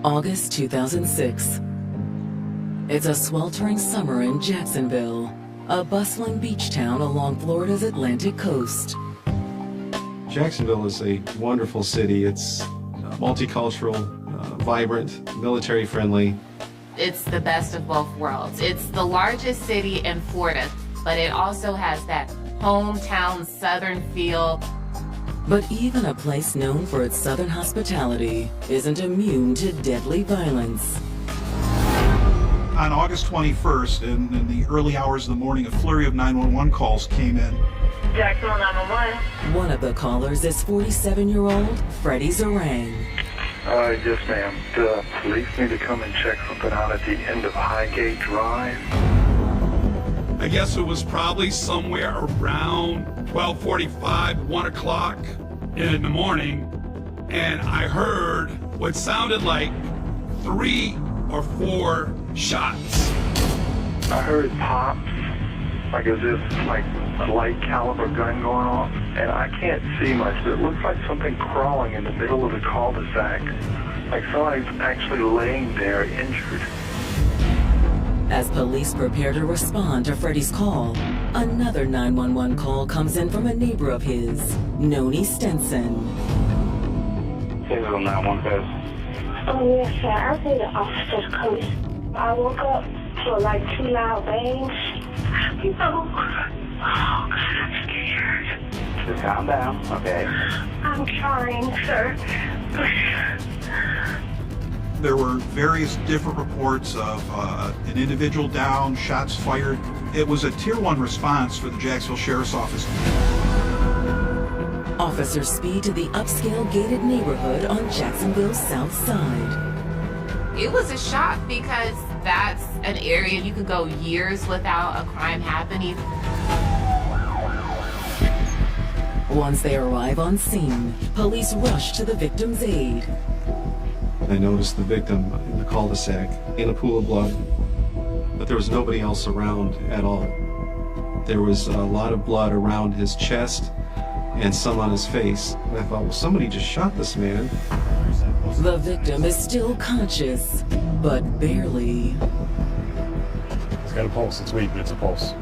August 2006. It's a sweltering summer in Jacksonville, a bustling beach town along Florida's Atlantic coast. Jacksonville is a wonderful city. It's multicultural, vibrant, military-friendly. It's the best of both worlds. It's the largest city in Florida, but it also has that hometown southern feel. But even a place known for its southern hospitality isn't immune to deadly violence. On August 21st, in the early hours of the morning, a flurry of 911 calls came in. Jacksonville 911. One of the callers is 47-year-old Freddie Zarang. Yes, ma'am. The police need to come and check something out at the end of Highgate Drive. I guess it was probably somewhere around 12:45, 1 o'clock in the morning, and I heard what sounded like 3 or 4 shots. I heard pops, like as if like a light caliber gun going off, and I can't see much, but it looks like something crawling in the middle of the cul-de-sac, like somebody's actually laying there injured. As police prepare to respond to Freddie's call, another 911 call comes in from a neighbor of his, Noni Stenson. Jacksonville 911. Oh, yes, sir. I think the officer's coming. I woke up to like 2 loud bangs. Oh, God, I'm scared. Just calm down, okay? I'm trying, sir. There were various different reports of an individual down, shots fired. It was a Tier 1 response for the Jacksonville Sheriff's Office. Officers speed to the upscale gated neighborhood on Jacksonville's south side. It was a shock because that's an area you could go years without a crime happening. Once they arrive on scene, police rush to the victim's aid. I noticed the victim in the cul-de-sac in a pool of blood, but there was nobody else around at all. There was a lot of blood around his chest and some on his face. And I thought, well, somebody just shot this man. The victim is still conscious, but barely. It's got a pulse. It's weak, but it's a pulse.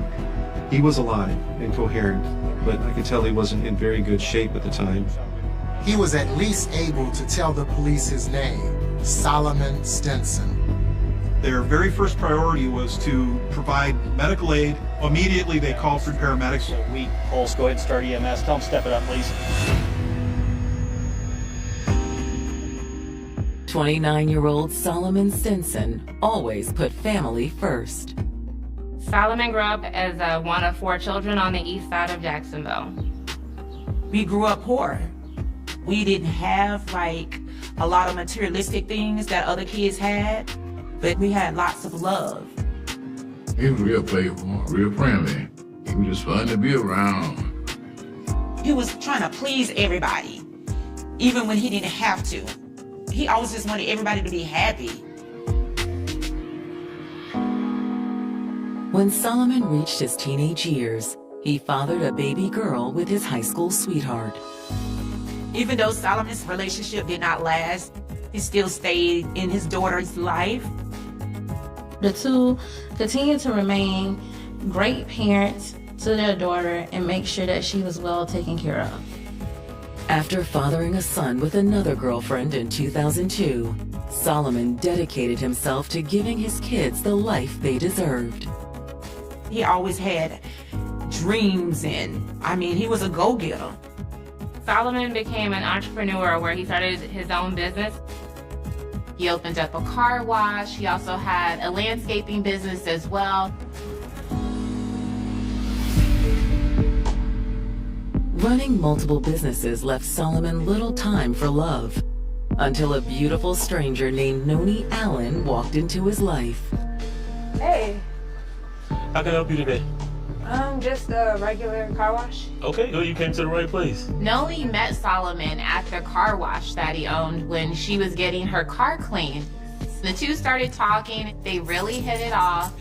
He was alive and coherent, but I could tell he wasn't in very good shape at the time. He was at least able to tell the police his name, Solomon Stenson. Their very first priority was to provide medical aid. Immediately they called for paramedics. Weak pulse. Go ahead and start EMS. Tell them step it up, please. 29-year-old Solomon Stenson always put family first. Solomon grew up as one of 4 children on the east side of Jacksonville. We grew up poor. We didn't have like a lot of materialistic things that other kids had, but we had lots of love. He was real playful, real friendly. He was just fun to be around. He was trying to please everybody, even when he didn't have to. He always just wanted everybody to be happy. When Solomon reached his teenage years, he fathered a baby girl with his high school sweetheart. Even though Solomon's relationship did not last, he still stayed in his daughter's life. The two continued to remain great parents to their daughter and make sure that she was well taken care of. After fathering a son with another girlfriend in 2002, Solomon dedicated himself to giving his kids the life they deserved. He always had dreams and, he was a go-getter. Solomon became an entrepreneur where he started his own business. He opened up a car wash. He also had a landscaping business as well. Running multiple businesses left Solomon little time for love, until a beautiful stranger named Noni Allen walked into his life. Hey. How can I help you today? Just a regular car wash. Okay, well, you came to the right place. Noni met Solomon at the car wash that he owned when she was getting her car cleaned. The two started talking. They really hit it off.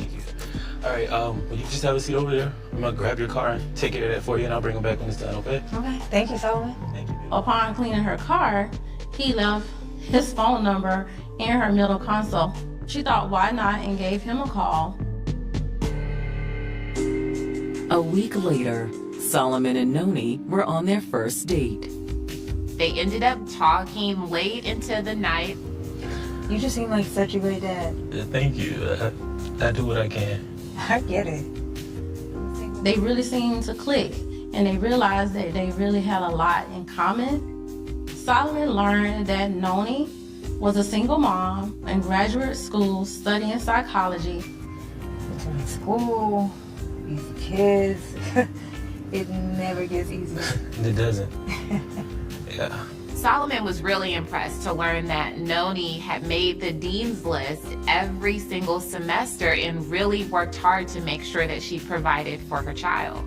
All right, well, you just have a seat over there. I'm gonna grab your car and take care of that for you, and I'll bring it back when it's done, okay? Okay, thank you, Solomon. Thank you. Upon cleaning her car, he left his phone number in her middle console. She thought, why not, and gave him a call. A week later, Solomon and Noni were on their first date. They ended up talking late into the night. You just seem like such a great dad. Thank you. I do what I can. I get it. They really seemed to click, and they realized that they really had a lot in common. Solomon learned that Noni was a single mom in graduate school studying psychology. Between school, these kids, it never gets easy. It doesn't. Yeah. Solomon was really impressed to learn that Noni had made the dean's list every single semester and really worked hard to make sure that she provided for her child.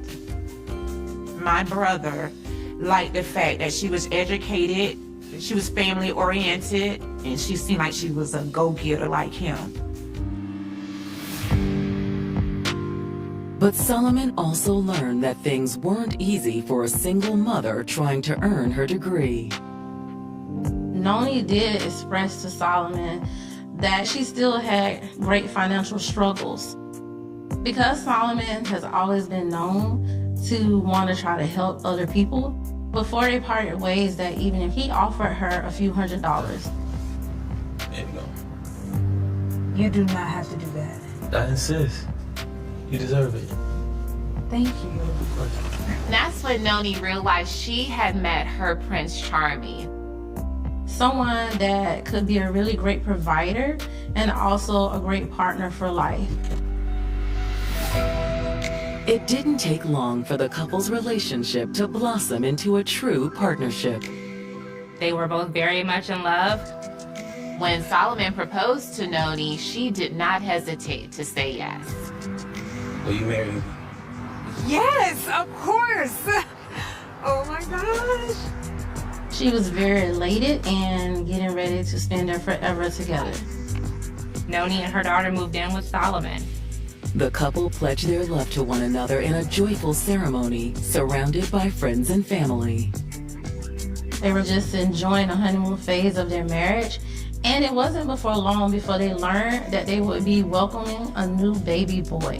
My brother liked the fact that she was educated, she was family oriented, and she seemed like she was a go-getter like him. But Solomon also learned that things weren't easy for a single mother trying to earn her degree. Noni did express to Solomon that she still had great financial struggles. Because Solomon has always been known to want to try to help other people, before they parted ways, that even if he offered her a few $100s. There you go. You do not have to do that. I insist. You deserve it. Thank you. And that's when Noni realized she had met her Prince Charming. Someone that could be a really great provider and also a great partner for life. It didn't take long for the couple's relationship to blossom into a true partnership. They were both very much in love. When Solomon proposed to Noni, she did not hesitate to say yes. Will you marry me? Yes, of course. Oh my gosh. She was very elated and getting ready to spend their forever together. Noni and her daughter moved in with Solomon. The couple pledged their love to one another in a joyful ceremony, surrounded by friends and family. They were just enjoying the honeymoon phase of their marriage, and it wasn't before long before they learned that they would be welcoming a new baby boy.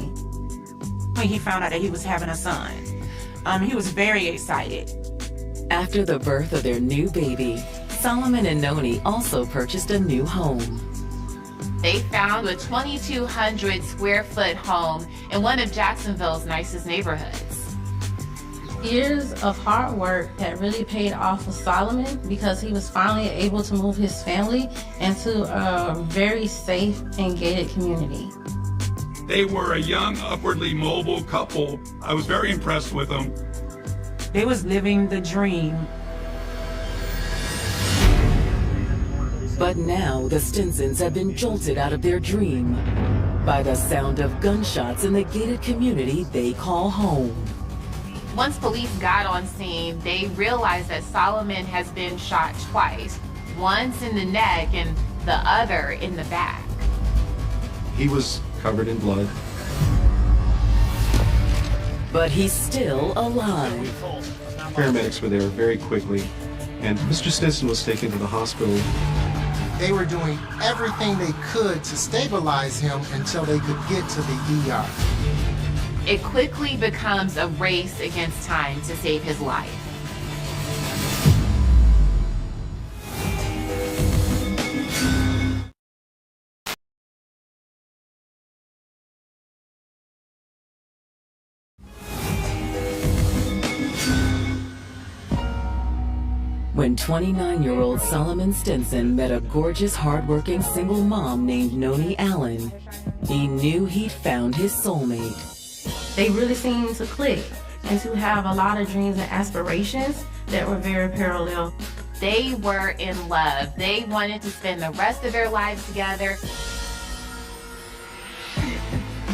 When he found out that he was having a son, he was very excited. After the birth of their new baby, Solomon and Noni also purchased a new home. They found a 2,200 square foot home in one of Jacksonville's nicest neighborhoods. Years of hard work had really paid off for Solomon because he was finally able to move his family into a very safe and gated community. They were a young, upwardly mobile couple. I was very impressed with them. They was living the dream. But now the Stinsons have been jolted out of their dream by the sound of gunshots in the gated community they call home. Once police got on scene, they realized that Solomon has been shot twice, once in the neck and the other in the back. He was covered in blood. But he's still alive. Paramedics were there very quickly, and Mr. Stinson was taken to the hospital. They were doing everything they could to stabilize him until they could get to the ER. It quickly becomes a race against time to save his life. When 29-year-old Solomon Stinson met a gorgeous, hardworking single mom named Noni Allen, he knew he'd found his soulmate. They really seemed to click and to have a lot of dreams and aspirations that were very parallel. They were in love. They wanted to spend the rest of their lives together.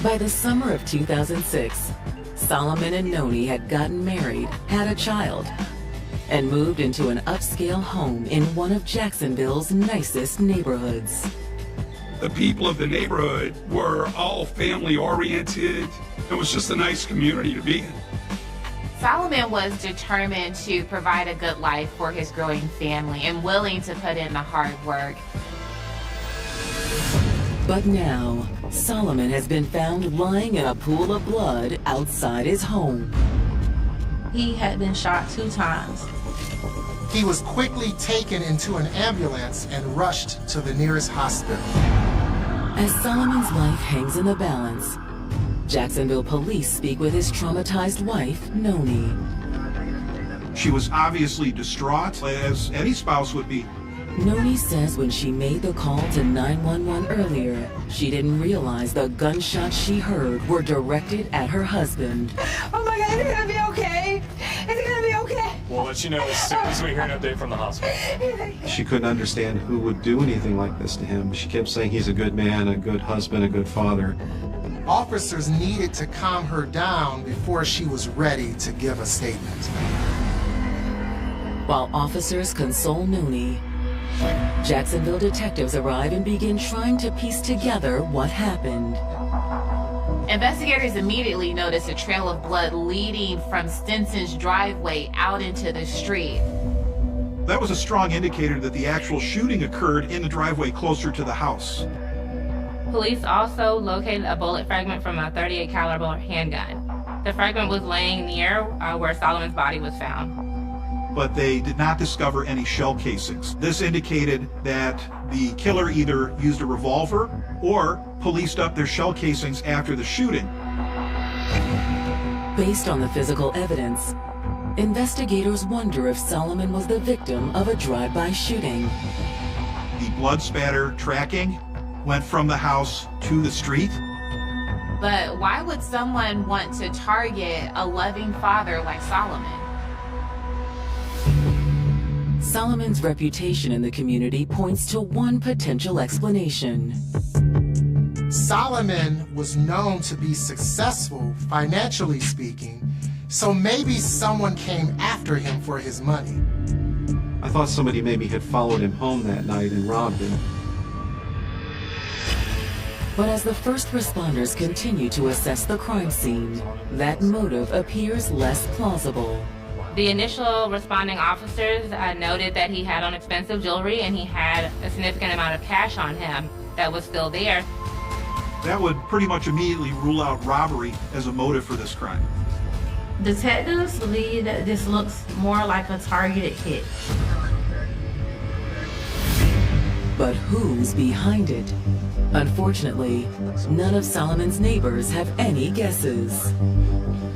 By the summer of 2006, Solomon and Noni had gotten married, had a child, and moved into an upscale home in one of Jacksonville's nicest neighborhoods. The people of the neighborhood were all family oriented. It was just a nice community to be in. Solomon was determined to provide a good life for his growing family and willing to put in the hard work. But now, Solomon has been found lying in a pool of blood outside his home. He had been shot 2 times. He was quickly taken into an ambulance and rushed to the nearest hospital. As Solomon's life hangs in the balance, Jacksonville police speak with his traumatized wife, Noni. She was obviously distraught, as any spouse would be. Noni says when she made the call to 911 earlier, she didn't realize the gunshots she heard were directed at her husband. Oh my God, is it gonna be okay? Is it gonna be okay? We'll let you know as soon as we hear an update from the hospital. She couldn't understand who would do anything like this to him. She kept saying he's a good man, a good husband, a good father. Officers needed to calm her down before she was ready to give a statement. While officers console Noni, Jacksonville detectives arrive and begin trying to piece together what happened. Investigators immediately notice a trail of blood leading from Stinson's driveway out into the street. That was a strong indicator that the actual shooting occurred in the driveway closer to the house. Police also located a bullet fragment from a .38 caliber handgun. The fragment was laying near where Solomon's body was found. But they did not discover any shell casings. This indicated that the killer either used a revolver or policed up their shell casings after the shooting. Based on the physical evidence, investigators wonder if Solomon was the victim of a drive-by shooting. The blood spatter tracking went from the house to the street. But why would someone want to target a loving father like Solomon? Solomon's reputation in the community points to one potential explanation. Solomon was known to be successful, financially speaking, so maybe someone came after him for his money. I thought somebody maybe had followed him home that night and robbed him. But as the first responders continue to assess the crime scene, that motive appears less plausible. The initial responding officers noted that he had on expensive jewelry and he had a significant amount of cash on him that was still there. That would pretty much immediately rule out robbery as a motive for this crime. Detectives believe that this looks more like a targeted hit. But who's behind it? Unfortunately, none of Solomon's neighbors have any guesses.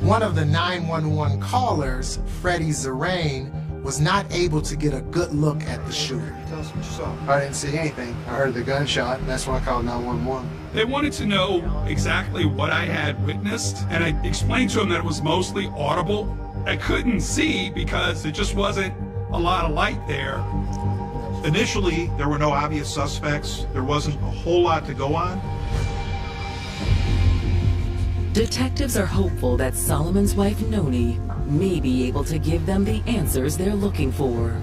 One of the 911 callers, Freddie Zerain, was not able to get a good look at the shooter. Tell us what you saw. I didn't see anything. I heard the gunshot, and that's why I called 911. They wanted to know exactly what I had witnessed, and I explained to them that it was mostly audible. I couldn't see because there just wasn't a lot of light there. Initially, there were no obvious suspects. There wasn't a whole lot to go on. Detectives are hopeful that Solomon's wife, Noni, may be able to give them the answers they're looking for.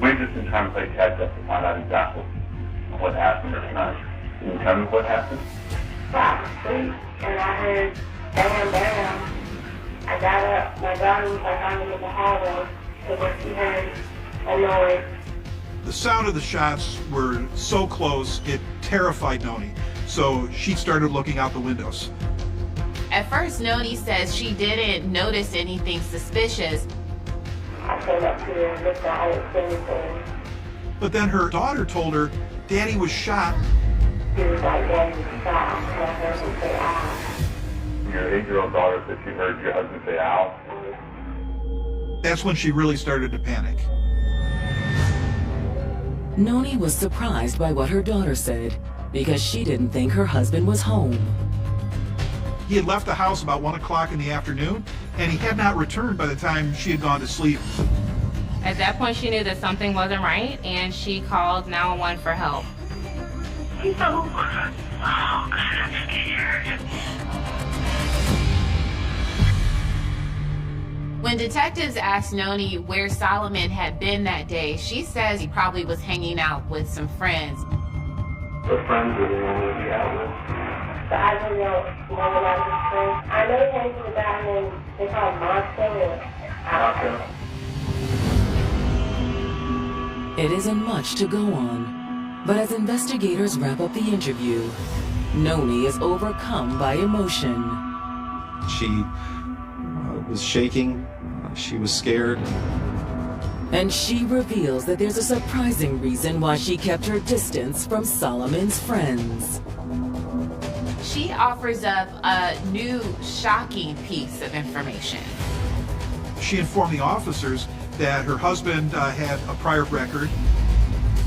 We've just been trying to play catch up to find out exactly what happened every night. Can you tell me what happened? I was asleep, and I heard bam, bam. I got up, my daughter was like, I'm in the hallway, so then she heard a noise. The sound of the shots were so close, it terrified Noni, so she started looking out the windows. At first, Noni says she didn't notice anything suspicious. I came up here and looked at it, anything. But then her daughter told her Daddy was shot. She was like, Daddy was shot, and I heard him say, ow. Your 8-year-old daughter said she heard your husband say, ow. That's when she really started to panic. Noni was surprised by what her daughter said because she didn't think her husband was home. He had left the house about 1 o'clock in the afternoon, and he had not returned by the time she had gone to sleep. At that point, she knew that something wasn't right, and she called 911 for help. No. Oh, God, I'm scared. When detectives asked Noni where Solomon had been that day, she says he probably was hanging out with some friends. What friends were you hanging out with? But I don't know more about his friends. I know he hangs with a guy named, they call him Monster. It isn't much to go on. But as investigators wrap up the interview, Noni is overcome by emotion. She was shaking. She was scared. And she reveals that there's a surprising reason why she kept her distance from Solomon's friends. She offers up a new, shocking piece of information. She informed the officers that her husband had a prior record.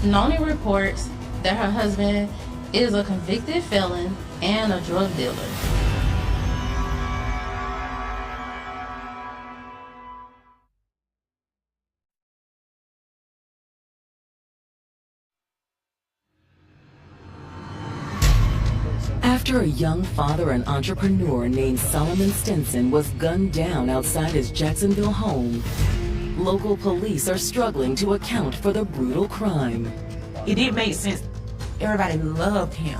Noni reports that her husband is a convicted felon and a drug dealer. After a young father and entrepreneur named Solomon Stinson was gunned down outside his Jacksonville home, local police are struggling to account for the brutal crime. It didn't make sense. Everybody loved him.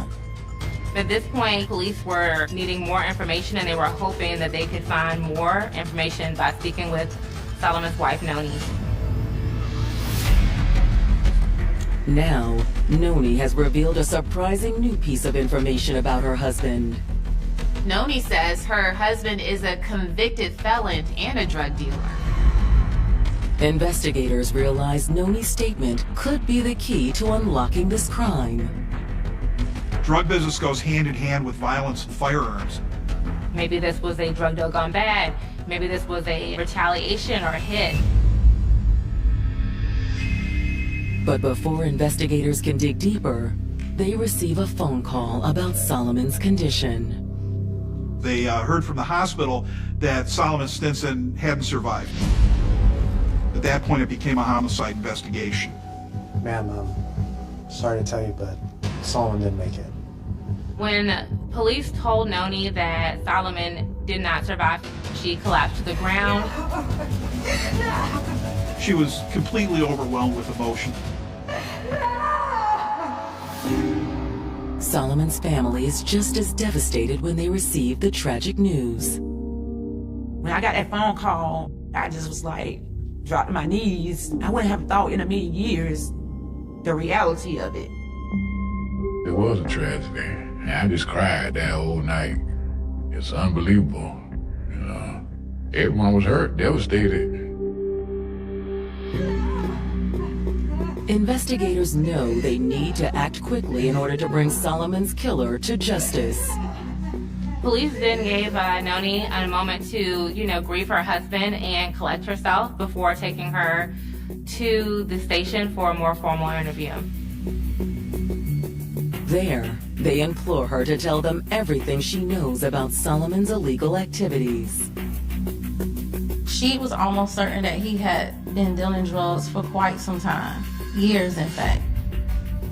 At this point, police were needing more information, and they were hoping that they could find more information by speaking with Solomon's wife, Noni. Now, Noni has revealed a surprising new piece of information about her husband. Noni says her husband is a convicted felon and a drug dealer. Investigators realize Noni's statement could be the key to unlocking this crime. Drug business goes hand in hand with violence and firearms. Maybe this was a drug deal gone bad. Maybe this was a retaliation or a hit. But before investigators can dig deeper, they receive a phone call about Solomon's condition. They heard from the hospital that Solomon Stinson hadn't survived. At that point, it became a homicide investigation. Ma'am, sorry to tell you, but Solomon didn't make it. When police told Noni that Solomon did not survive, she collapsed to the ground. She was completely overwhelmed with emotion. Solomon's family is just as devastated when they receive the tragic news. When I got that phone call, I just was like, dropped to my knees. I wouldn't have thought in a million years the reality of it. It was a tragedy. And I just cried that whole night. It's unbelievable. You know, everyone was hurt, devastated. Investigators know they need to act quickly in order to bring Solomon's killer to justice. Police then gave Noni a moment to, grieve her husband and collect herself before taking her to the station for a more formal interview. There, they implore her to tell them everything she knows about Solomon's illegal activities. She was almost certain that he had been dealing drugs for quite some time. Years, in fact.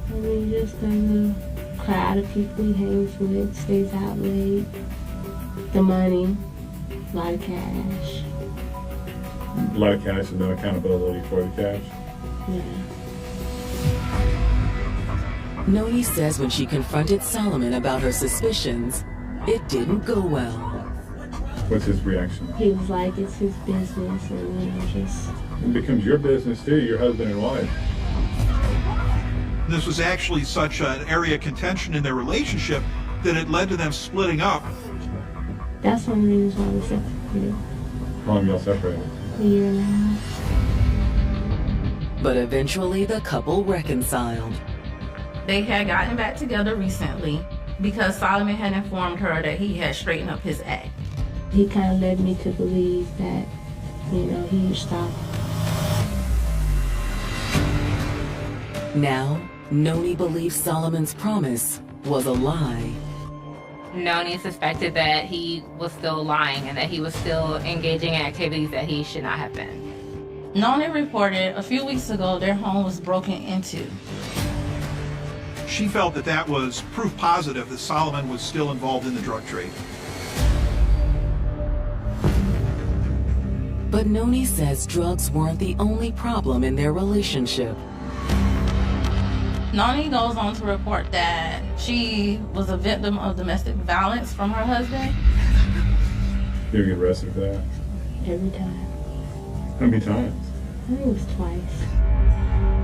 I mean, just the crowd of people he hangs with, stays out late, the money, a lot of cash. A lot of cash and no accountability for the cash? Yeah. Noni says when she confronted Solomon about her suspicions, it didn't go well. What's his reaction? He was like, it's his business, and just... It becomes your business too, your husband and wife. This was actually such an area of contention in their relationship that it led to them splitting up. That's one of the reasons why we separated. How long y'all separated? A year and a half. But eventually the couple reconciled. They had gotten back together recently because Solomon had informed her that he had straightened up his act. He kind of led me to believe that, he would stop. Now, Noni believes Solomon's promise was a lie. Noni suspected that he was still lying and that he was still engaging in activities that he should not have been. Noni reported a few weeks ago their home was broken into. She felt that that was proof positive that Solomon was still involved in the drug trade. But Noni says drugs weren't the only problem in their relationship. Noni goes on to report that she was a victim of domestic violence from her husband. You ever get arrested for that? Every time. How many times? I think it was twice.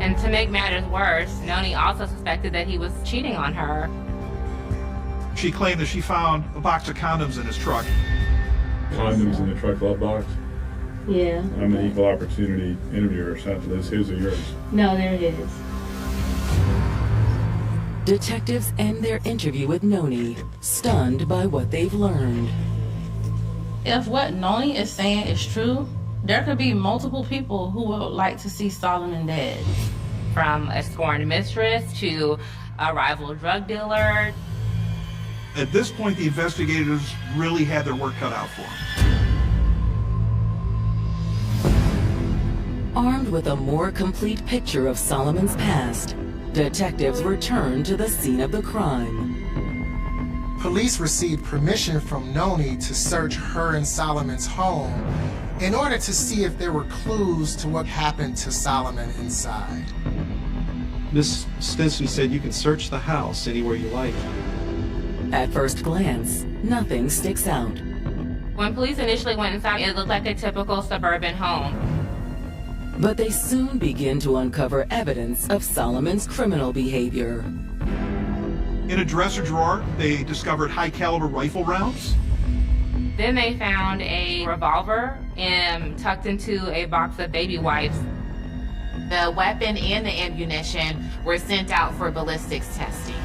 And to make matters worse, Noni also suspected that he was cheating on her. She claimed that she found a box of condoms in his truck. Condoms in the truck glove box? Yeah. I'm an equal opportunity interviewer, so after this, his or yours? No, there it is. Detectives end their interview with Noni, stunned by what they've learned. If what Noni is saying is true, there could be multiple people who would like to see Solomon dead. From a scorned mistress to a rival drug dealer. At this point, the investigators really had their work cut out for them. Armed with a more complete picture of Solomon's past, detectives return to the scene of the crime. Police received permission from Noni to search her and Solomon's home in order to see if there were clues to what happened to Solomon inside. Miss Stinson said you can search the house anywhere you like. At first glance, nothing sticks out. When police initially went inside, it looked like a typical suburban home. But they soon begin to uncover evidence of Solomon's criminal behavior. In a dresser drawer, they discovered high-caliber rifle rounds. Then they found a revolver tucked into a box of baby wipes. The weapon and the ammunition were sent out for ballistics testing.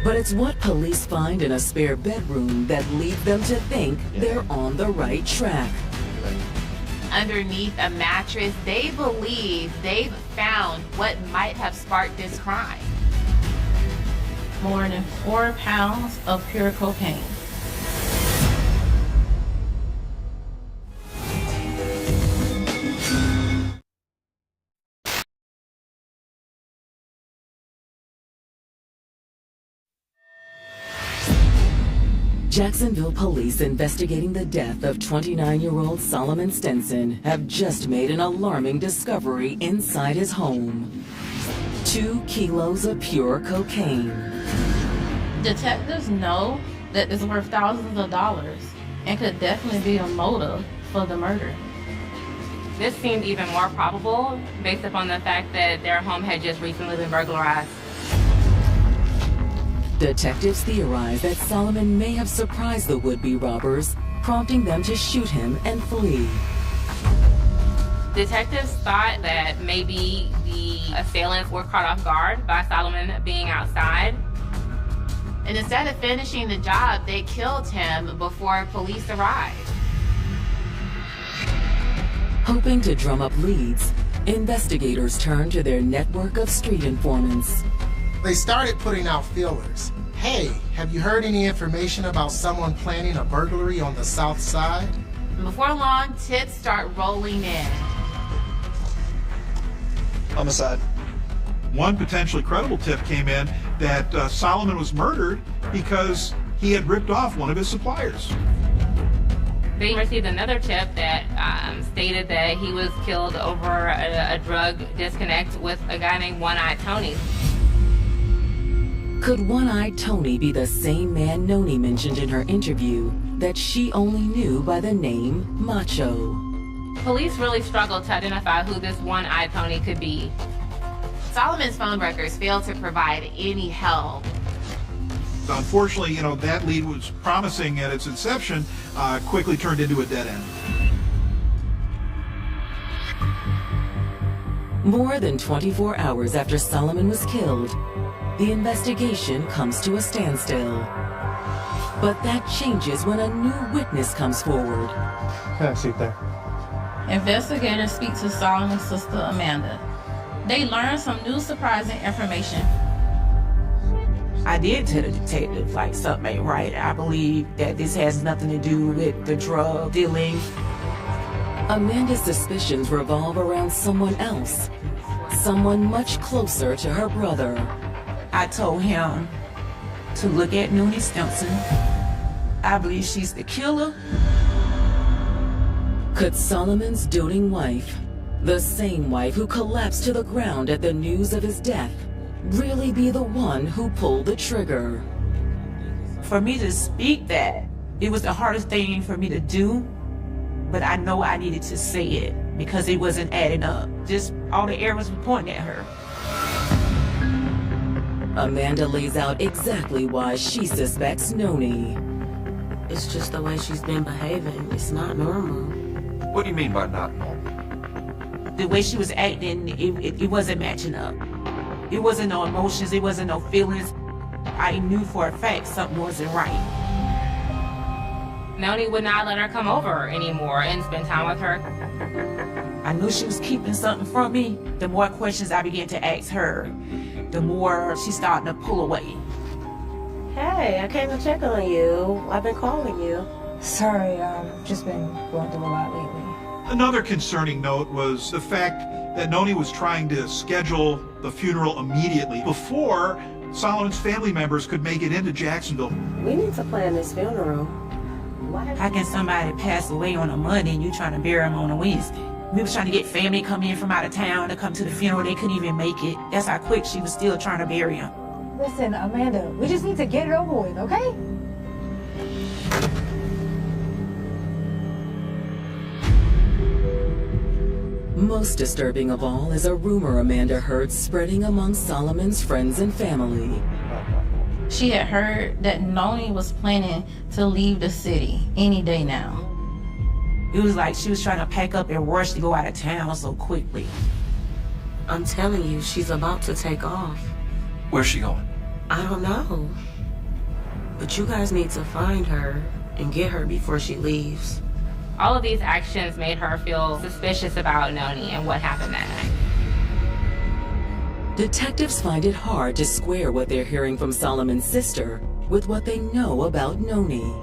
But it's what police find in a spare bedroom that leads them to think they're on the right track. Underneath a mattress, they believe they've found what might have sparked this crime. More than 4 pounds of pure cocaine. Jacksonville police investigating the death of 29-year-old Solomon Stinson have just made an alarming discovery inside his home. 2 kilos of pure cocaine. Detectives know that it's worth thousands of dollars and could definitely be a motive for the murder. This seemed even more probable based upon the fact that their home had just recently been burglarized. Detectives theorize that Solomon may have surprised the would-be robbers, prompting them to shoot him and flee. Detectives thought that maybe the assailants were caught off guard by Solomon being outside. And instead of finishing the job, they killed him before police arrived. Hoping to drum up leads, investigators turn to their network of street informants. They started putting out feelers. Hey, have you heard any information about someone planning a burglary on the south side? And before long, tips start rolling in. Homicide. One potentially credible tip came in that Solomon was murdered because he had ripped off one of his suppliers. They received another tip that stated that he was killed over a drug disconnect with a guy named One-Eyed Tony. Could One-Eyed Tony be the same man Noni mentioned in her interview that she only knew by the name Macho? Police really struggled to identify who this One-Eyed Tony could be. Solomon's phone records failed to provide any help. Unfortunately, that lead was promising at its inception, quickly turned into a dead end. More than 24 hours after Solomon was killed, the investigation comes to a standstill. But that changes when a new witness comes forward. Can I sit there? Investigators speak to Solomon's sister, Amanda. They learn some new surprising information. I did tell the detective, something ain't right. I believe that this has nothing to do with the drug dealing. Amanda's suspicions revolve around someone else. Someone much closer to her brother. I told him to look at Noni Stinson. I believe she's the killer. Could Solomon's doting wife, the same wife who collapsed to the ground at the news of his death, really be the one who pulled the trigger? For me to speak that, it was the hardest thing for me to do but I know I needed to say it because it wasn't adding up. Just all the arrows were pointing at her. Amanda lays out exactly why she suspects Noni. It's just the way she's been behaving. It's not normal. What do you mean by not normal? The way she was acting, it wasn't matching up. It wasn't no emotions, it wasn't no feelings. I knew for a fact something wasn't right. Noni would not let her come over anymore and spend time with her. I knew she was keeping something from me. The more questions I began to ask her, the more she started to pull away. Hey, I came to check on you. I've been calling you. Sorry, just been going through a lot lately. Another concerning note was the fact that Noni was trying to schedule the funeral immediately before Solomon's family members could make it into Jacksonville. We need to plan this funeral. How can somebody pass away on a Monday and you trying to bury him on a Wednesday? We was trying to get family come in from out of town to come to the funeral. They couldn't even make it. That's how quick she was still trying to bury him. Listen, Amanda, we just need to get it over with, okay? Most disturbing of all is a rumor Amanda heard spreading among Solomon's friends and family. She had heard that Noni was planning to leave the city any day now. It was like she was trying to pack up and rush to go out of town so quickly. I'm telling you, she's about to take off. Where's she going? I don't know. But you guys need to find her and get her before she leaves. All of these actions made her feel suspicious about Noni and what happened that night. Detectives find it hard to square what they're hearing from Solomon's sister with what they know about Noni.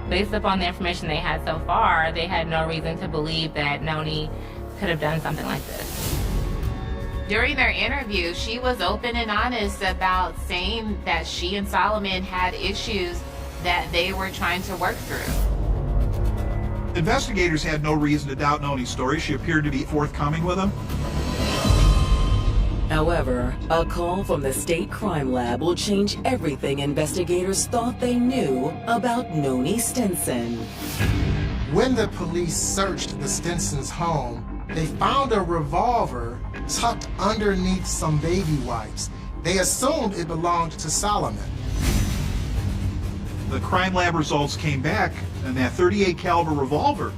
Based upon the information they had so far, they had no reason to believe that Noni could have done something like this. During their interview, she was open and honest about saying that she and Solomon had issues that they were trying to work through. Investigators had no reason to doubt Noni's story. She appeared to be forthcoming with him. However, a call from the state crime lab will change everything investigators thought they knew about Noni Stinson. When the police searched the Stinsons' home, they found a revolver tucked underneath some baby wipes. They assumed it belonged to Solomon. The crime lab results came back, and that .38 caliber revolver.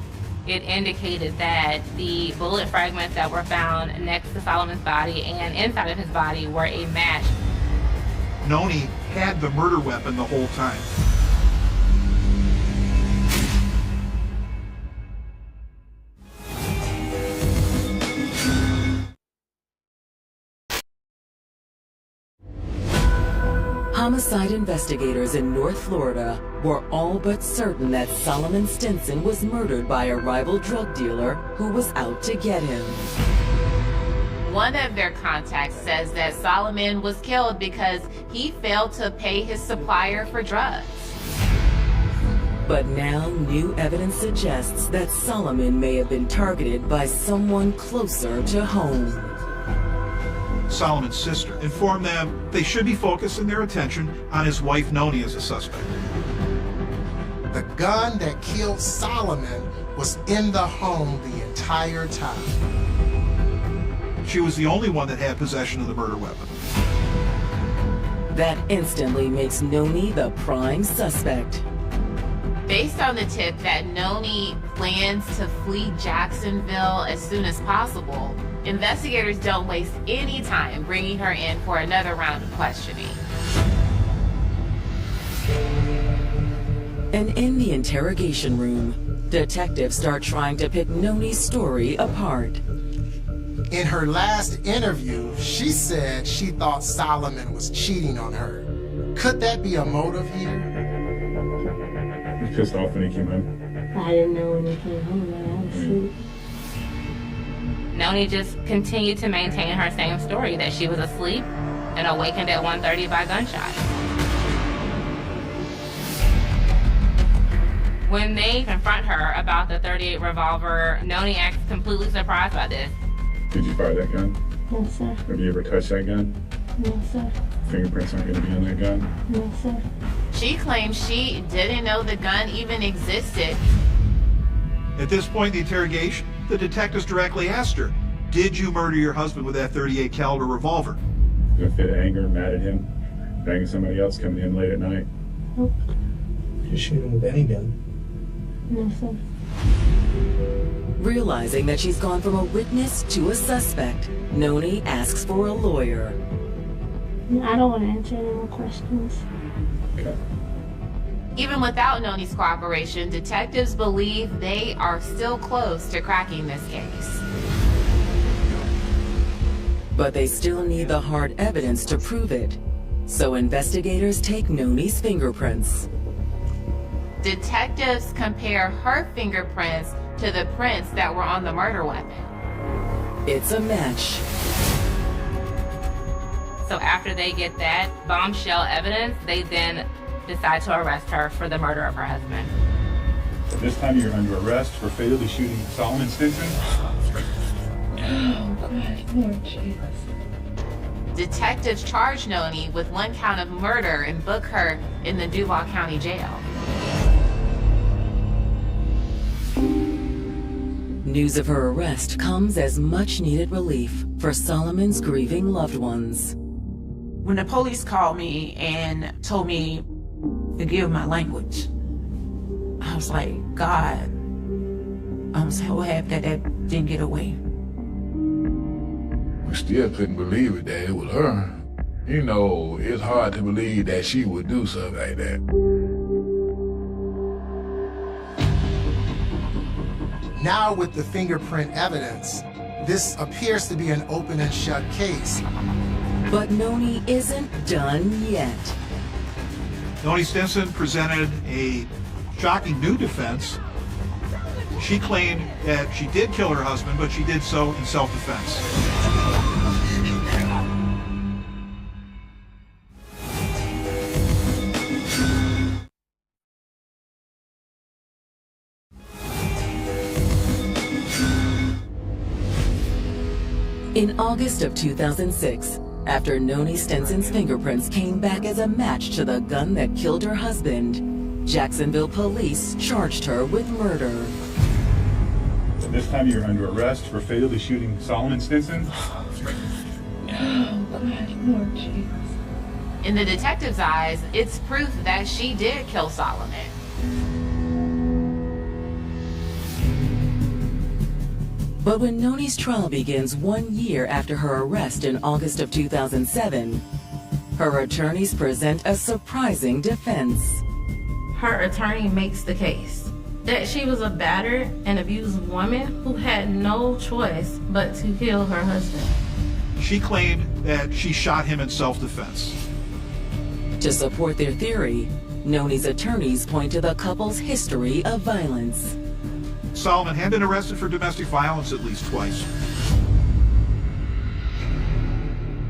It indicated that the bullet fragments that were found next to Solomon's body and inside of his body were a match. Noni had the murder weapon the whole time. Homicide investigators in North Florida were all but certain that Solomon Stinson was murdered by a rival drug dealer who was out to get him. One of their contacts says that Solomon was killed because he failed to pay his supplier for drugs. But now new evidence suggests that Solomon may have been targeted by someone closer to home. Solomon's sister informed them they should be focusing their attention on his wife Noni as a suspect. The gun that killed Solomon was in the home the entire time. She was the only one that had possession of the murder weapon. That instantly makes Noni the prime suspect. Based on the tip that Noni plans to flee Jacksonville as soon as possible, investigators don't waste any time bringing her in for another round of questioning. And in the interrogation room, detectives start trying to pick Noni's story apart. In her last interview, she said she thought Solomon was cheating on her. Could that be a motive here? He was pissed off when he came in. I didn't know when he came home, I was asleep. Noni just continued to maintain her same story, that she was asleep and awakened at 1:30 by gunshot. When they confront her about the .38 revolver, Noni acts completely surprised by this. Did you fire that gun? No, sir. Have you ever touched that gun? No, sir. Fingerprints aren't going to be on that gun? No, sir. She claims she didn't know the gun even existed. At this point in the interrogation, the detectives directly asked her, "Did you murder your husband with that .38 caliber revolver?" In a fit of anger, mad at him, banging somebody else coming in late at night. Nope. You shoot him with any gun? No, sir. Realizing that she's gone from a witness to a suspect, Noni asks for a lawyer. I don't want to answer any more questions. Okay. Even without Noni's cooperation, detectives believe they are still close to cracking this case. But they still need the hard evidence to prove it. So investigators take Noni's fingerprints. Detectives compare her fingerprints to the prints that were on the murder weapon. It's a match. So after they get that bombshell evidence, they then decide to arrest her for the murder of her husband. This time you're under arrest for fatally shooting Solomon Stinson. Oh, God, Lord Jesus. Detectives charge Noni with 1 count of murder and book her in the Duval County Jail. News of her arrest comes as much-needed relief for Solomon's grieving loved ones. When the police called me and told me, forgive my language, I was like, God, I'm so happy that didn't get away. We still couldn't believe it that it was her. You know, it's hard to believe that she would do something like that. Now with the fingerprint evidence, this appears to be an open and shut case. But Noni isn't done yet. Noni Stinson presented a shocking new defense. She claimed that she did kill her husband, but she did so in self-defense. In August of 2006, after Noni Stinson's fingerprints came back as a match to the gun that killed her husband, Jacksonville police charged her with murder. This time you're under arrest for fatally shooting Solomon Stinson. Oh, God, Lord Jesus. In the detective's eyes, it's proof that she did kill Solomon. But when Noni's trial begins 1 year after her arrest in August of 2007, her attorneys present a surprising defense. Her attorney makes the case that she was a battered and abused woman who had no choice but to kill her husband. She claimed that she shot him in self-defense. To support their theory, Noni's attorneys point to the couple's history of violence. Solomon had been arrested for domestic violence at least twice.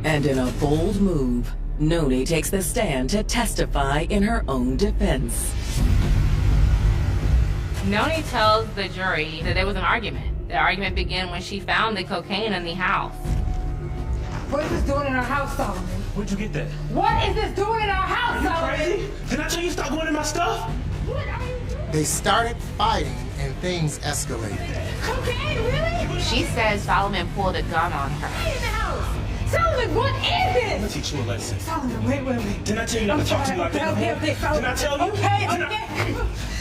And in a bold move, Noni takes the stand to testify in her own defense. Noni tells the jury that there was an argument. The argument began when she found the cocaine in the house. What is this doing in our house, Solomon? Where'd you get that? What is this doing in our house, Solomon? Crazy? Didn't I tell you stop going in my stuff? What are you doing? They started fighting and things escalated. Cocaine, really? She says Solomon pulled a gun on her. Hey, in the house. Solomon, what is I'm this? gonna teach you a lesson. Solomon, wait. Didn't I tell you not to talk to me like that? Okay, Solomon. Didn't I tell you? Okay.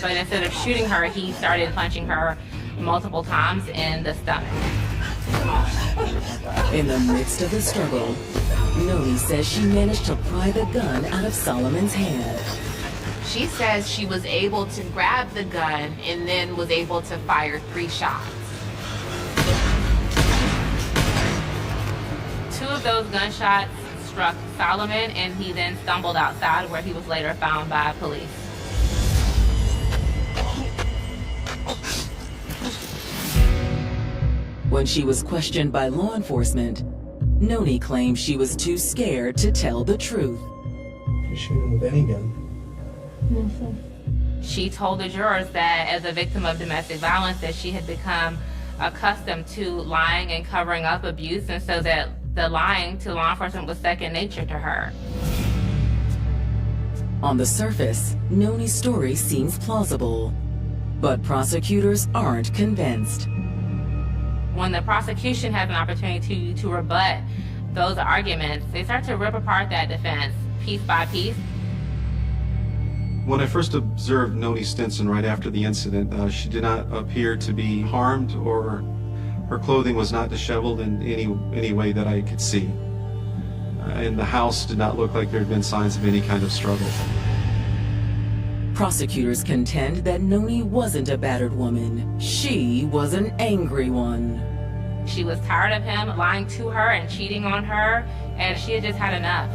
But instead of shooting her, he started punching her multiple times in the stomach. In the midst of the struggle, Noni says she managed to pry the gun out of Solomon's hand. She says she was able to grab the gun and then was able to fire 3 shots. 2 of those gunshots struck Solomon, and he then stumbled outside, where he was later found by police. When she was questioned by law enforcement, Noni claimed she was too scared to tell the truth. You shoot him with any gun? No, sir. She told the jurors that as a victim of domestic violence, that she had become accustomed to lying and covering up abuse, and so that the lying to law enforcement was second nature to her. On the surface, Noni's story seems plausible. But prosecutors aren't convinced. When the prosecution has an opportunity to rebut those arguments, they start to rip apart that defense piece by piece. When I first observed Noni Stinson right after the incident, she did not appear to be harmed, or her clothing was not disheveled in any way that I could see. And the house did not look like there had been signs of any kind of struggle. Prosecutors contend that Noni wasn't a battered woman. She was an angry one. She was tired of him lying to her and cheating on her, and she had just had enough.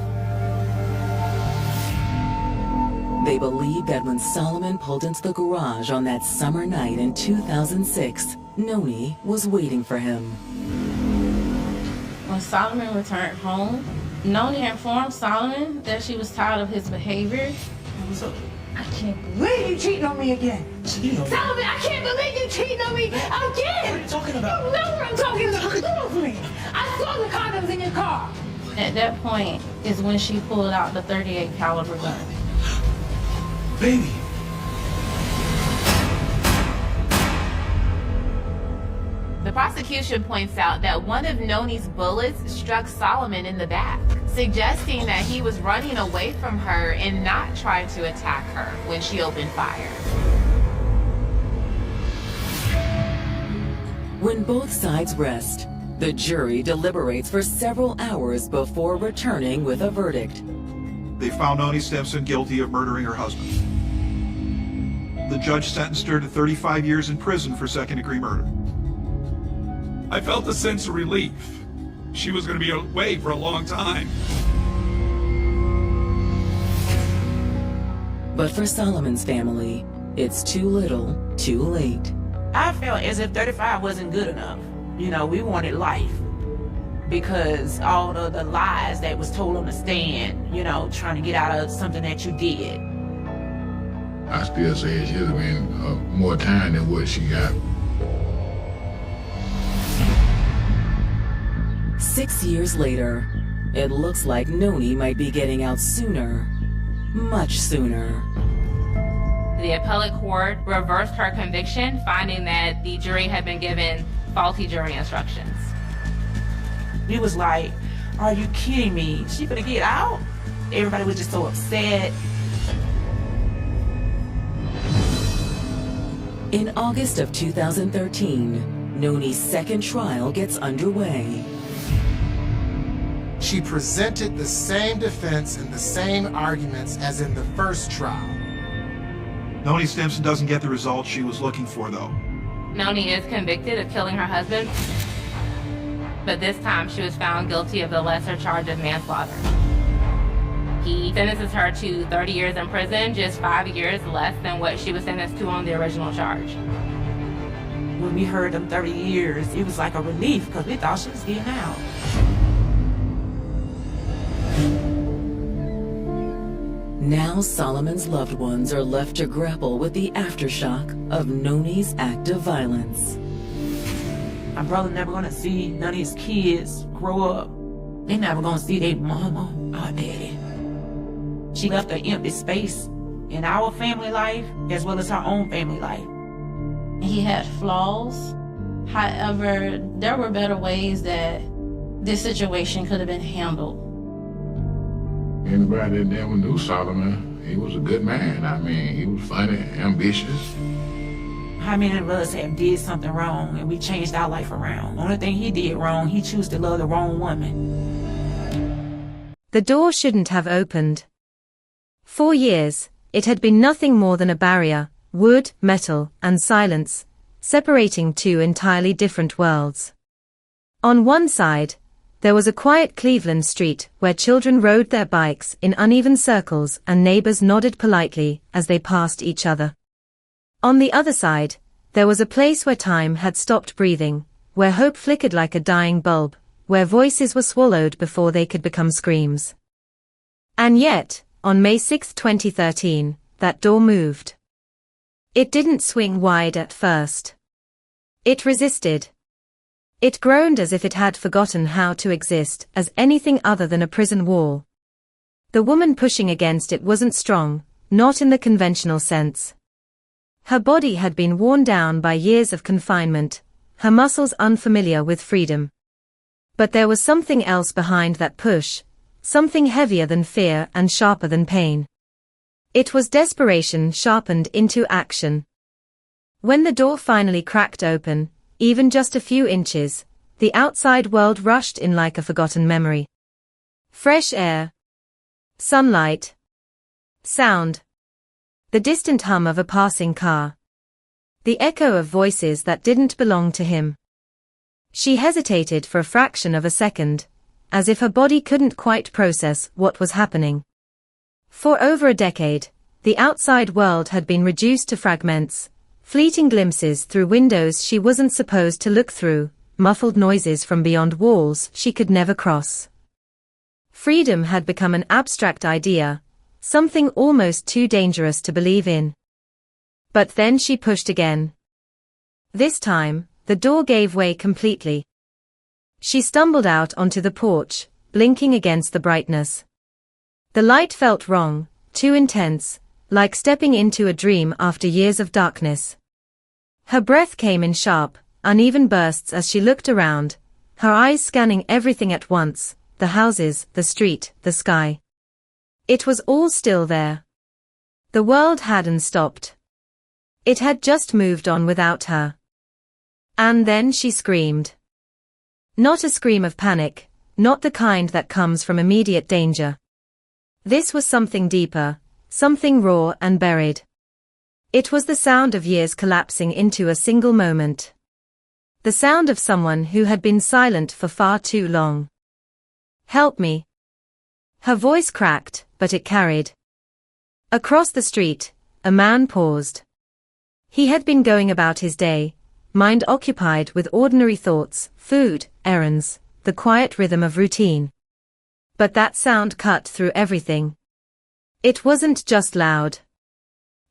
They believe that when Solomon pulled into the garage on that summer night in 2006, Noni was waiting for him. When Solomon returned home, Noni informed Solomon that she was tired of his behavior. So, I can't believe you cheating on me again. Solomon, I can't believe you cheating on me again. What are you talking about? You know what I'm talking about. Get off me. I saw the condoms in your car. At that point is when she pulled out the .38 caliber gun. Baby. The prosecution points out that one of Noni's bullets struck Solomon in the back, suggesting that he was running away from her and not trying to attack her when she opened fire. When both sides rest, the jury deliberates for several hours before returning with a verdict. They found Noni Stinson guilty of murdering her husband. The judge sentenced her to 35 years in prison for second-degree murder. I felt a sense of relief. She was going to be away for a long time. But for Solomon's family, it's too little, too late. I felt as if 35 wasn't good enough. You know, we wanted life. Because all of the lies that was told on the stand, you know, trying to get out of something that you did. I still say it should have been more time than what she got. 6 years later, it looks like Noni might be getting out sooner, much sooner. The appellate court reversed her conviction, finding that the jury had been given faulty jury instructions. We was like, are you kidding me? She finna get out? Everybody was just so upset. In August of 2013, Noni's second trial gets underway. She presented the same defense and the same arguments as in the first trial. Noni Stinson doesn't get the results she was looking for, though. Noni is convicted of killing her husband, but this time she was found guilty of the lesser charge of manslaughter. He sentences her to 30 years in prison, just 5 years less than what she was sentenced to on the original charge. When we heard them 30 years, it was like a relief because we thought she was getting out. Now Solomon's loved ones are left to grapple with the aftershock of Noni's act of violence. My brother never gonna see none of his kids grow up. They never gonna see their mama or daddy. She left an empty space in our family life as well as her own family life. He had flaws. However, there were better ways that this situation could have been handled. Anybody that never knew Solomon, he was a good man. I mean, he was funny, ambitious. How many of us have did something wrong and we changed our life around? Only thing he did wrong, he chose to love the wrong woman. The door shouldn't have opened. For years, it had been nothing more than a barrier, wood, metal, and silence, separating two entirely different worlds. On one side, there was a quiet Cleveland street where children rode their bikes in uneven circles and neighbors nodded politely as they passed each other. On the other side, there was a place where time had stopped breathing, where hope flickered like a dying bulb, where voices were swallowed before they could become screams. And yet, on May 6, 2013, that door moved. It didn't swing wide at first. It resisted. It groaned as if it had forgotten how to exist as anything other than a prison wall. The woman pushing against it wasn't strong, not in the conventional sense. Her body had been worn down by years of confinement, her muscles unfamiliar with freedom. But there was something else behind that push, something heavier than fear and sharper than pain. It was desperation sharpened into action. When the door finally cracked open, even just a few inches, the outside world rushed in like a forgotten memory. Fresh air, sunlight, sound, the distant hum of a passing car, the echo of voices that didn't belong to him. She hesitated for a fraction of a second, as if her body couldn't quite process what was happening. For over a decade, the outside world had been reduced to fragments, fleeting glimpses through windows she wasn't supposed to look through, muffled noises from beyond walls she could never cross. Freedom had become an abstract idea, something almost too dangerous to believe in. But then she pushed again. This time, the door gave way completely. She stumbled out onto the porch, blinking against the brightness. The light felt wrong, too intense, like stepping into a dream after years of darkness. Her breath came in sharp, uneven bursts as she looked around, her eyes scanning everything at once, the houses, the street, the sky. It was all still there. The world hadn't stopped. It had just moved on without her. And then she screamed. Not a scream of panic, not the kind that comes from immediate danger. This was something deeper, something raw and buried. It was the sound of years collapsing into a single moment. The sound of someone who had been silent for far too long. Help me. Her voice cracked, but it carried. Across the street, a man paused. He had been going about his day, mind occupied with ordinary thoughts, food, errands, the quiet rhythm of routine. But that sound cut through everything. It wasn't just loud.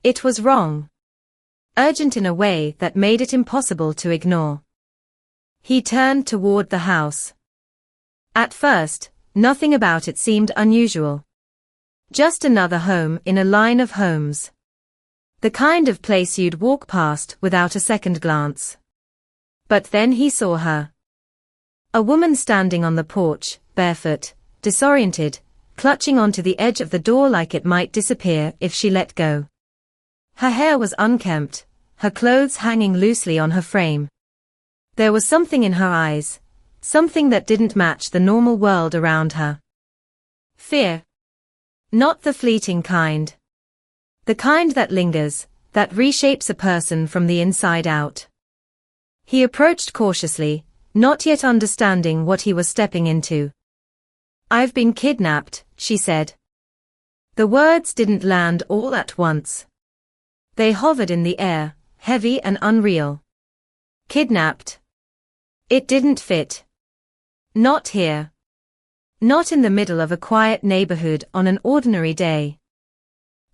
It was wrong. Urgent in a way that made it impossible to ignore. He turned toward the house. At first, nothing about it seemed unusual. Just another home in a line of homes. The kind of place you'd walk past without a second glance. But then he saw her. A woman standing on the porch, barefoot, disoriented, clutching onto the edge of the door like it might disappear if she let go. Her hair was unkempt, her clothes hanging loosely on her frame. There was something in her eyes, something that didn't match the normal world around her. Fear. Not the fleeting kind. The kind that lingers, that reshapes a person from the inside out. He approached cautiously, not yet understanding what he was stepping into. "I've been kidnapped," she said. The words didn't land all at once. They hovered in the air, heavy and unreal. Kidnapped. It didn't fit. Not here. Not in the middle of a quiet neighborhood on an ordinary day.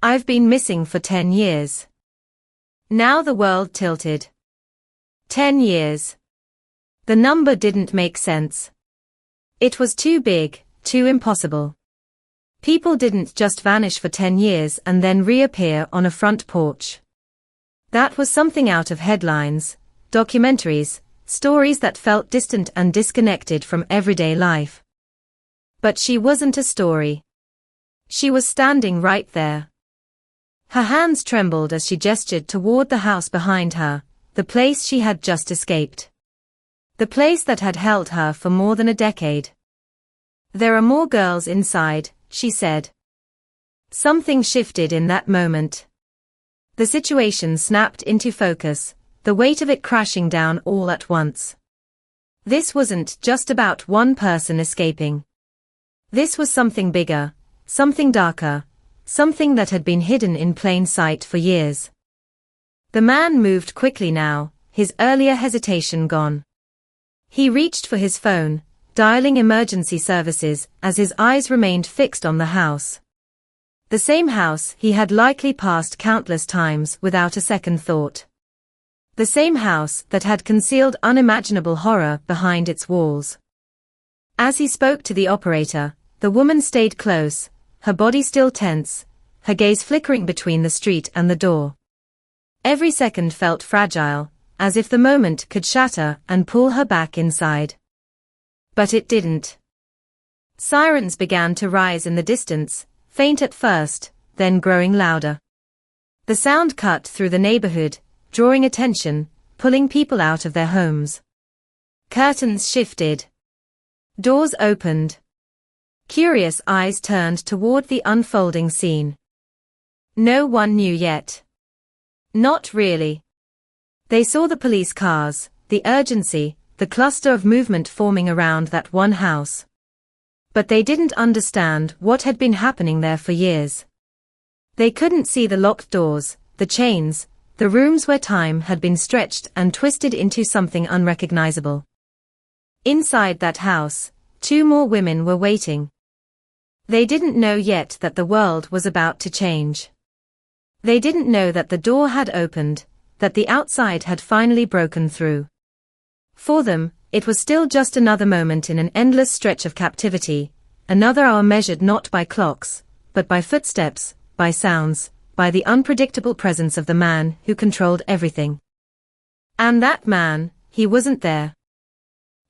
"I've been missing for 10 years. Now the world tilted. 10 years. The number didn't make sense. It was too big, too impossible. People didn't just vanish for 10 years and then reappear on a front porch. That was something out of headlines, documentaries, stories that felt distant and disconnected from everyday life. But she wasn't a story. She was standing right there. Her hands trembled as she gestured toward the house behind her, the place she had just escaped. The place that had held her for more than a decade. "There are more girls inside," she said. Something shifted in that moment. The situation snapped into focus, the weight of it crashing down all at once. This wasn't just about one person escaping. This was something bigger, something darker, something that had been hidden in plain sight for years. The man moved quickly now, his earlier hesitation gone. He reached for his phone, dialing emergency services as his eyes remained fixed on the house. The same house he had likely passed countless times without a second thought. The same house that had concealed unimaginable horror behind its walls. As he spoke to the operator, the woman stayed close, her body still tense, her gaze flickering between the street and the door. Every second felt fragile, as if the moment could shatter and pull her back inside. But it didn't. Sirens began to rise in the distance, faint at first, then growing louder. The sound cut through the neighborhood, drawing attention, pulling people out of their homes. Curtains shifted. Doors opened. Curious eyes turned toward the unfolding scene. No one knew yet. Not really. They saw the police cars, the urgency, the cluster of movement forming around that one house. But they didn't understand what had been happening there for years. They couldn't see the locked doors, the chains, the rooms where time had been stretched and twisted into something unrecognizable. Inside that house, 2 more women were waiting. They didn't know yet that the world was about to change. They didn't know that the door had opened, that the outside had finally broken through. For them, it was still just another moment in an endless stretch of captivity, another hour measured not by clocks, but by footsteps, by sounds, by the unpredictable presence of the man who controlled everything. And that man, he wasn't there.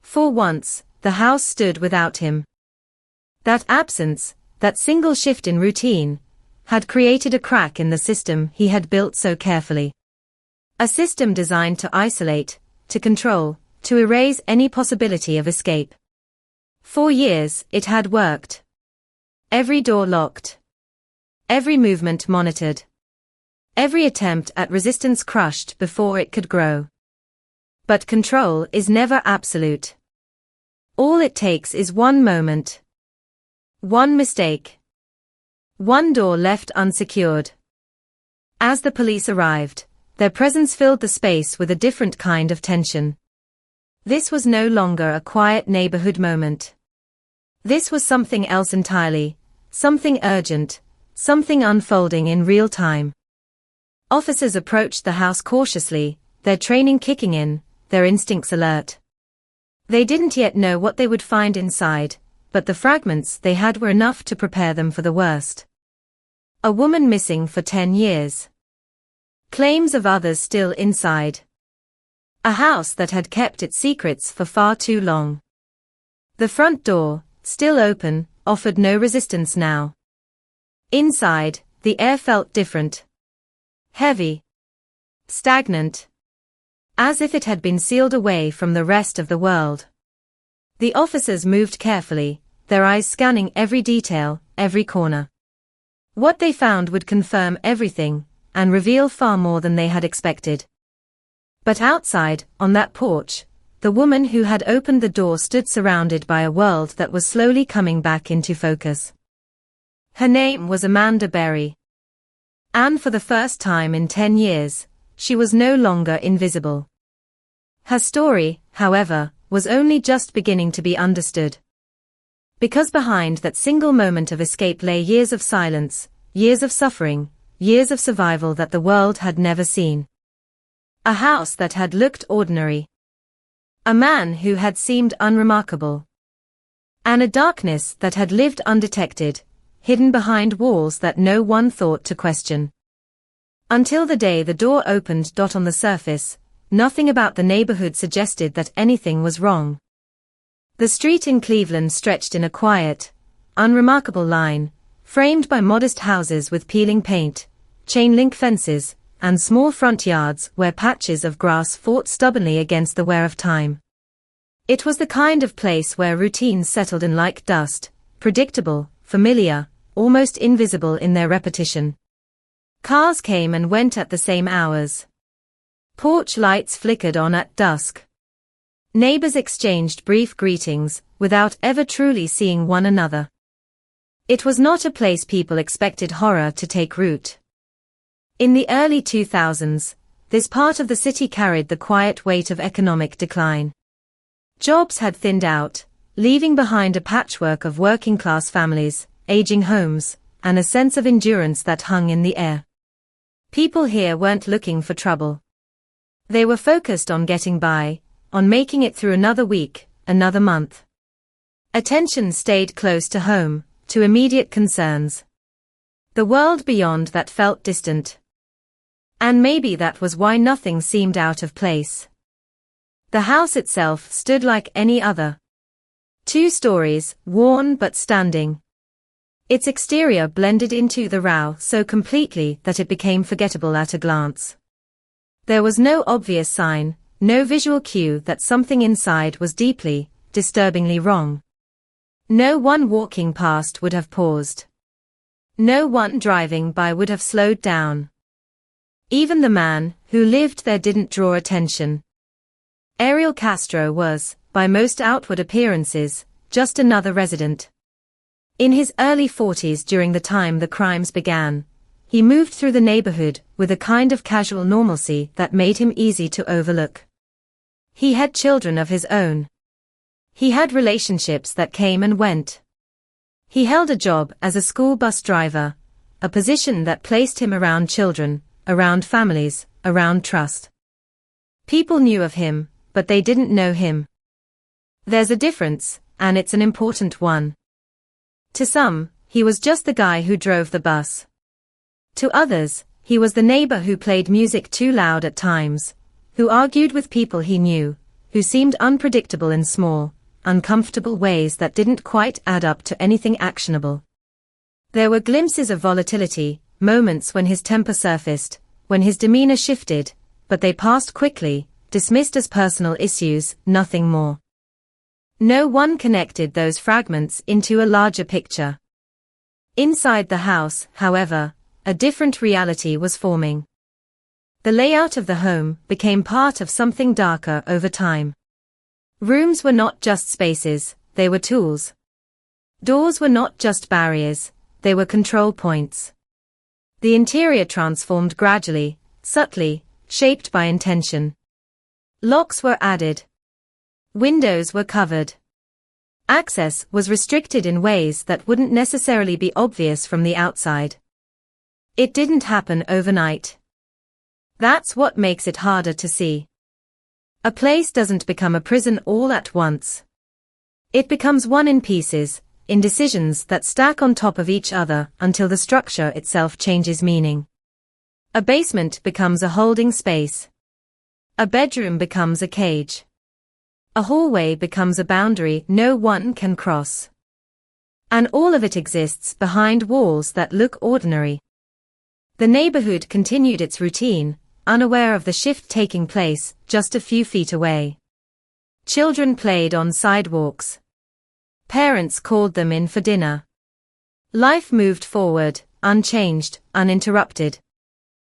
For once, the house stood without him. That absence, that single shift in routine, had created a crack in the system he had built so carefully. A system designed to isolate, to control, to erase any possibility of escape. For years, it had worked. Every door locked. Every movement monitored. Every attempt at resistance crushed before it could grow. But control is never absolute. All it takes is one moment. One mistake. One door left unsecured. As the police arrived, their presence filled the space with a different kind of tension. This was no longer a quiet neighborhood moment. This was something else entirely, something urgent, something unfolding in real time. Officers approached the house cautiously, their training kicking in, their instincts alert. They didn't yet know what they would find inside, but the fragments they had were enough to prepare them for the worst. A woman missing for 10 years. Claims of others still inside. A house that had kept its secrets for far too long. The front door, still open, offered no resistance now. Inside, the air felt different. Heavy. Stagnant. As if it had been sealed away from the rest of the world. The officers moved carefully, their eyes scanning every detail, every corner. What they found would confirm everything, and reveal far more than they had expected. But outside, on that porch, the woman who had opened the door stood surrounded by a world that was slowly coming back into focus. Her name was Amanda Berry. And for the first time in 10 years, she was no longer invisible. Her story, however, was only just beginning to be understood. Because behind that single moment of escape lay years of silence, years of suffering, years of survival that the world had never seen. A house that had looked ordinary. A man who had seemed unremarkable. And a darkness that had lived undetected, hidden behind walls that no one thought to question. Until the day the door opened. On the surface, nothing about the neighborhood suggested that anything was wrong. The street in Cleveland stretched in a quiet, unremarkable line, framed by modest houses with peeling paint, chain-link fences, and small front yards where patches of grass fought stubbornly against the wear of time. It was the kind of place where routines settled in like dust, predictable, familiar, almost invisible in their repetition. Cars came and went at the same hours. Porch lights flickered on at dusk. Neighbors exchanged brief greetings, without ever truly seeing one another. It was not a place people expected horror to take root. In the early 2000s, this part of the city carried the quiet weight of economic decline. Jobs had thinned out, leaving behind a patchwork of working-class families, aging homes, and a sense of endurance that hung in the air. People here weren't looking for trouble. They were focused on getting by, on making it through another week, another month. Attention stayed close to home, to immediate concerns. The world beyond that felt distant. And maybe that was why nothing seemed out of place. The house itself stood like any other. 2 stories, worn but standing. Its exterior blended into the row so completely that it became forgettable at a glance. There was no obvious sign, no visual cue that something inside was deeply, disturbingly wrong. No one walking past would have paused. No one driving by would have slowed down. Even the man who lived there didn't draw attention. Ariel Castro was, by most outward appearances, just another resident. In his early 40s during the time the crimes began, he moved through the neighborhood with a kind of casual normalcy that made him easy to overlook. He had children of his own. He had relationships that came and went. He held a job as a school bus driver, a position that placed him around children, around families, around trust. People knew of him, but they didn't know him. There's a difference, and it's an important one. To some, he was just the guy who drove the bus. To others, he was the neighbor who played music too loud at times, who argued with people he knew, who seemed unpredictable in small, uncomfortable ways that didn't quite add up to anything actionable. There were glimpses of volatility, moments when his temper surfaced, when his demeanor shifted, but they passed quickly, dismissed as personal issues, nothing more. No one connected those fragments into a larger picture. Inside the house, however, a different reality was forming. The layout of the home became part of something darker over time. Rooms were not just spaces, they were tools. Doors were not just barriers, they were control points. The interior transformed gradually, subtly, shaped by intention. Locks were added. Windows were covered. Access was restricted in ways that wouldn't necessarily be obvious from the outside. It didn't happen overnight. That's what makes it harder to see. A place doesn't become a prison all at once. It becomes one in pieces, in decisions that stack on top of each other until the structure itself changes meaning. A basement becomes a holding space. A bedroom becomes a cage. A hallway becomes a boundary no one can cross. And all of it exists behind walls that look ordinary. The neighborhood continued its routine, unaware of the shift taking place just a few feet away. Children played on sidewalks. Parents called them in for dinner. Life moved forward, unchanged, uninterrupted.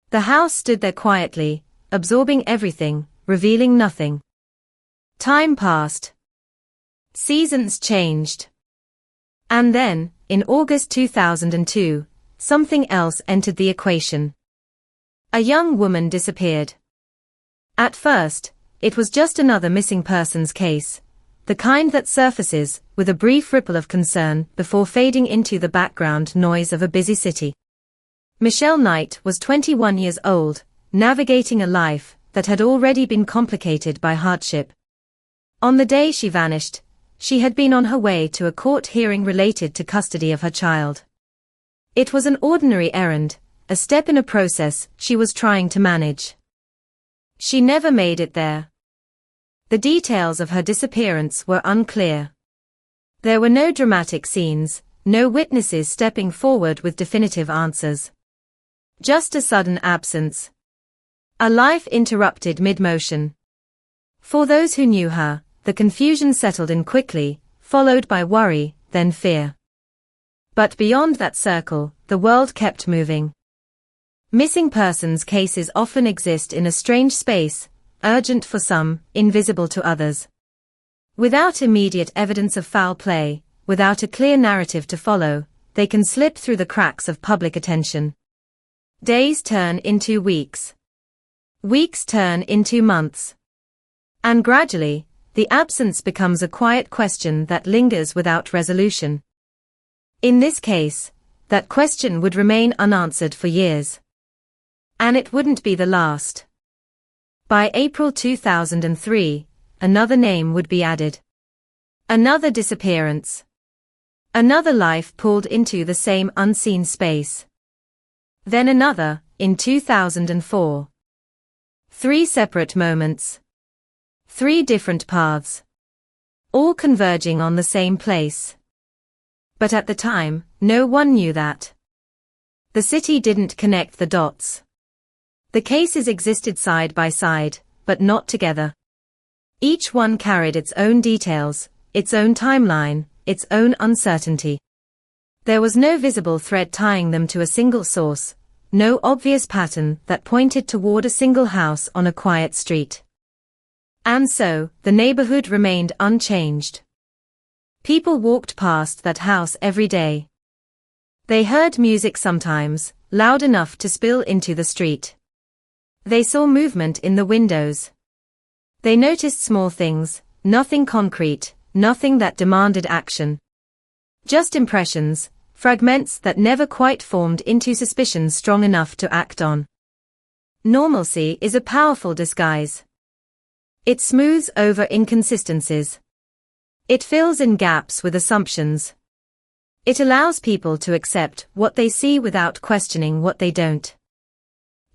The house stood there quietly, absorbing everything, revealing nothing. Time passed. Seasons changed. And then, in August 2002, something else entered the equation. A young woman disappeared. At first, it was just another missing persons case, the kind that surfaces with a brief ripple of concern before fading into the background noise of a busy city. Michelle Knight was 21 years old, navigating a life that had already been complicated by hardship. On the day she vanished, she had been on her way to a court hearing related to custody of her child. It was an ordinary errand, a step in a process she was trying to manage. She never made it there. The details of her disappearance were unclear. There were no dramatic scenes, no witnesses stepping forward with definitive answers. Just a sudden absence. A life interrupted mid-motion. For those who knew her, the confusion settled in quickly, followed by worry, then fear. But beyond that circle, the world kept moving. Missing persons cases often exist in a strange space, urgent for some, invisible to others. Without immediate evidence of foul play, without a clear narrative to follow, they can slip through the cracks of public attention. Days turn into weeks. Weeks turn into months. And gradually, the absence becomes a quiet question that lingers without resolution. In this case, that question would remain unanswered for years. And it wouldn't be the last. By April 2003, another name would be added. Another disappearance. Another life pulled into the same unseen space. Then another, in 2004. 3 separate moments. 3 different paths. All converging on the same place. But at the time, no one knew that. The city didn't connect the dots. The cases existed side by side, but not together. Each one carried its own details, its own timeline, its own uncertainty. There was no visible thread tying them to a single source, no obvious pattern that pointed toward a single house on a quiet street. And so, the neighborhood remained unchanged. People walked past that house every day. They heard music sometimes, loud enough to spill into the street. They saw movement in the windows. They noticed small things, nothing concrete, nothing that demanded action. Just impressions, fragments that never quite formed into suspicions strong enough to act on. Normalcy is a powerful disguise. It smooths over inconsistencies. It fills in gaps with assumptions. It allows people to accept what they see without questioning what they don't.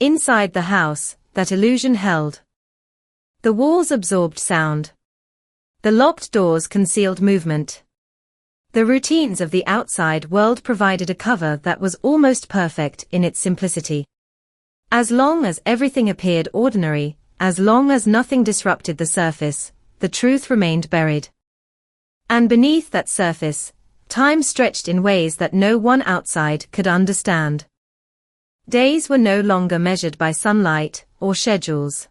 Inside the house, that illusion held. The walls absorbed sound. The locked doors concealed movement. The routines of the outside world provided a cover that was almost perfect in its simplicity. As long as everything appeared ordinary, as long as nothing disrupted the surface, the truth remained buried. And beneath that surface, time stretched in ways that no one outside could understand. Days were no longer measured by sunlight or schedules.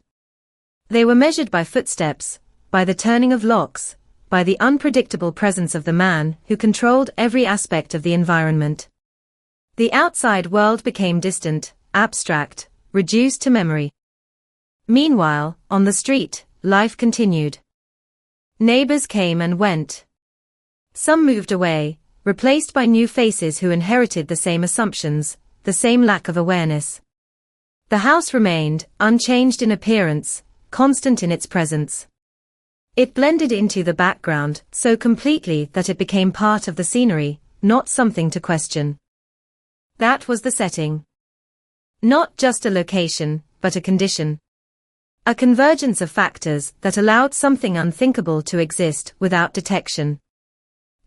They were measured by footsteps, by the turning of locks, by the unpredictable presence of the man who controlled every aspect of the environment. The outside world became distant, abstract, reduced to memory. Meanwhile, on the street, life continued. Neighbors came and went. Some moved away, replaced by new faces who inherited the same assumptions, the same lack of awareness. The house remained, unchanged in appearance, constant in its presence. It blended into the background so completely that it became part of the scenery, not something to question. That was the setting. Not just a location, but a condition. A convergence of factors that allowed something unthinkable to exist without detection.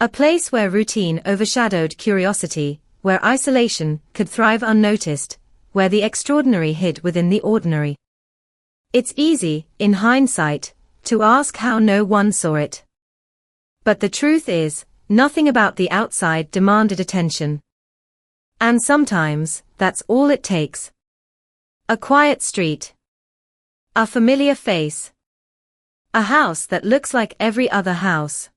A place where routine overshadowed curiosity, where isolation could thrive unnoticed, where the extraordinary hid within the ordinary. It's easy, in hindsight, to ask how no one saw it. But the truth is, nothing about the outside demanded attention. And sometimes, that's all it takes. A quiet street. A familiar face. A house that looks like every other house.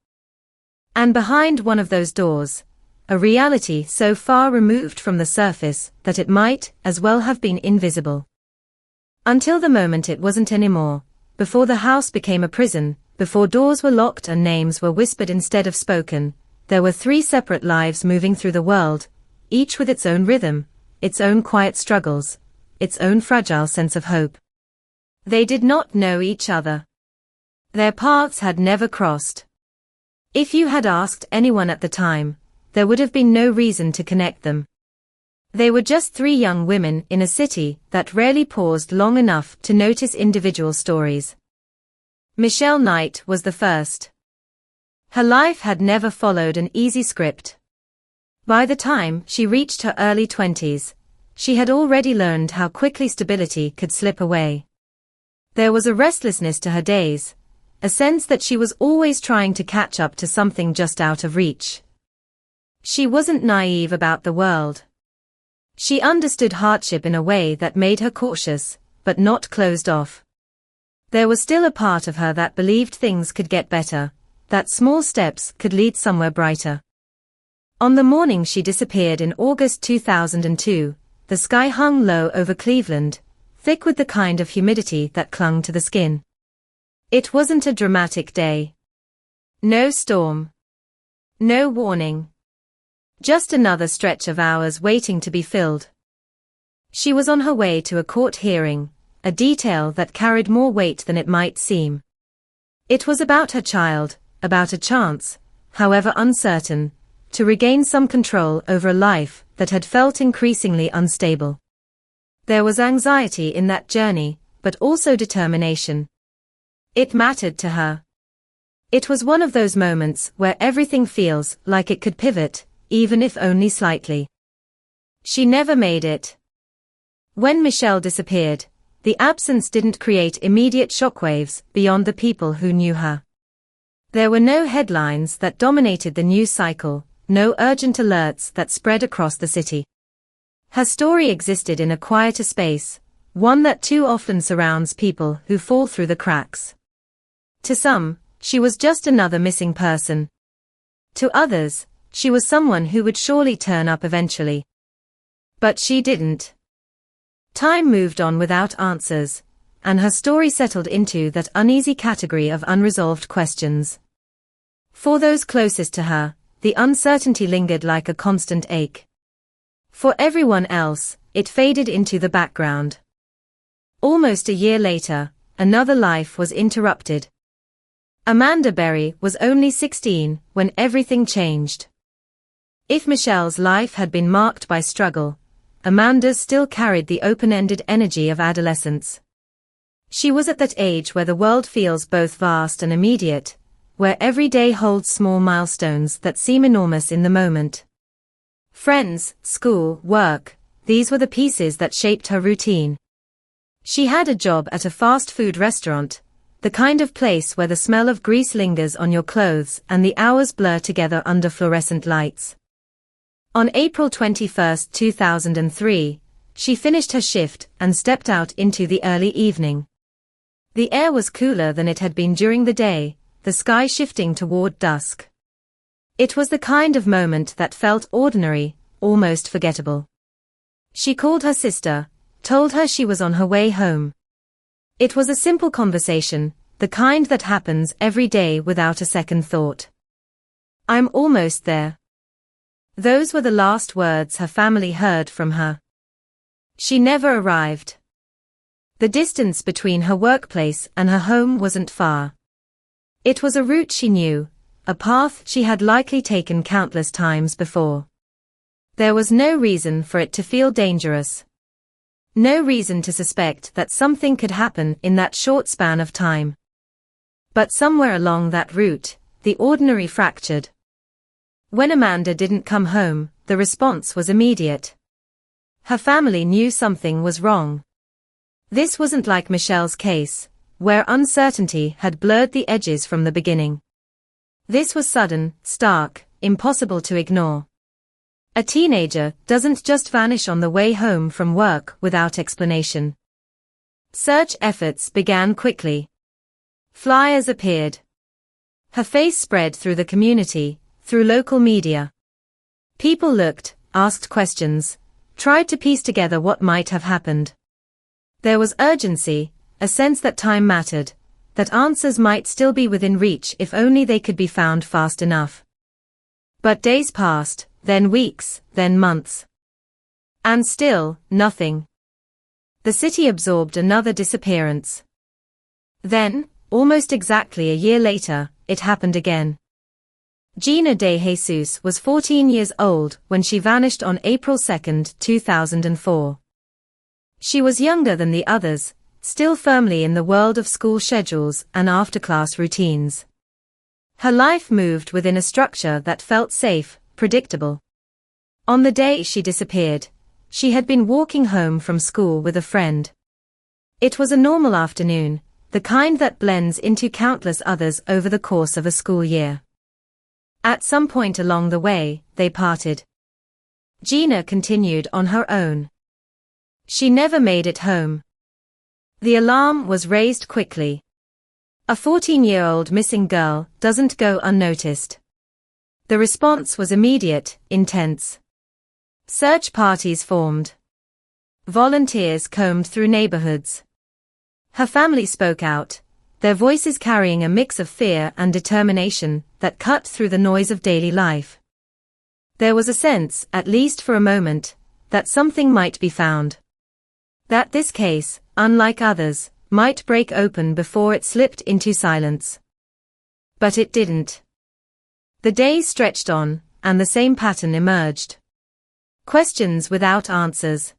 And behind one of those doors, a reality so far removed from the surface that it might as well have been invisible. Until the moment it wasn't anymore, before the house became a prison, before doors were locked and names were whispered instead of spoken, there were 3 separate lives moving through the world, each with its own rhythm, its own quiet struggles, its own fragile sense of hope. They did not know each other. Their paths had never crossed. If you had asked anyone at the time, there would have been no reason to connect them. They were just 3 young women in a city that rarely paused long enough to notice individual stories. Michelle Knight was the first. Her life had never followed an easy script. By the time she reached her early 20s, she had already learned how quickly stability could slip away. There was a restlessness to her days, a sense that she was always trying to catch up to something just out of reach. She wasn't naive about the world. She understood hardship in a way that made her cautious, but not closed off. There was still a part of her that believed things could get better, that small steps could lead somewhere brighter. On the morning she disappeared in August 2002, the sky hung low over Cleveland, thick with the kind of humidity that clung to the skin. It wasn't a dramatic day. No storm. No warning. Just another stretch of hours waiting to be filled. She was on her way to a court hearing, a detail that carried more weight than it might seem. It was about her child, about a chance, however uncertain, to regain some control over a life that had felt increasingly unstable. There was anxiety in that journey, but also determination. It mattered to her. It was one of those moments where everything feels like it could pivot, even if only slightly. She never made it. When Michelle disappeared, the absence didn't create immediate shockwaves beyond the people who knew her. There were no headlines that dominated the news cycle, no urgent alerts that spread across the city. Her story existed in a quieter space, one that too often surrounds people who fall through the cracks. To some, she was just another missing person. To others, she was someone who would surely turn up eventually. But she didn't. Time moved on without answers, and her story settled into that uneasy category of unresolved questions. For those closest to her, the uncertainty lingered like a constant ache. For everyone else, it faded into the background. Almost a year later, another life was interrupted. Amanda Berry was only 16 when everything changed. If Michelle's life had been marked by struggle, Amanda's still carried the open-ended energy of adolescence. She was at that age where the world feels both vast and immediate, where every day holds small milestones that seem enormous in the moment. Friends, school, work, these were the pieces that shaped her routine. She had a job at a fast food restaurant, the kind of place where the smell of grease lingers on your clothes and the hours blur together under fluorescent lights. On April 21, 2003, she finished her shift and stepped out into the early evening. The air was cooler than it had been during the day, the sky shifting toward dusk. It was the kind of moment that felt ordinary, almost forgettable. She called her sister, told her she was on her way home. It was a simple conversation, the kind that happens every day without a second thought. "I'm almost there." Those were the last words her family heard from her. She never arrived. The distance between her workplace and her home wasn't far. It was a route she knew, a path she had likely taken countless times before. There was no reason for it to feel dangerous. No reason to suspect that something could happen in that short span of time. But somewhere along that route, the ordinary fractured. When Amanda didn't come home, the response was immediate. Her family knew something was wrong. This wasn't like Michelle's case, where uncertainty had blurred the edges from the beginning. This was sudden, stark, impossible to ignore. A teenager doesn't just vanish on the way home from work without explanation. Search efforts began quickly. Flyers appeared. Her face spread through the community, through local media. People looked, asked questions, tried to piece together what might have happened. There was urgency, a sense that time mattered, that answers might still be within reach if only they could be found fast enough. But days passed, then weeks, then months. And still, nothing. The city absorbed another disappearance. Then, almost exactly a year later, it happened again. Gina De Jesus was 14 years old when she vanished on April 2, 2004. She was younger than the others, still firmly in the world of school schedules and after-class routines. Her life moved within a structure that felt safe, predictable. On the day she disappeared, she had been walking home from school with a friend. It was a normal afternoon, the kind that blends into countless others over the course of a school year. At some point along the way, they parted. Gina continued on her own. She never made it home. The alarm was raised quickly. A 14-year-old missing girl doesn't go unnoticed. The response was immediate, intense. Search parties formed. Volunteers combed through neighborhoods. Her family spoke out, their voices carrying a mix of fear and determination that cut through the noise of daily life. There was a sense, at least for a moment, that something might be found. That this case, unlike others, might break open before it slipped into silence. But it didn't. The days stretched on, and the same pattern emerged. Questions without answers.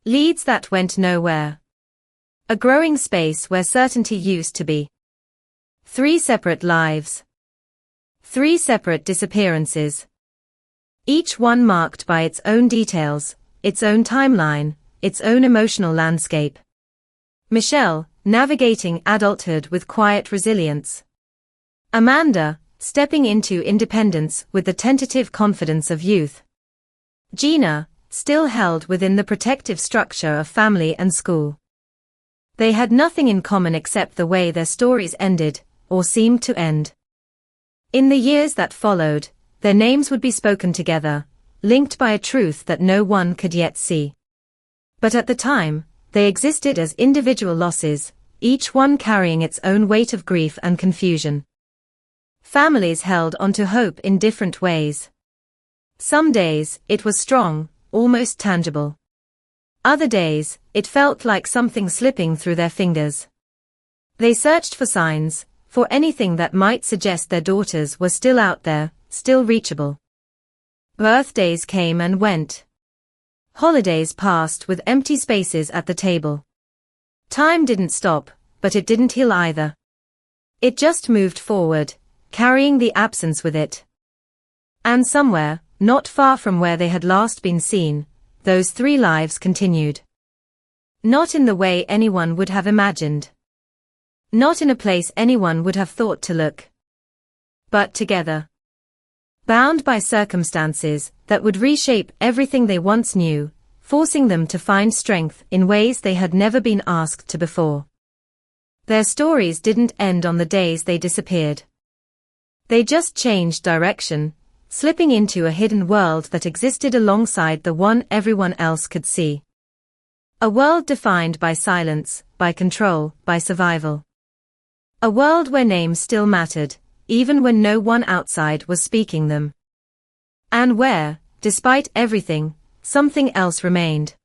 Leads that went nowhere. A growing space where certainty used to be. 3 separate lives. 3 separate disappearances. Each one marked by its own details, its own timeline, its own emotional landscape. Michelle, navigating adulthood with quiet resilience. Amanda, stepping into independence with the tentative confidence of youth. Gina, still held within the protective structure of family and school. They had nothing in common except the way their stories ended, or seemed to end. In the years that followed, their names would be spoken together, linked by a truth that no one could yet see. But at the time, they existed as individual losses, each one carrying its own weight of grief and confusion. Families held onto hope in different ways. Some days, it was strong, almost tangible. Other days, it felt like something slipping through their fingers. They searched for signs, for anything that might suggest their daughters were still out there, still reachable. Birthdays came and went. Holidays passed with empty spaces at the table. Time didn't stop, but it didn't heal either. It just moved forward, carrying the absence with it. And somewhere, not far from where they had last been seen, those 3 lives continued. Not in the way anyone would have imagined. Not in a place anyone would have thought to look. But together. Bound by circumstances that would reshape everything they once knew, forcing them to find strength in ways they had never been asked to before. Their stories didn't end on the days they disappeared. They just changed direction, slipping into a hidden world that existed alongside the one everyone else could see. A world defined by silence, by control, by survival. A world where names still mattered, even when no one outside was speaking them. And where, despite everything, something else remained.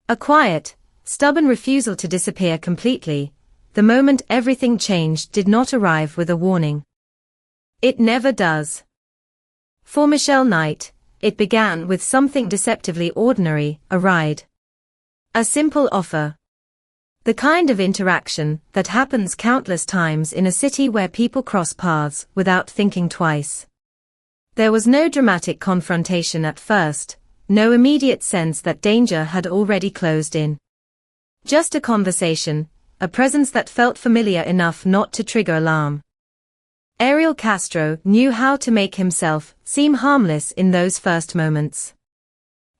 A quiet, stubborn refusal to disappear completely. The moment everything changed did not arrive with a warning. It never does. For Michelle Knight, it began with something deceptively ordinary, a ride. A simple offer. The kind of interaction that happens countless times in a city where people cross paths without thinking twice. There was no dramatic confrontation at first, no immediate sense that danger had already closed in. Just a conversation, a presence that felt familiar enough not to trigger alarm. Ariel Castro knew how to make himself seem harmless in those first moments.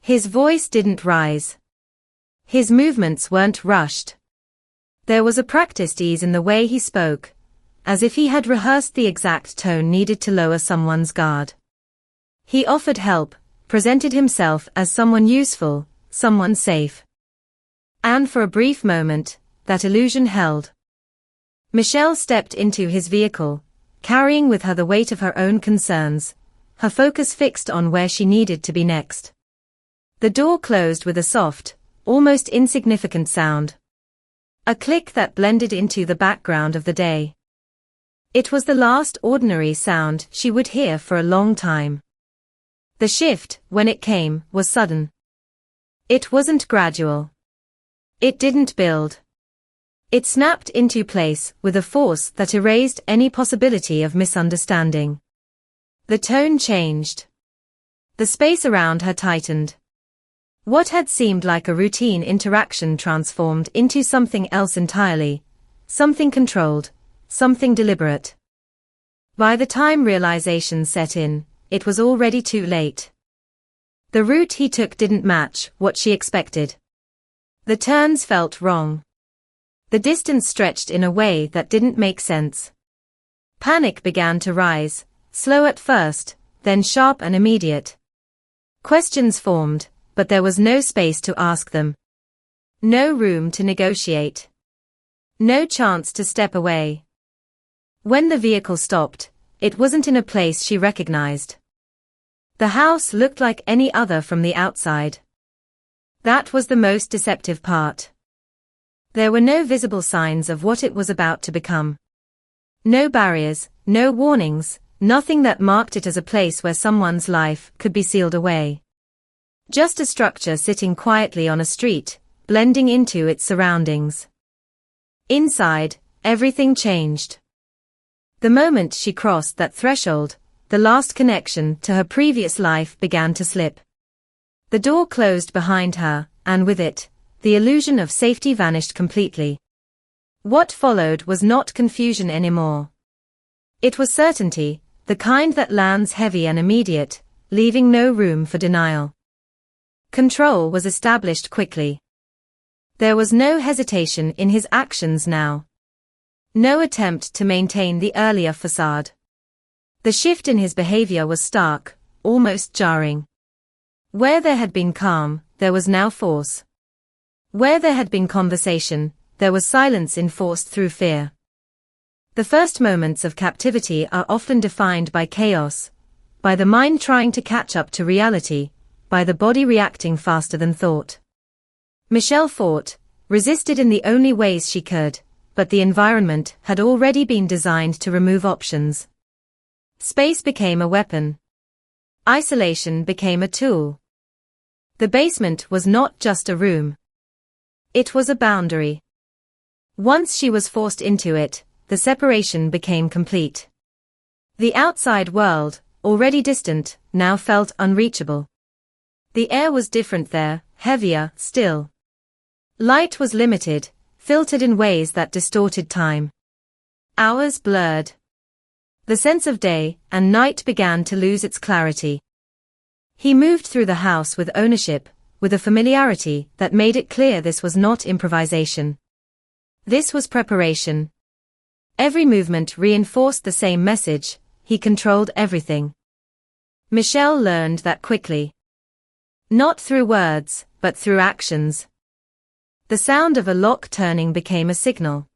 His voice didn't rise. His movements weren't rushed. There was a practiced ease in the way he spoke, as if he had rehearsed the exact tone needed to lower someone's guard. He offered help, presented himself as someone useful, someone safe. And for a brief moment, that illusion held. Michelle stepped into his vehicle, carrying with her the weight of her own concerns, her focus fixed on where she needed to be next. The door closed with a soft, almost insignificant sound. A click that blended into the background of the day. It was the last ordinary sound she would hear for a long time. The shift, when it came, was sudden. It wasn't gradual. It didn't build. It snapped into place with a force that erased any possibility of misunderstanding. The tone changed. The space around her tightened. What had seemed like a routine interaction transformed into something else entirely, something controlled, something deliberate. By the time realization set in, it was already too late. The route he took didn't match what she expected. The turns felt wrong. The distance stretched in a way that didn't make sense. Panic began to rise, slow at first, then sharp and immediate. Questions formed, but there was no space to ask them. No room to negotiate. No chance to step away. When the vehicle stopped, it wasn't in a place she recognized. The house looked like any other from the outside. That was the most deceptive part. There were no visible signs of what it was about to become. No barriers, no warnings, nothing that marked it as a place where someone's life could be sealed away. Just a structure sitting quietly on a street, blending into its surroundings. Inside, everything changed. The moment she crossed that threshold, the last connection to her previous life began to slip. The door closed behind her, and with it, the illusion of safety vanished completely. What followed was not confusion anymore. It was certainty, the kind that lands heavy and immediate, leaving no room for denial. Control was established quickly. There was no hesitation in his actions now. No attempt to maintain the earlier facade. The shift in his behavior was stark, almost jarring. Where there had been calm, there was now force. Where there had been conversation, there was silence enforced through fear. The first moments of captivity are often defined by chaos, by the mind trying to catch up to reality, by the body reacting faster than thought. Michelle fought, resisted in the only ways she could, but the environment had already been designed to remove options. Space became a weapon. Isolation became a tool. The basement was not just a room. It was a boundary. Once she was forced into it, the separation became complete. The outside world, already distant, now felt unreachable. The air was different there, heavier, still. Light was limited, filtered in ways that distorted time. Hours blurred. The sense of day and night began to lose its clarity. He moved through the house with ownership, with a familiarity that made it clear this was not improvisation. This was preparation. Every movement reinforced the same message: he controlled everything. Michelle learned that quickly. Not through words, but through actions. The sound of a lock turning became a signal.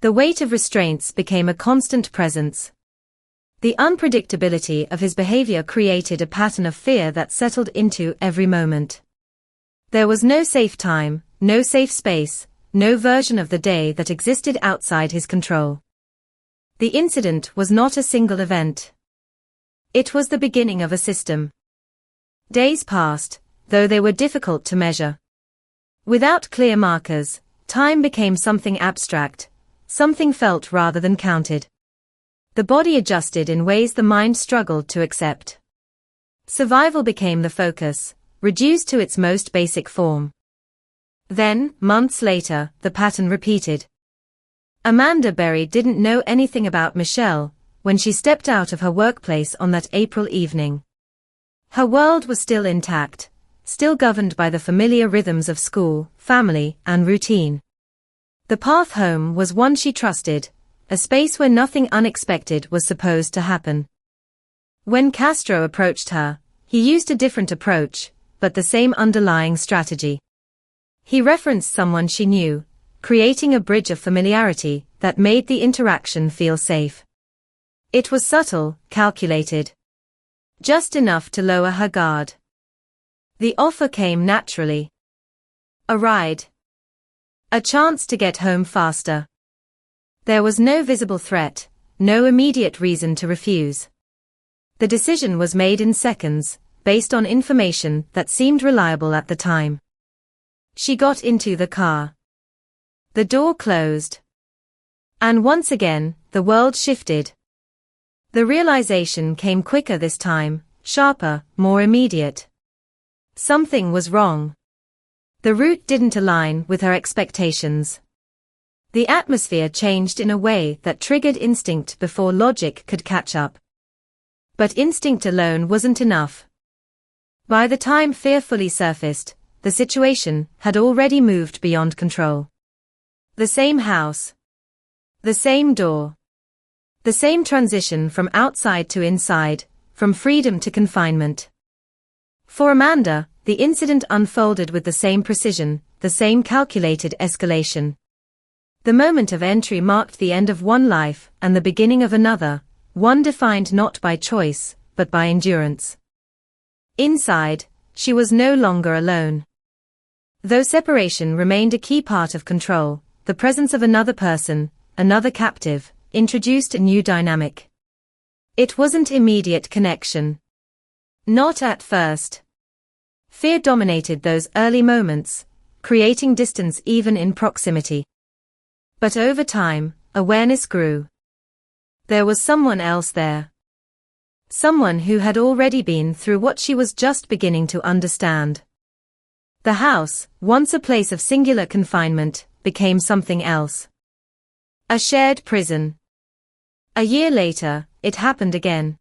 The weight of restraints became a constant presence. The unpredictability of his behavior created a pattern of fear that settled into every moment. There was no safe time, no safe space, no version of the day that existed outside his control. The incident was not a single event. It was the beginning of a system. Days passed, though they were difficult to measure. Without clear markers, time became something abstract, something felt rather than counted. The body adjusted in ways the mind struggled to accept. Survival became the focus, reduced to its most basic form. Then, months later, the pattern repeated. Amanda Berry didn't know anything about Michelle when she stepped out of her workplace on that April evening. Her world was still intact, still governed by the familiar rhythms of school, family, and routine. The path home was one she trusted, a space where nothing unexpected was supposed to happen. When Castro approached her, he used a different approach, but the same underlying strategy. He referenced someone she knew, creating a bridge of familiarity that made the interaction feel safe. It was subtle, calculated. Just enough to lower her guard. The offer came naturally. A ride. A chance to get home faster. There was no visible threat, no immediate reason to refuse. The decision was made in seconds, based on information that seemed reliable at the time. She got into the car. The door closed. And once again, the world shifted. The realization came quicker this time, sharper, more immediate. Something was wrong. The route didn't align with her expectations. The atmosphere changed in a way that triggered instinct before logic could catch up. But instinct alone wasn't enough. By the time fear fully surfaced, the situation had already moved beyond control. The same house. The same door. The same transition from outside to inside, from freedom to confinement. For Amanda, the incident unfolded with the same precision, the same calculated escalation. The moment of entry marked the end of one life and the beginning of another, one defined not by choice, but by endurance. Inside, she was no longer alone. Though separation remained a key part of control, the presence of another person, another captive, introduced a new dynamic. It wasn't immediate connection. Not at first. Fear dominated those early moments, creating distance even in proximity. But over time, awareness grew. There was someone else there. Someone who had already been through what she was just beginning to understand. The house, once a place of singular confinement, became something else. A shared prison. A year later, it happened again.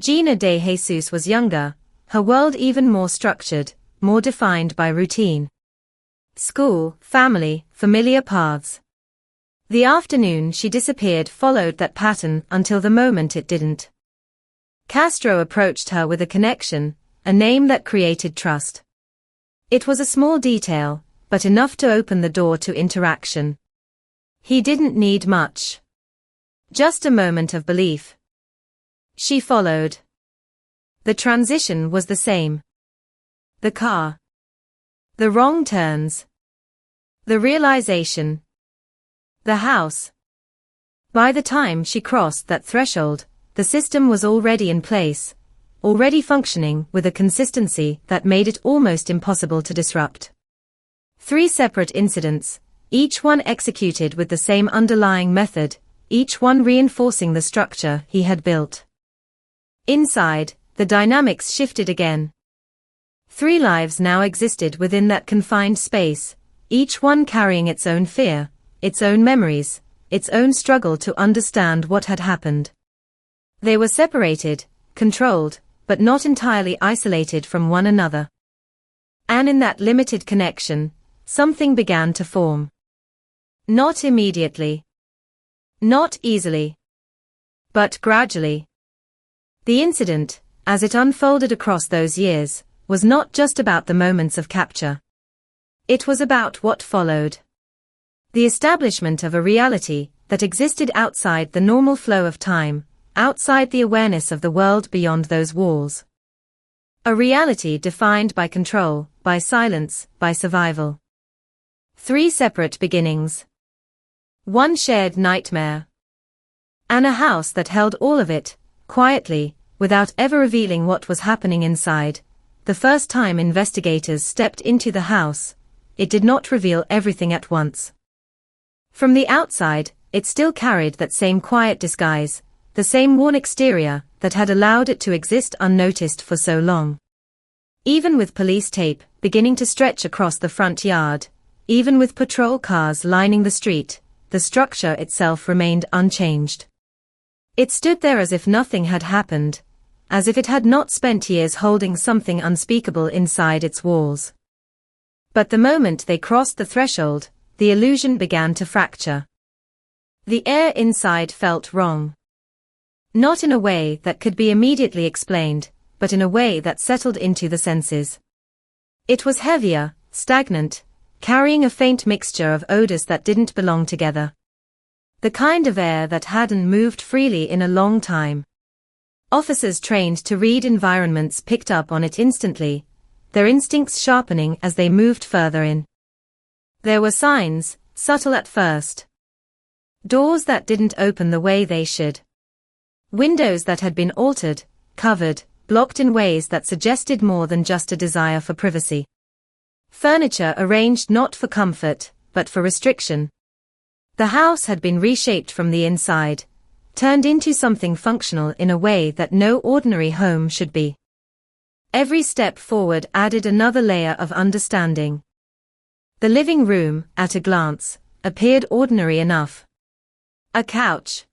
Gina de Jesus was younger, her world even more structured, more defined by routine. School, family, familiar paths. The afternoon she disappeared followed that pattern until the moment it didn't. Castro approached her with a connection, a name that created trust. It was a small detail, but enough to open the door to interaction. He didn't need much. Just a moment of belief. She followed. The transition was the same. The car. The wrong turns. The realization. The house. By the time she crossed that threshold, the system was already in place, already functioning with a consistency that made it almost impossible to disrupt. 3 separate incidents, each one executed with the same underlying method, each one reinforcing the structure he had built. Inside, the dynamics shifted again. 3 lives now existed within that confined space, each one carrying its own fear, its own memories, its own struggle to understand what had happened. They were separated, controlled, but not entirely isolated from one another. And in that limited connection, something began to form. Not immediately. Not easily. But gradually. The incident, as it unfolded across those years, was not just about the moments of capture. It was about what followed. The establishment of a reality that existed outside the normal flow of time, outside the awareness of the world beyond those walls. A reality defined by control, by silence, by survival. 3 separate beginnings. 1 shared nightmare. And a house that held all of it, quietly, without ever revealing what was happening inside. The first time investigators stepped into the house, it did not reveal everything at once. From the outside, it still carried that same quiet disguise, the same worn exterior that had allowed it to exist unnoticed for so long. Even with police tape beginning to stretch across the front yard, even with patrol cars lining the street, the structure itself remained unchanged. It stood there as if nothing had happened, as if it had not spent years holding something unspeakable inside its walls. But the moment they crossed the threshold, the illusion began to fracture. The air inside felt wrong. Not in a way that could be immediately explained, but in a way that settled into the senses. It was heavier, stagnant, carrying a faint mixture of odors that didn't belong together. The kind of air that hadn't moved freely in a long time. Officers trained to read environments picked up on it instantly, their instincts sharpening as they moved further in. There were signs, subtle at first. Doors that didn't open the way they should. Windows that had been altered, covered, blocked in ways that suggested more than just a desire for privacy. Furniture arranged not for comfort, but for restriction. The house had been reshaped from the inside, turned into something functional in a way that no ordinary home should be. Every step forward added another layer of understanding. The living room, at a glance, appeared ordinary enough. A couch.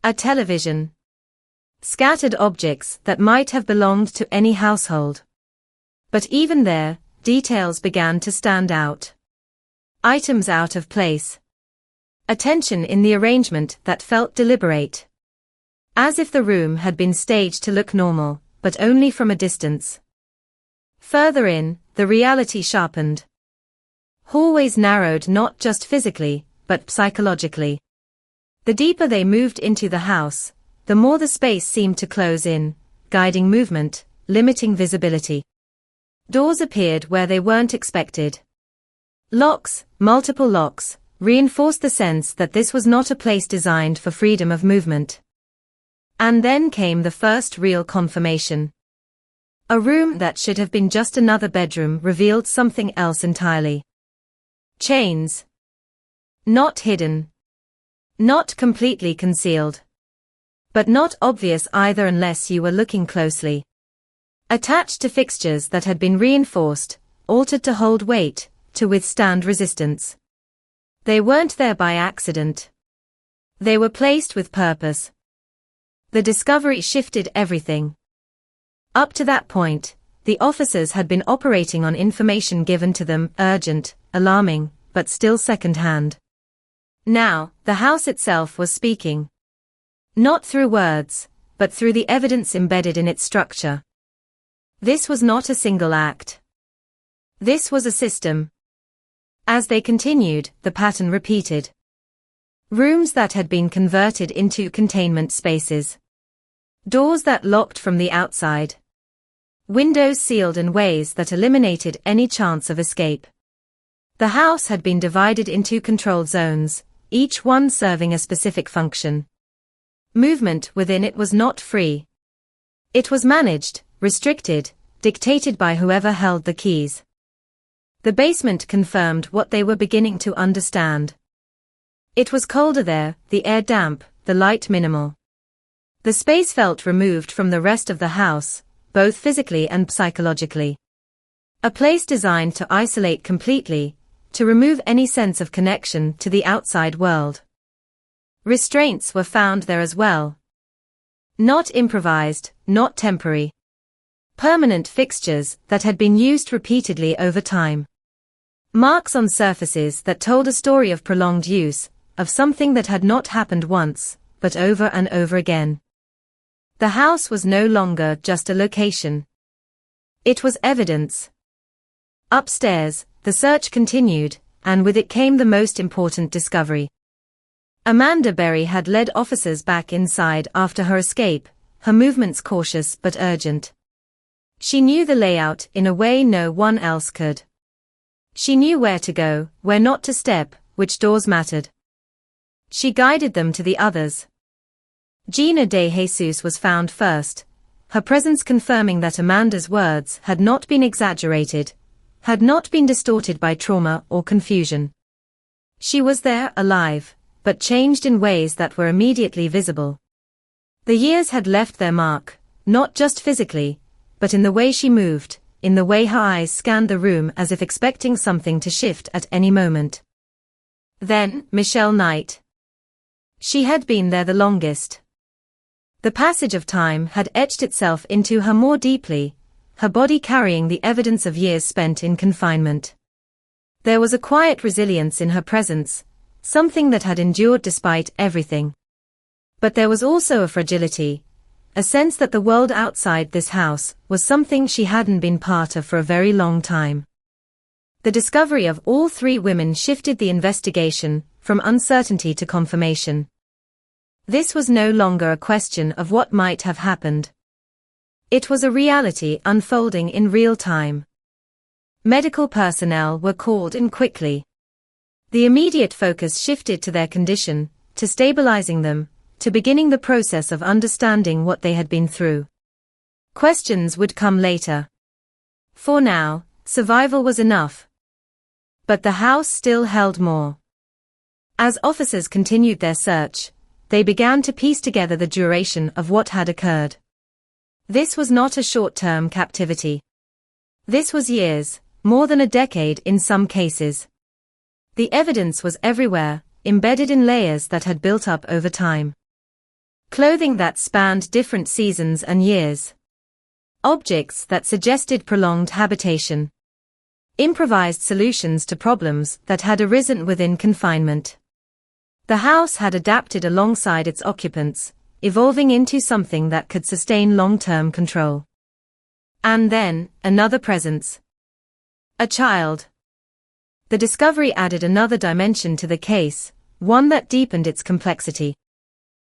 A television. Scattered objects that might have belonged to any household. But even there, details began to stand out. Items out of place. Attention in the arrangement that felt deliberate. As if the room had been staged to look normal, but only from a distance. Further in, the reality sharpened. Hallways narrowed not just physically, but psychologically. The deeper they moved into the house, the more the space seemed to close in, guiding movement, limiting visibility. Doors appeared where they weren't expected. Locks, multiple locks, reinforced the sense that this was not a place designed for freedom of movement. And then came the first real confirmation. A room that should have been just another bedroom revealed something else entirely. Chains. Not hidden. Not completely concealed. But not obvious either unless you were looking closely. Attached to fixtures that had been reinforced, altered to hold weight, to withstand resistance. They weren't there by accident. They were placed with purpose. The discovery shifted everything. Up to that point, the officers had been operating on information given to them, urgent, alarming, but still second-hand. Now, the house itself was speaking. Not through words, but through the evidence embedded in its structure. This was not a single act. This was a system. As they continued, the pattern repeated. Rooms that had been converted into containment spaces. Doors that locked from the outside. Windows sealed in ways that eliminated any chance of escape. The house had been divided into controlled zones, each one serving a specific function. Movement within it was not free. It was managed, restricted, dictated by whoever held the keys. The basement confirmed what they were beginning to understand. It was colder there, the air damp, the light minimal. The space felt removed from the rest of the house, both physically and psychologically. A place designed to isolate completely, to remove any sense of connection to the outside world. Restraints were found there as well. Not improvised, not temporary. Permanent fixtures that had been used repeatedly over time. Marks on surfaces that told a story of prolonged use, of something that had not happened once, but over and over again. The house was no longer just a location. It was evidence. Upstairs, the search continued, and with it came the most important discovery. Amanda Berry had led officers back inside after her escape, her movements cautious but urgent. She knew the layout in a way no one else could. She knew where to go, where not to step, which doors mattered. She guided them to the others. Gina de Jesus was found first, her presence confirming that Amanda's words had not been exaggerated, had not been distorted by trauma or confusion. She was there, alive, but changed in ways that were immediately visible. The years had left their mark, not just physically, but in the way she moved, in the way her eyes scanned the room as if expecting something to shift at any moment. Then, Michelle Knight. She had been there the longest. The passage of time had etched itself into her more deeply, her body carrying the evidence of years spent in confinement. There was a quiet resilience in her presence, something that had endured despite everything. But there was also a fragility, a sense that the world outside this house was something she hadn't been part of for a very long time. The discovery of all three women shifted the investigation from uncertainty to confirmation. This was no longer a question of what might have happened. It was a reality unfolding in real time. Medical personnel were called in quickly. The immediate focus shifted to their condition, to stabilizing them, to beginning the process of understanding what they had been through. Questions would come later. For now, survival was enough. But the house still held more. As officers continued their search, they began to piece together the duration of what had occurred. This was not a short-term captivity. This was years, more than a decade in some cases. The evidence was everywhere, embedded in layers that had built up over time. Clothing that spanned different seasons and years. Objects that suggested prolonged habitation. Improvised solutions to problems that had arisen within confinement. The house had adapted alongside its occupants, evolving into something that could sustain long-term control. And then, another presence. A child. The discovery added another dimension to the case, one that deepened its complexity.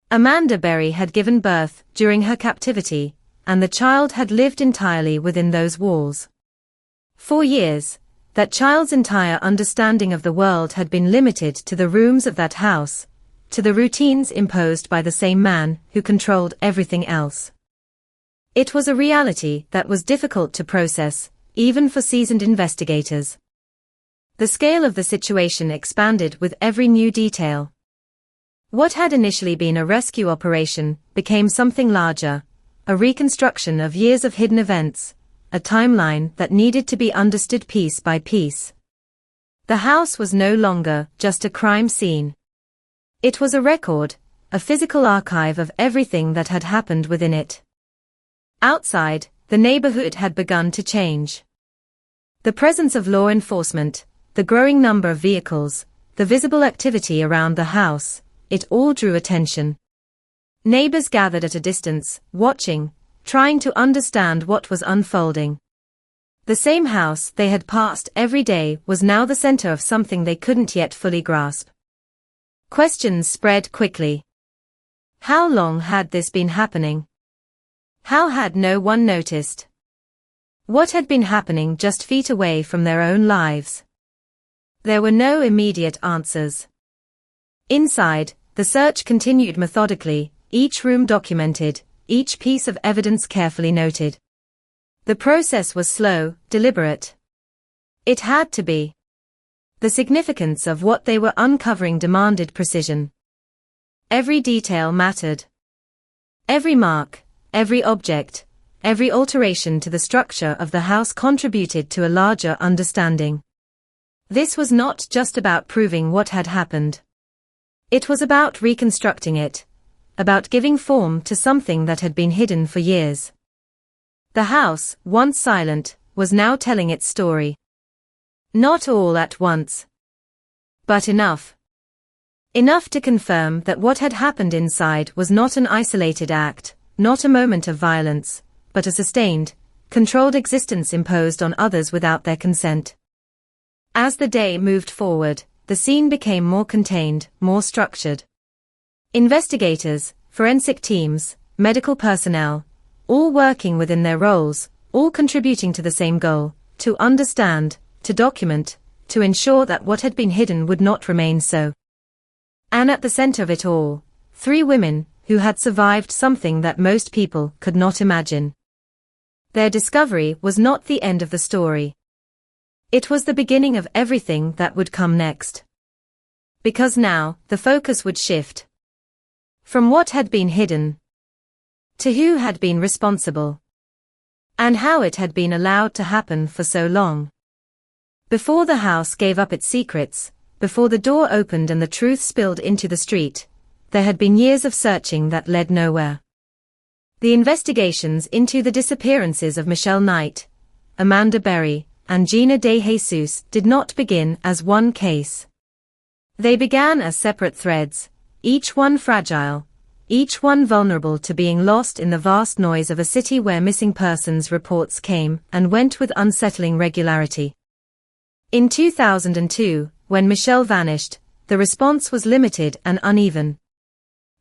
Amanda Berry had given birth during her captivity, and the child had lived entirely within those walls. For years, that child's entire understanding of the world had been limited to the rooms of that house, to the routines imposed by the same man who controlled everything else. It was a reality that was difficult to process, even for seasoned investigators. The scale of the situation expanded with every new detail. What had initially been a rescue operation became something larger, a reconstruction of years of hidden events, a timeline that needed to be understood piece by piece. The house was no longer just a crime scene. It was a record, a physical archive of everything that had happened within it. Outside, the neighborhood had begun to change. The presence of law enforcement, the growing number of vehicles, the visible activity around the house, it all drew attention. Neighbors gathered at a distance, watching, trying to understand what was unfolding. The same house they had passed every day was now the center of something they couldn't yet fully grasp. Questions spread quickly. How long had this been happening? How had no one noticed? What had been happening just feet away from their own lives? There were no immediate answers. Inside, the search continued methodically, each room documented, each piece of evidence carefully noted. The process was slow, deliberate. It had to be. The significance of what they were uncovering demanded precision. Every detail mattered. Every mark, every object, every alteration to the structure of the house contributed to a larger understanding. This was not just about proving what had happened. It was about reconstructing it, about giving form to something that had been hidden for years. The house, once silent, was now telling its story. Not all at once. But enough. Enough to confirm that what had happened inside was not an isolated act, not a moment of violence, but a sustained, controlled existence imposed on others without their consent. As the day moved forward, the scene became more contained, more structured. Investigators, forensic teams, medical personnel, all working within their roles, all contributing to the same goal, to understand, to document, to ensure that what had been hidden would not remain so. And at the center of it all, 3 women, who had survived something that most people could not imagine. Their discovery was not the end of the story. It was the beginning of everything that would come next. Because now, the focus would shift. From what had been hidden, to who had been responsible, and how it had been allowed to happen for so long. Before the house gave up its secrets, before the door opened and the truth spilled into the street, there had been years of searching that led nowhere. The investigations into the disappearances of Michelle Knight, Amanda Berry, and Gina De Jesus did not begin as one case. They began as separate threads, each one fragile, each one vulnerable to being lost in the vast noise of a city where missing persons reports came and went with unsettling regularity. In 2002, when Michelle vanished, the response was limited and uneven.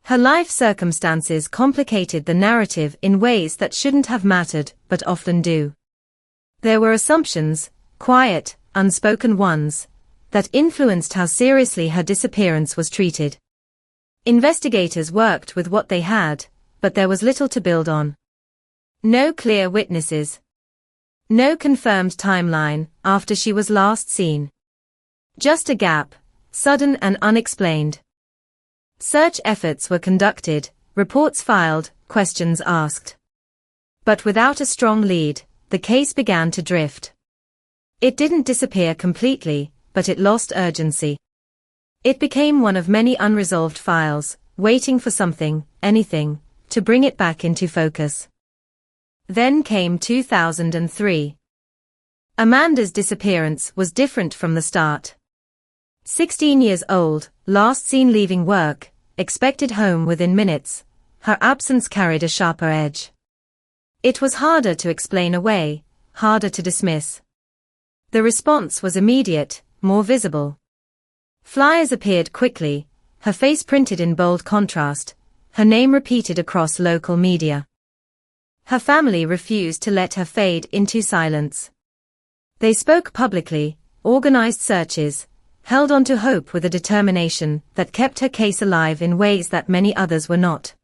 Her life circumstances complicated the narrative in ways that shouldn't have mattered, but often do. There were assumptions, quiet, unspoken ones, that influenced how seriously her disappearance was treated. Investigators worked with what they had, but there was little to build on. No clear witnesses. No confirmed timeline after she was last seen. Just a gap, sudden and unexplained. Search efforts were conducted, reports filed, questions asked. But without a strong lead, the case began to drift. It didn't disappear completely, but it lost urgency. It became one of many unresolved files, waiting for something, anything, to bring it back into focus. Then came 2003. Amanda's disappearance was different from the start. 16 years old, last seen leaving work, expected home within minutes, her absence carried a sharper edge. It was harder to explain away, harder to dismiss. The response was immediate, more visible. Flyers appeared quickly, her face printed in bold contrast, her name repeated across local media. Her family refused to let her fade into silence. They spoke publicly, organized searches, held on to hope with a determination that kept her case alive in ways that many others were not.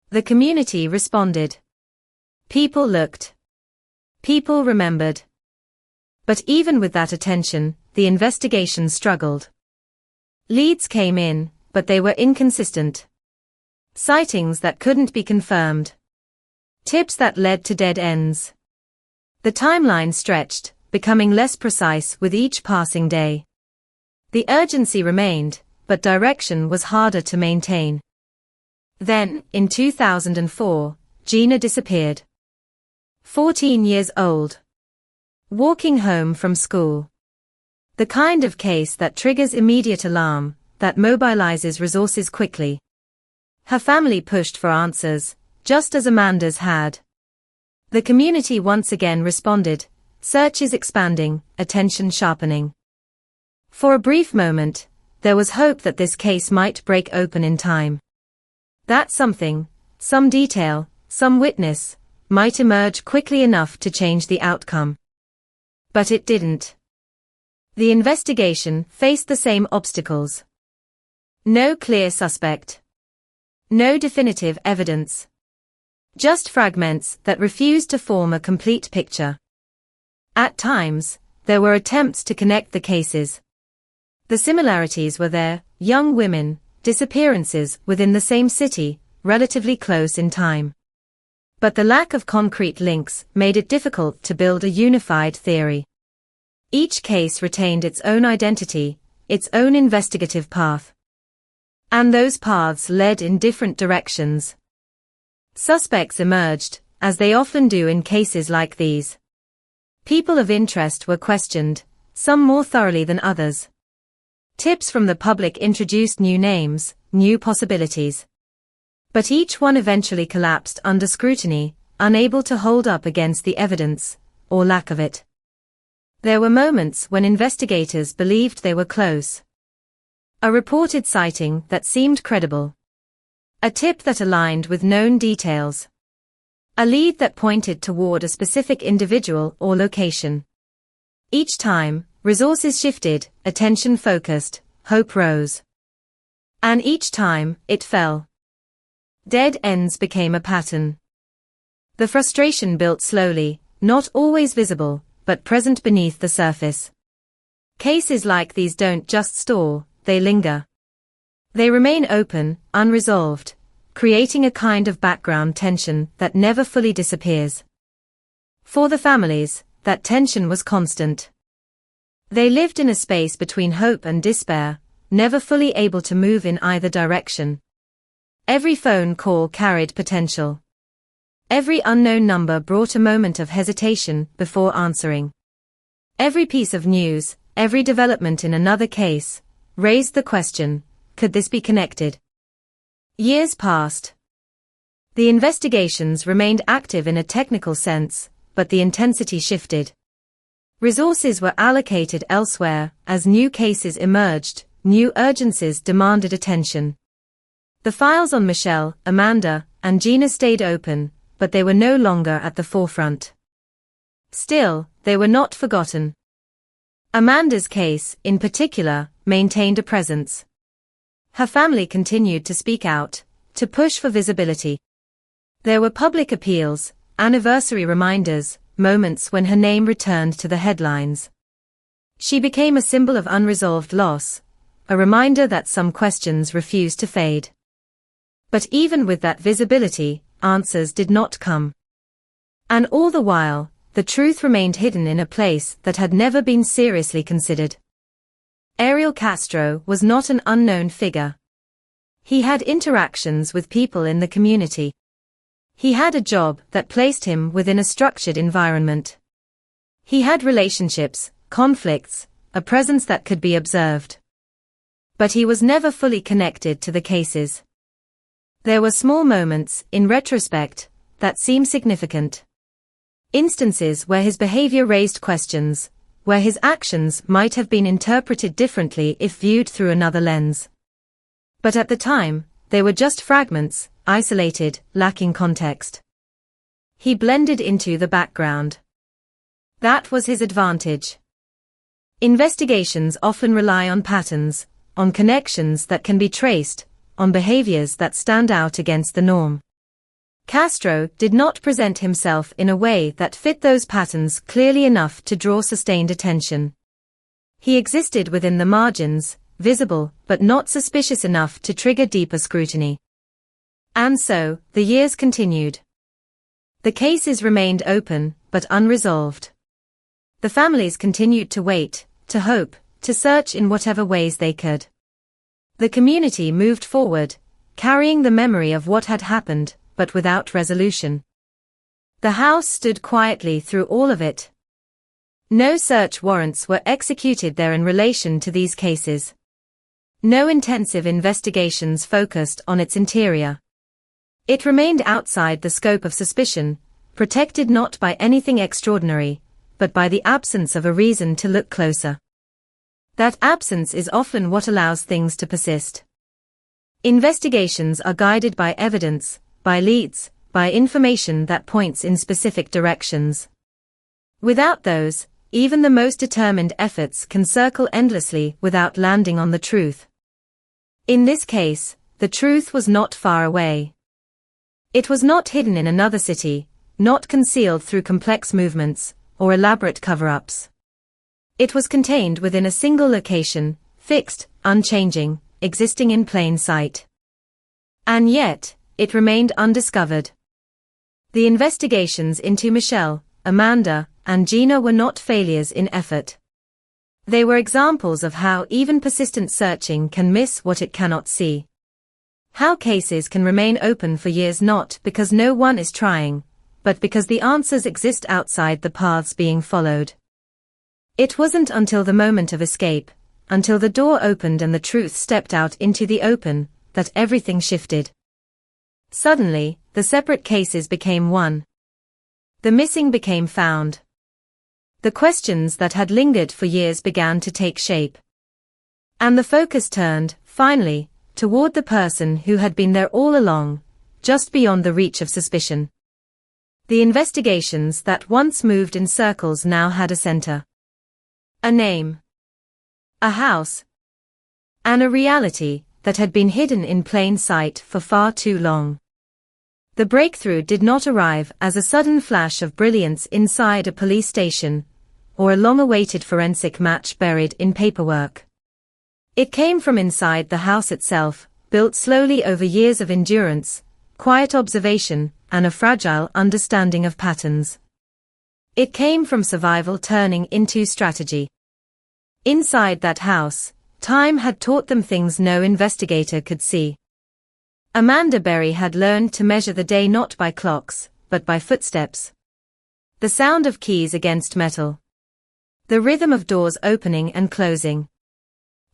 The community responded. People looked. People remembered. But even with that attention, the investigation struggled. Leads came in, but they were inconsistent. Sightings that couldn't be confirmed. Tips that led to dead ends. The timeline stretched, becoming less precise with each passing day. The urgency remained, but direction was harder to maintain. Then, in 2004, Gina disappeared. 14 years old. Walking home from school. The kind of case that triggers immediate alarm, that mobilizes resources quickly. Her family pushed for answers, just as Amanda's had. The community once again responded, searches expanding, attention sharpening. For a brief moment, there was hope that this case might break open in time. That something, some detail, some witness, might emerge quickly enough to change the outcome. But it didn't. The investigation faced the same obstacles. No clear suspect. No definitive evidence. Just fragments that refused to form a complete picture. At times, there were attempts to connect the cases. The similarities were there: young women, disappearances within the same city, relatively close in time. But the lack of concrete links made it difficult to build a unified theory. Each case retained its own identity, its own investigative path. And those paths led in different directions. Suspects emerged, as they often do in cases like these. People of interest were questioned, some more thoroughly than others. Tips from the public introduced new names, new possibilities. But each one eventually collapsed under scrutiny, unable to hold up against the evidence, or lack of it. There were moments when investigators believed they were close. A reported sighting that seemed credible. A tip that aligned with known details. A lead that pointed toward a specific individual or location. Each time, resources shifted, attention focused, hope rose. And each time, it fell. Dead ends became a pattern. The frustration built slowly, not always visible, but present beneath the surface. Cases like these don't just stall, they linger. They remain open, unresolved, creating a kind of background tension that never fully disappears. For the families, that tension was constant. They lived in a space between hope and despair, never fully able to move in either direction. Every phone call carried potential. Every unknown number brought a moment of hesitation before answering. Every piece of news, every development in another case, raised the question, could this be connected? Years passed. The investigations remained active in a technical sense, but the intensity shifted. Resources were allocated elsewhere as new cases emerged, new urgencies demanded attention. The files on Michelle, Amanda, and Gina stayed open, but they were no longer at the forefront. Still, they were not forgotten. Amanda's case, in particular, maintained a presence. Her family continued to speak out, to push for visibility. There were public appeals, anniversary reminders, moments when her name returned to the headlines. She became a symbol of unresolved loss, a reminder that some questions refused to fade. But even with that visibility, answers did not come. And all the while, the truth remained hidden in a place that had never been seriously considered. Ariel Castro was not an unknown figure. He had interactions with people in the community. He had a job that placed him within a structured environment. He had relationships, conflicts, a presence that could be observed. But he was never fully connected to the cases. There were small moments, in retrospect, that seem significant. Instances where his behavior raised questions, where his actions might have been interpreted differently if viewed through another lens. But at the time, they were just fragments, isolated, lacking context. He blended into the background. That was his advantage. Investigations often rely on patterns, on connections that can be traced, on behaviors that stand out against the norm. Castro did not present himself in a way that fit those patterns clearly enough to draw sustained attention. He existed within the margins, visible but not suspicious enough to trigger deeper scrutiny. And so, the years continued. The cases remained open, but unresolved. The families continued to wait, to hope, to search in whatever ways they could. The community moved forward, carrying the memory of what had happened, but without resolution. The house stood quietly through all of it. No search warrants were executed there in relation to these cases. No intensive investigations focused on its interior. It remained outside the scope of suspicion, protected not by anything extraordinary, but by the absence of a reason to look closer. That absence is often what allows things to persist. Investigations are guided by evidence, by leads, by information that points in specific directions. Without those, even the most determined efforts can circle endlessly without landing on the truth. In this case, the truth was not far away. It was not hidden in another city, not concealed through complex movements, or elaborate cover-ups. It was contained within a single location, fixed, unchanging, existing in plain sight. And yet, it remained undiscovered. The investigations into Michelle, Amanda, and Gina were not failures in effort. They were examples of how even persistent searching can miss what it cannot see. How cases can remain open for years not because no one is trying, but because the answers exist outside the paths being followed. It wasn't until the moment of escape, until the door opened and the truth stepped out into the open, that everything shifted. Suddenly, the separate cases became one. The missing became found. The questions that had lingered for years began to take shape. And the focus turned, finally, toward the person who had been there all along, just beyond the reach of suspicion. The investigations that once moved in circles now had a center. A name. A house. And a reality that had been hidden in plain sight for far too long. The breakthrough did not arrive as a sudden flash of brilliance inside a police station, or a long-awaited forensic match buried in paperwork. It came from inside the house itself, built slowly over years of endurance, quiet observation, and a fragile understanding of patterns. It came from survival turning into strategy. Inside that house, time had taught them things no investigator could see. Amanda Berry had learned to measure the day not by clocks, but by footsteps. The sound of keys against metal. The rhythm of doors opening and closing.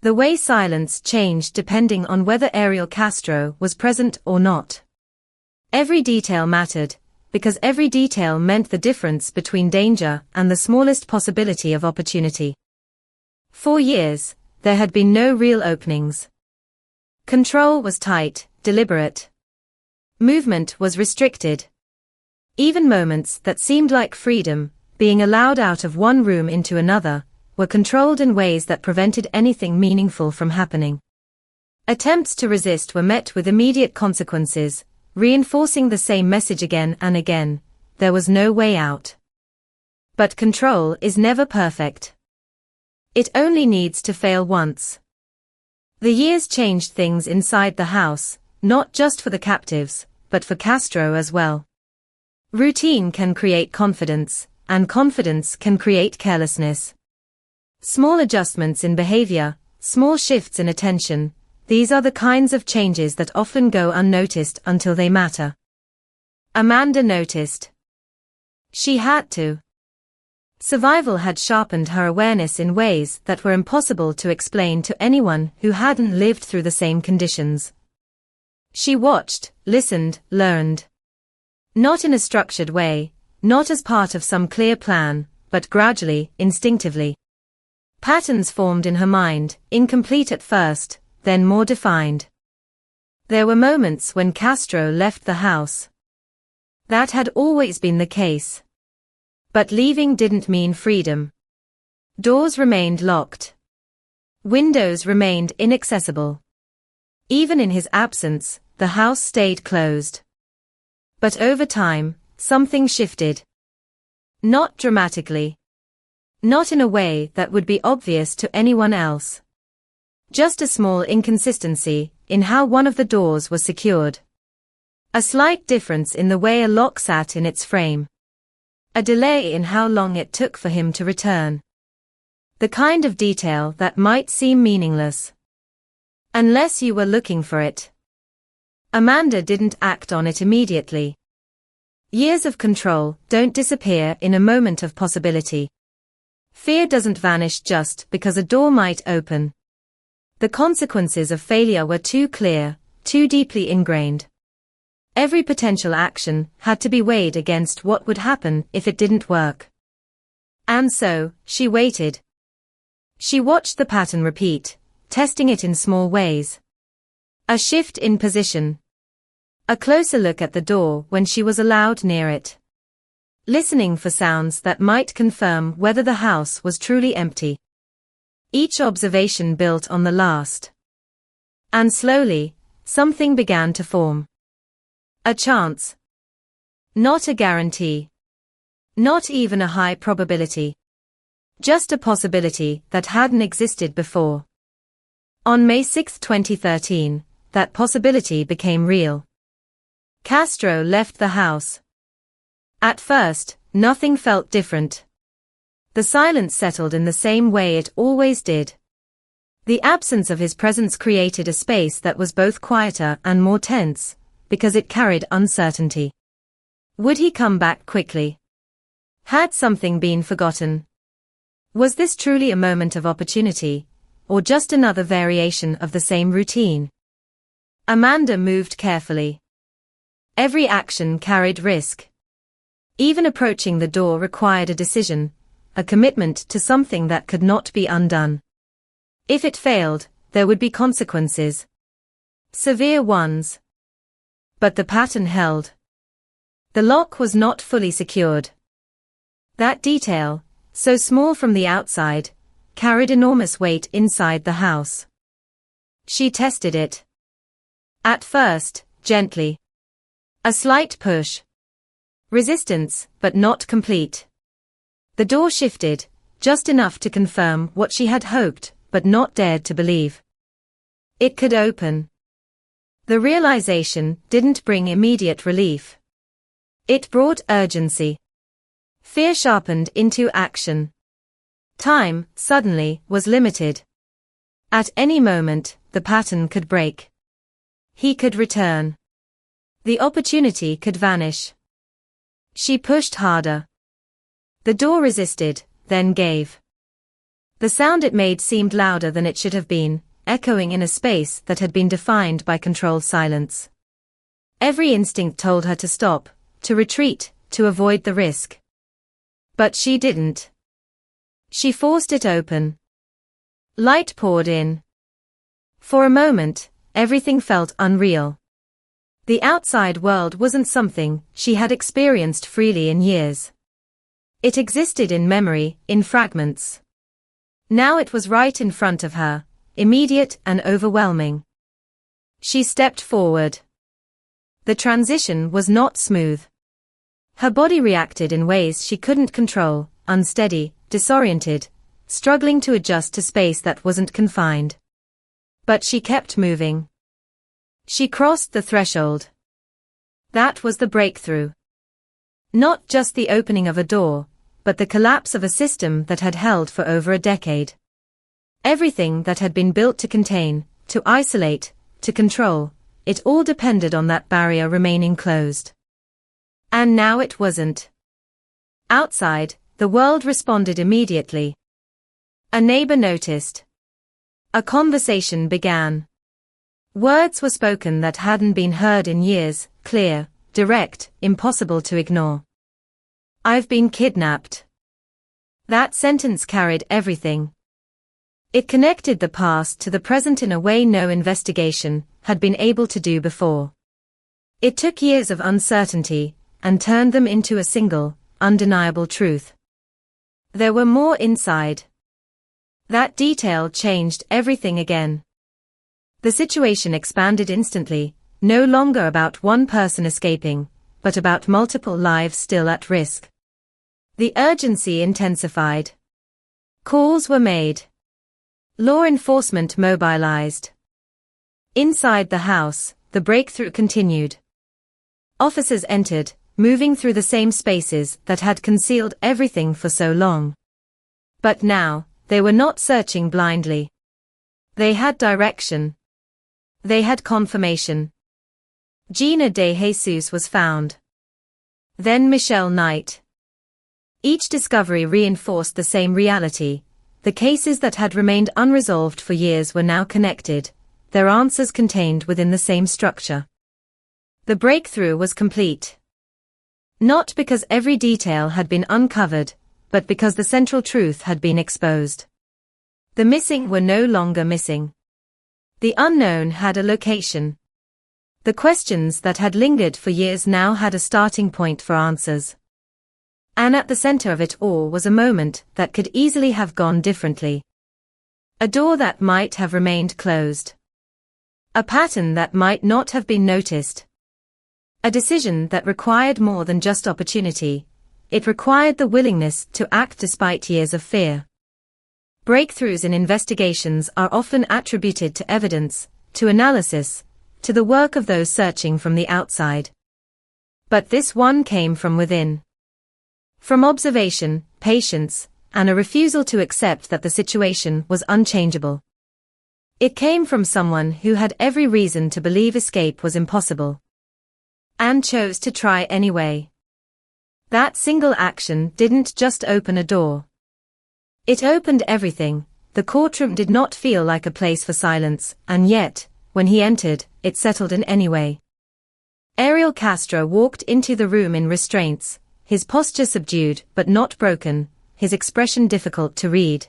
The way silence changed depending on whether Ariel Castro was present or not. Every detail mattered, because every detail meant the difference between danger and the smallest possibility of opportunity. For years, there had been no real openings. Control was tight, deliberate. Movement was restricted. Even moments that seemed like freedom, being allowed out of one room into another, were controlled in ways that prevented anything meaningful from happening. Attempts to resist were met with immediate consequences, reinforcing the same message again and again: there was no way out. But control is never perfect. It only needs to fail once. The years changed things inside the house, not just for the captives, but for Castro as well. Routine can create confidence, and confidence can create carelessness. Small adjustments in behavior, small shifts in attention, these are the kinds of changes that often go unnoticed until they matter. Amanda noticed. She had to. Survival had sharpened her awareness in ways that were impossible to explain to anyone who hadn't lived through the same conditions. She watched, listened, learned. Not in a structured way, not as part of some clear plan, but gradually, instinctively. Patterns formed in her mind, incomplete at first, then more defined. There were moments when Castro left the house. That had always been the case. But leaving didn't mean freedom. Doors remained locked. Windows remained inaccessible. Even in his absence, the house stayed closed. But over time, something shifted. Not dramatically. Not in a way that would be obvious to anyone else. Just a small inconsistency in how one of the doors was secured. A slight difference in the way a lock sat in its frame. A delay in how long it took for him to return. The kind of detail that might seem meaningless, unless you were looking for it. Amanda didn't act on it immediately. Years of control don't disappear in a moment of possibility. Fear doesn't vanish just because a door might open. The consequences of failure were too clear, too deeply ingrained. Every potential action had to be weighed against what would happen if it didn't work. And so, she waited. She watched the pattern repeat, testing it in small ways. A shift in position. A closer look at the door when she was allowed near it. Listening for sounds that might confirm whether the house was truly empty. Each observation built on the last. And slowly, something began to form. A chance. Not a guarantee. Not even a high probability. Just a possibility that hadn't existed before. On May 6, 2013, that possibility became real. Castro left the house. At first, nothing felt different. The silence settled in the same way it always did. The absence of his presence created a space that was both quieter and more tense, because it carried uncertainty. Would he come back quickly? Had something been forgotten? Was this truly a moment of opportunity, or just another variation of the same routine? Amanda moved carefully. Every action carried risk. Even approaching the door required a decision, a commitment to something that could not be undone. If it failed, there would be consequences. Severe ones. But the pattern held. The lock was not fully secured. That detail, so small from the outside, carried enormous weight inside the house. She tested it. At first, gently. A slight push. Resistance, but not complete. The door shifted, just enough to confirm what she had hoped, but not dared to believe. It could open. The realization didn't bring immediate relief. It brought urgency. Fear sharpened into action. Time, suddenly, was limited. At any moment, the pattern could break. He could return. The opportunity could vanish. She pushed harder. The door resisted, then gave. The sound it made seemed louder than it should have been, echoing in a space that had been defined by controlled silence. Every instinct told her to stop, to retreat, to avoid the risk. But she didn't. She forced it open. Light poured in. For a moment, everything felt unreal. The outside world wasn't something she had experienced freely in years. It existed in memory, in fragments. Now it was right in front of her, immediate and overwhelming. She stepped forward. The transition was not smooth. Her body reacted in ways she couldn't control, unsteady, disoriented, struggling to adjust to space that wasn't confined. But she kept moving. She crossed the threshold. That was the breakthrough. Not just the opening of a door, but the collapse of a system that had held for over a decade. Everything that had been built to contain, to isolate, to control, it all depended on that barrier remaining closed. And now it wasn't. Outside, the world responded immediately. A neighbor noticed. A conversation began. Words were spoken that hadn't been heard in years, clear, direct, impossible to ignore. I've been kidnapped. That sentence carried everything. It connected the past to the present in a way no investigation had been able to do before. It took years of uncertainty and turned them into a single, undeniable truth. There were more inside. That detail changed everything again. The situation expanded instantly, no longer about one person escaping, but about multiple lives still at risk. The urgency intensified. Calls were made. Law enforcement mobilized. Inside the house, the breakthrough continued. Officers entered, moving through the same spaces that had concealed everything for so long. But now, they were not searching blindly. They had direction. They had confirmation. Gina De Jesus was found. Then Michelle Knight. Each discovery reinforced the same reality. The cases that had remained unresolved for years were now connected, their answers contained within the same structure. The breakthrough was complete. Not because every detail had been uncovered, but because the central truth had been exposed. The missing were no longer missing. The unknown had a location. The questions that had lingered for years now had a starting point for answers. And at the center of it all was a moment that could easily have gone differently. A door that might have remained closed. A pattern that might not have been noticed. A decision that required more than just opportunity. It required the willingness to act despite years of fear. Breakthroughs in investigations are often attributed to evidence, to analysis, to the work of those searching from the outside. But this one came from within. From observation, patience, and a refusal to accept that the situation was unchangeable. It came from someone who had every reason to believe escape was impossible. And chose to try anyway. That single action didn't just open a door. It opened everything. The courtroom did not feel like a place for silence, and yet, when he entered, it settled in anyway. Ariel Castro walked into the room in restraints, his posture subdued but not broken, his expression difficult to read.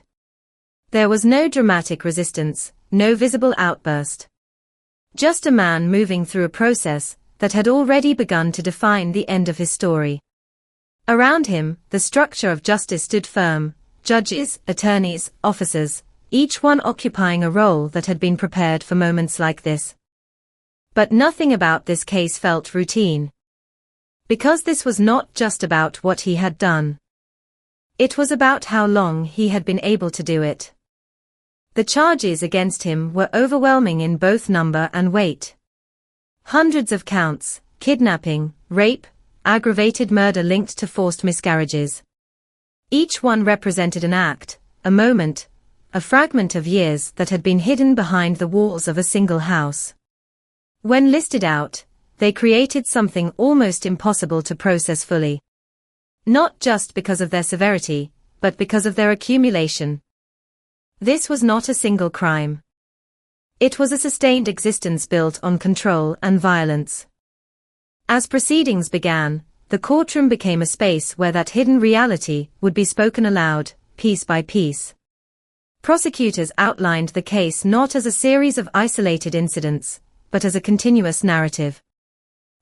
There was no dramatic resistance, no visible outburst. Just a man moving through a process that had already begun to define the end of his story. Around him, the structure of justice stood firm, judges, attorneys, officers, each one occupying a role that had been prepared for moments like this. But nothing about this case felt routine. Because this was not just about what he had done. It was about how long he had been able to do it. The charges against him were overwhelming in both number and weight. Hundreds of counts: kidnapping, rape, aggravated murder linked to forced miscarriages. Each one represented an act, a moment, a fragment of years that had been hidden behind the walls of a single house. When listed out, they created something almost impossible to process fully. Not just because of their severity, but because of their accumulation. This was not a single crime. It was a sustained existence built on control and violence. As proceedings began, the courtroom became a space where that hidden reality would be spoken aloud, piece by piece. Prosecutors outlined the case not as a series of isolated incidents, but as a continuous narrative.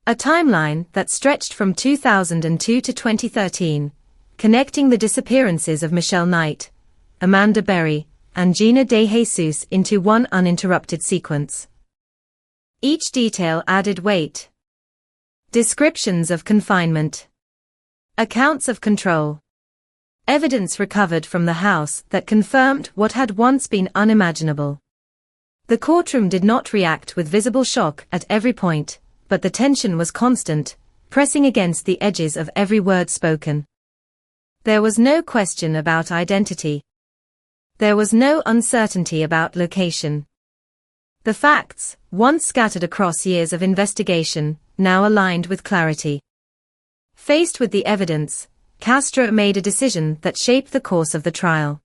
A timeline that stretched from 2002 to 2013, connecting the disappearances of Michelle Knight, Amanda Berry, and Gina De Jesus into one uninterrupted sequence. Each detail added weight. Descriptions of confinement. Accounts of control. Evidence recovered from the house that confirmed what had once been unimaginable. The courtroom did not react with visible shock at every point, but the tension was constant, pressing against the edges of every word spoken. There was no question about identity. There was no uncertainty about location. The facts, once scattered across years of investigation, now aligned with clarity. Faced with the evidence, Castro made a decision that shaped the course of the trial.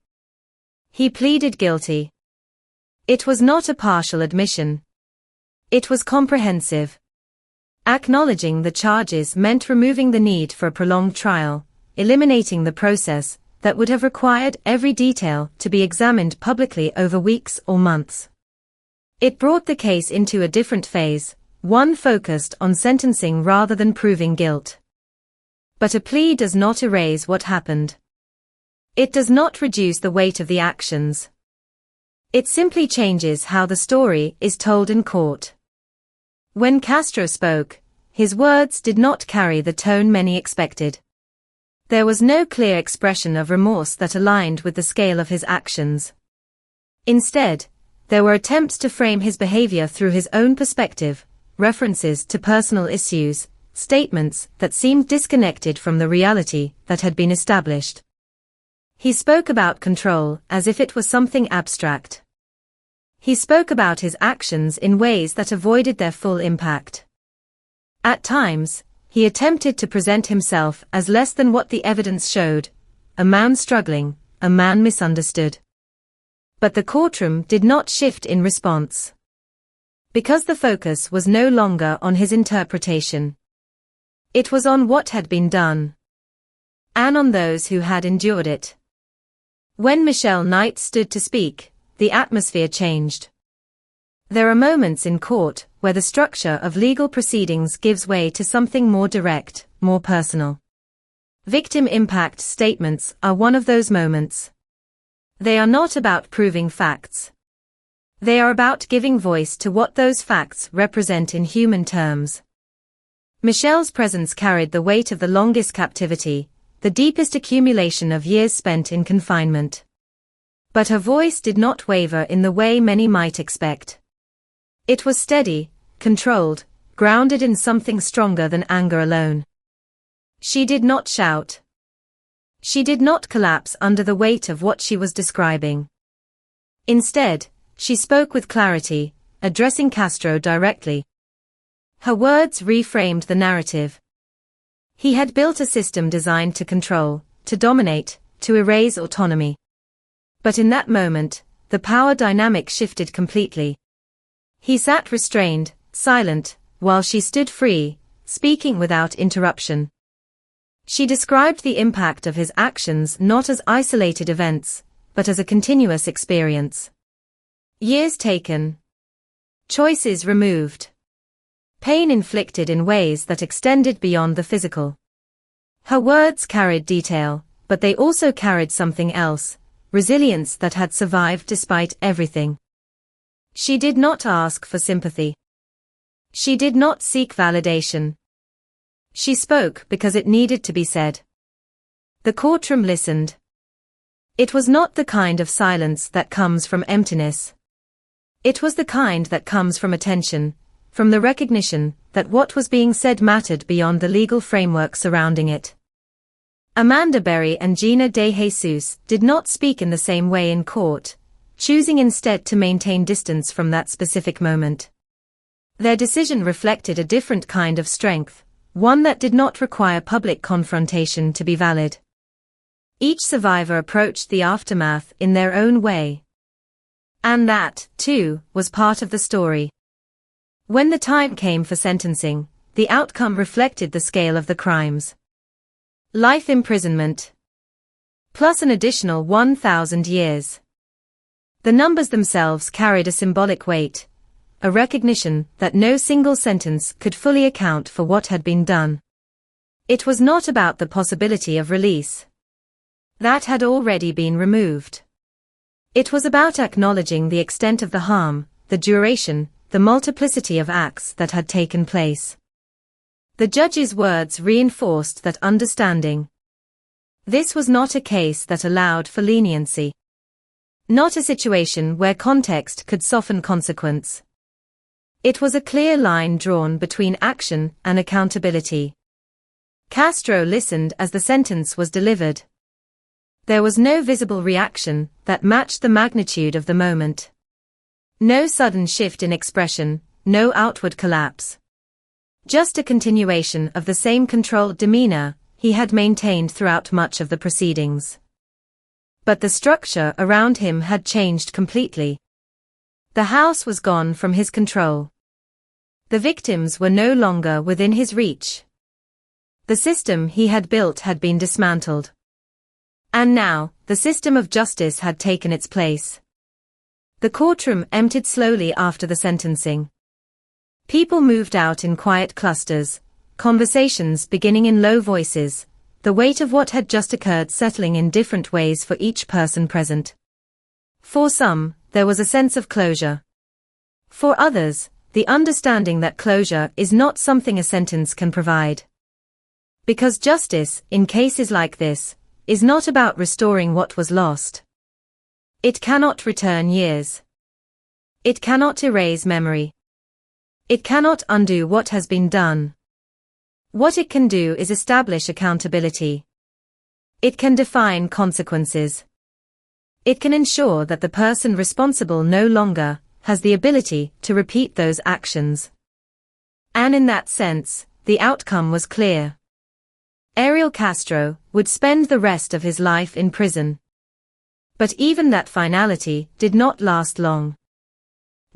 He pleaded guilty. It was not a partial admission. It was comprehensive. Acknowledging the charges meant removing the need for a prolonged trial, eliminating the process that would have required every detail to be examined publicly over weeks or months. It brought the case into a different phase, one focused on sentencing rather than proving guilt. But a plea does not erase what happened. It does not reduce the weight of the actions. It simply changes how the story is told in court. When Castro spoke, His words did not carry the tone many expected. There was no clear expression of remorse that aligned with the scale of his actions. Instead, there were attempts to frame his behavior through his own perspective, references to personal issues, statements that seemed disconnected from the reality that had been established. He spoke about control as if it was something abstract. He spoke about his actions in ways that avoided their full impact. At times, he attempted to present himself as less than what the evidence showed, a man struggling, a man misunderstood. But the courtroom did not shift in response. Because the focus was no longer on his interpretation. It was on what had been done. And on those who had endured it. When Michelle Knight stood to speak, the atmosphere changed. There are moments in court where the structure of legal proceedings gives way to something more direct, more personal. Victim impact statements are one of those moments. They are not about proving facts. They are about giving voice to what those facts represent in human terms. Michelle's presence carried the weight of the longest captivity, the deepest accumulation of years spent in confinement. But her voice did not waver in the way many might expect. It was steady, controlled, grounded in something stronger than anger alone. She did not shout. She did not collapse under the weight of what she was describing. Instead, she spoke with clarity, addressing Castro directly. Her words reframed the narrative. He had built a system designed to control, to dominate, to erase autonomy. But in that moment, the power dynamic shifted completely. He sat restrained, silent, while she stood free, speaking without interruption. She described the impact of his actions not as isolated events, but as a continuous experience. Years taken. Choices removed. Pain inflicted in ways that extended beyond the physical. Her words carried detail, but they also carried something else, resilience that had survived despite everything. She did not ask for sympathy. She did not seek validation. She spoke because it needed to be said. The courtroom listened. It was not the kind of silence that comes from emptiness. It was the kind that comes from attention, from the recognition that what was being said mattered beyond the legal framework surrounding it. Amanda Berry and Gina De Jesus did not speak in the same way in court, choosing instead to maintain distance from that specific moment. Their decision reflected a different kind of strength, one that did not require public confrontation to be valid. Each survivor approached the aftermath in their own way. And that, too, was part of the story. When the time came for sentencing, the outcome reflected the scale of the crimes. Life imprisonment. Plus an additional 1,000 years. The numbers themselves carried a symbolic weight, a recognition that no single sentence could fully account for what had been done. It was not about the possibility of release. That had already been removed. It was about acknowledging the extent of the harm, the duration, the multiplicity of acts that had taken place. The judge's words reinforced that understanding. This was not a case that allowed for leniency. Not a situation where context could soften consequence. It was a clear line drawn between action and accountability. Castro listened as the sentence was delivered. There was no visible reaction that matched the magnitude of the moment. No sudden shift in expression, no outward collapse. Just a continuation of the same controlled demeanor he had maintained throughout much of the proceedings. But the structure around him had changed completely. The house was gone from his control. The victims were no longer within his reach. The system he had built had been dismantled. And now, the system of justice had taken its place. The courtroom emptied slowly after the sentencing. People moved out in quiet clusters, conversations beginning in low voices, the weight of what had just occurred settling in different ways for each person present. For some, there was a sense of closure. For others, the understanding that closure is not something a sentence can provide. Because justice, in cases like this, is not about restoring what was lost. It cannot return years. It cannot erase memory. It cannot undo what has been done. What it can do is establish accountability. It can define consequences. It can ensure that the person responsible no longer has the ability to repeat those actions. And in that sense, the outcome was clear. Ariel Castro would spend the rest of his life in prison. But even that finality did not last long.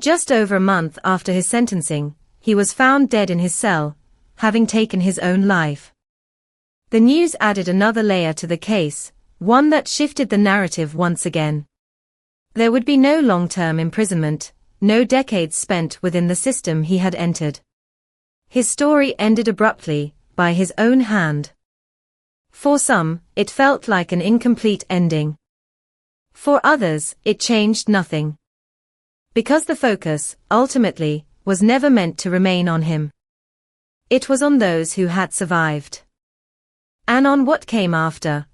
Just over a month after his sentencing, he was found dead in his cell, having taken his own life. The news added another layer to the case, one that shifted the narrative once again. There would be no long-term imprisonment, no decades spent within the system he had entered. His story ended abruptly, by his own hand. For some, it felt like an incomplete ending. For others, it changed nothing. Because the focus, ultimately, was never meant to remain on him. It was on those who had survived. And on what came after.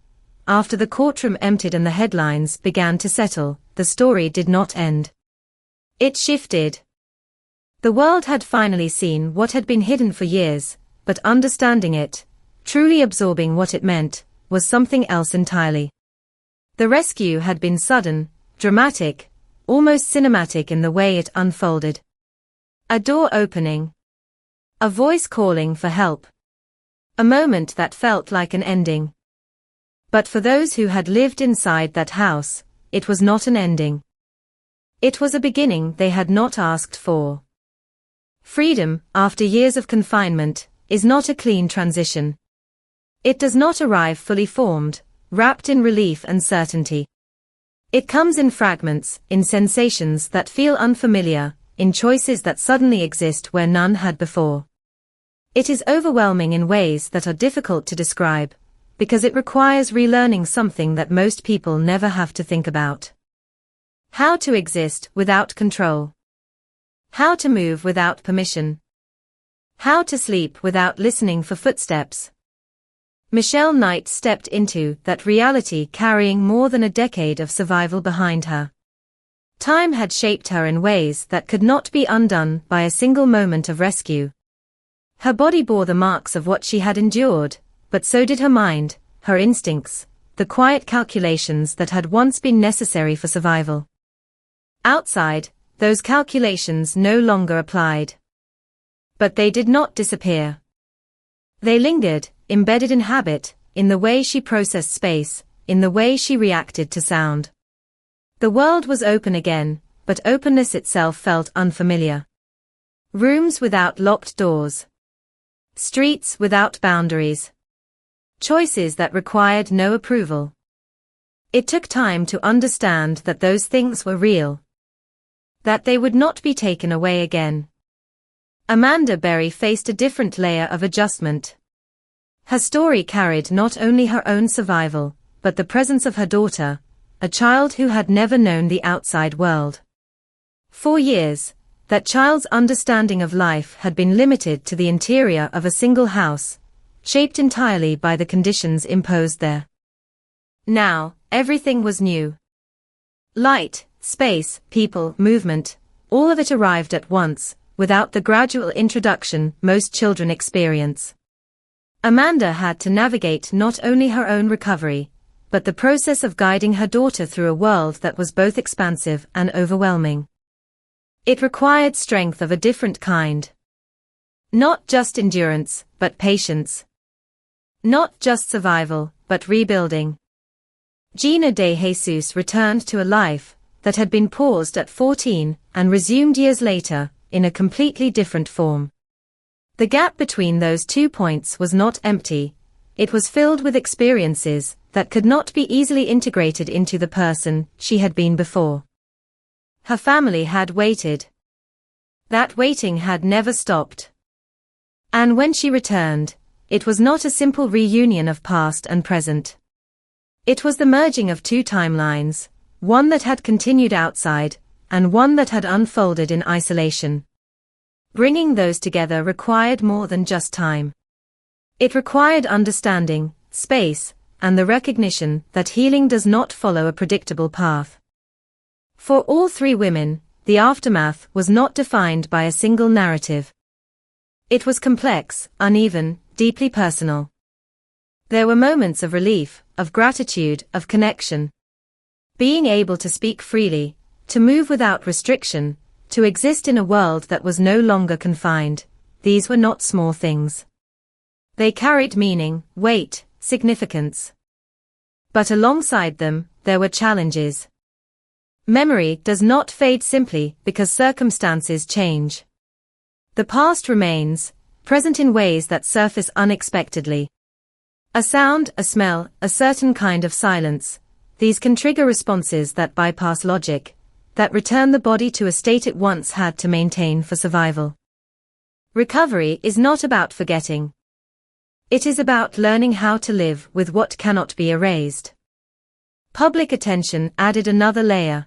After the courtroom emptied and the headlines began to settle, the story did not end. It shifted. The world had finally seen what had been hidden for years, but understanding it, truly absorbing what it meant, was something else entirely. The rescue had been sudden, dramatic, almost cinematic in the way it unfolded. A door opening. A voice calling for help. A moment that felt like an ending. But for those who had lived inside that house, it was not an ending. It was a beginning they had not asked for. Freedom, after years of confinement, is not a clean transition. It does not arrive fully formed, wrapped in relief and certainty. It comes in fragments, in sensations that feel unfamiliar, in choices that suddenly exist where none had before. It is overwhelming in ways that are difficult to describe, because it requires relearning something that most people never have to think about. How to exist without control. How to move without permission. How to sleep without listening for footsteps. Michelle Knight stepped into that reality carrying more than a decade of survival behind her. Time had shaped her in ways that could not be undone by a single moment of rescue. Her body bore the marks of what she had endured, but so did her mind, her instincts, the quiet calculations that had once been necessary for survival. Outside, those calculations no longer applied. But they did not disappear. They lingered, embedded in habit, in the way she processed space, in the way she reacted to sound. The world was open again, but openness itself felt unfamiliar. Rooms without locked doors. Streets without boundaries. Choices that required no approval. It took time to understand that those things were real. That they would not be taken away again. Amanda Berry faced a different layer of adjustment. Her story carried not only her own survival, but the presence of her daughter, a child who had never known the outside world. For years, that child's understanding of life had been limited to the interior of a single house, shaped entirely by the conditions imposed there. Now, everything was new. Light, space, people, movement, all of it arrived at once, without the gradual introduction most children experience. Amanda had to navigate not only her own recovery, but the process of guiding her daughter through a world that was both expansive and overwhelming. It required strength of a different kind. Not just endurance, but patience. Not just survival, but rebuilding. Gina de Jesus returned to a life that had been paused at 14 and resumed years later, in a completely different form. The gap between those 2 points was not empty, it was filled with experiences that could not be easily integrated into the person she had been before. Her family had waited. That waiting had never stopped. And when she returned, it was not a simple reunion of past and present. It was the merging of two timelines, one that had continued outside, and one that had unfolded in isolation. Bringing those together required more than just time. It required understanding, space, and the recognition that healing does not follow a predictable path. For all three women, the aftermath was not defined by a single narrative. It was complex, uneven, deeply personal. There were moments of relief, of gratitude, of connection. Being able to speak freely, to move without restriction, to exist in a world that was no longer confined, these were not small things. They carried meaning, weight, significance. But alongside them, there were challenges. Memory does not fade simply because circumstances change. The past remains, present in ways that surface unexpectedly. A sound, a smell, a certain kind of silence, these can trigger responses that bypass logic, that return the body to a state it once had to maintain for survival. Recovery is not about forgetting. It is about learning how to live with what cannot be erased. Public attention added another layer.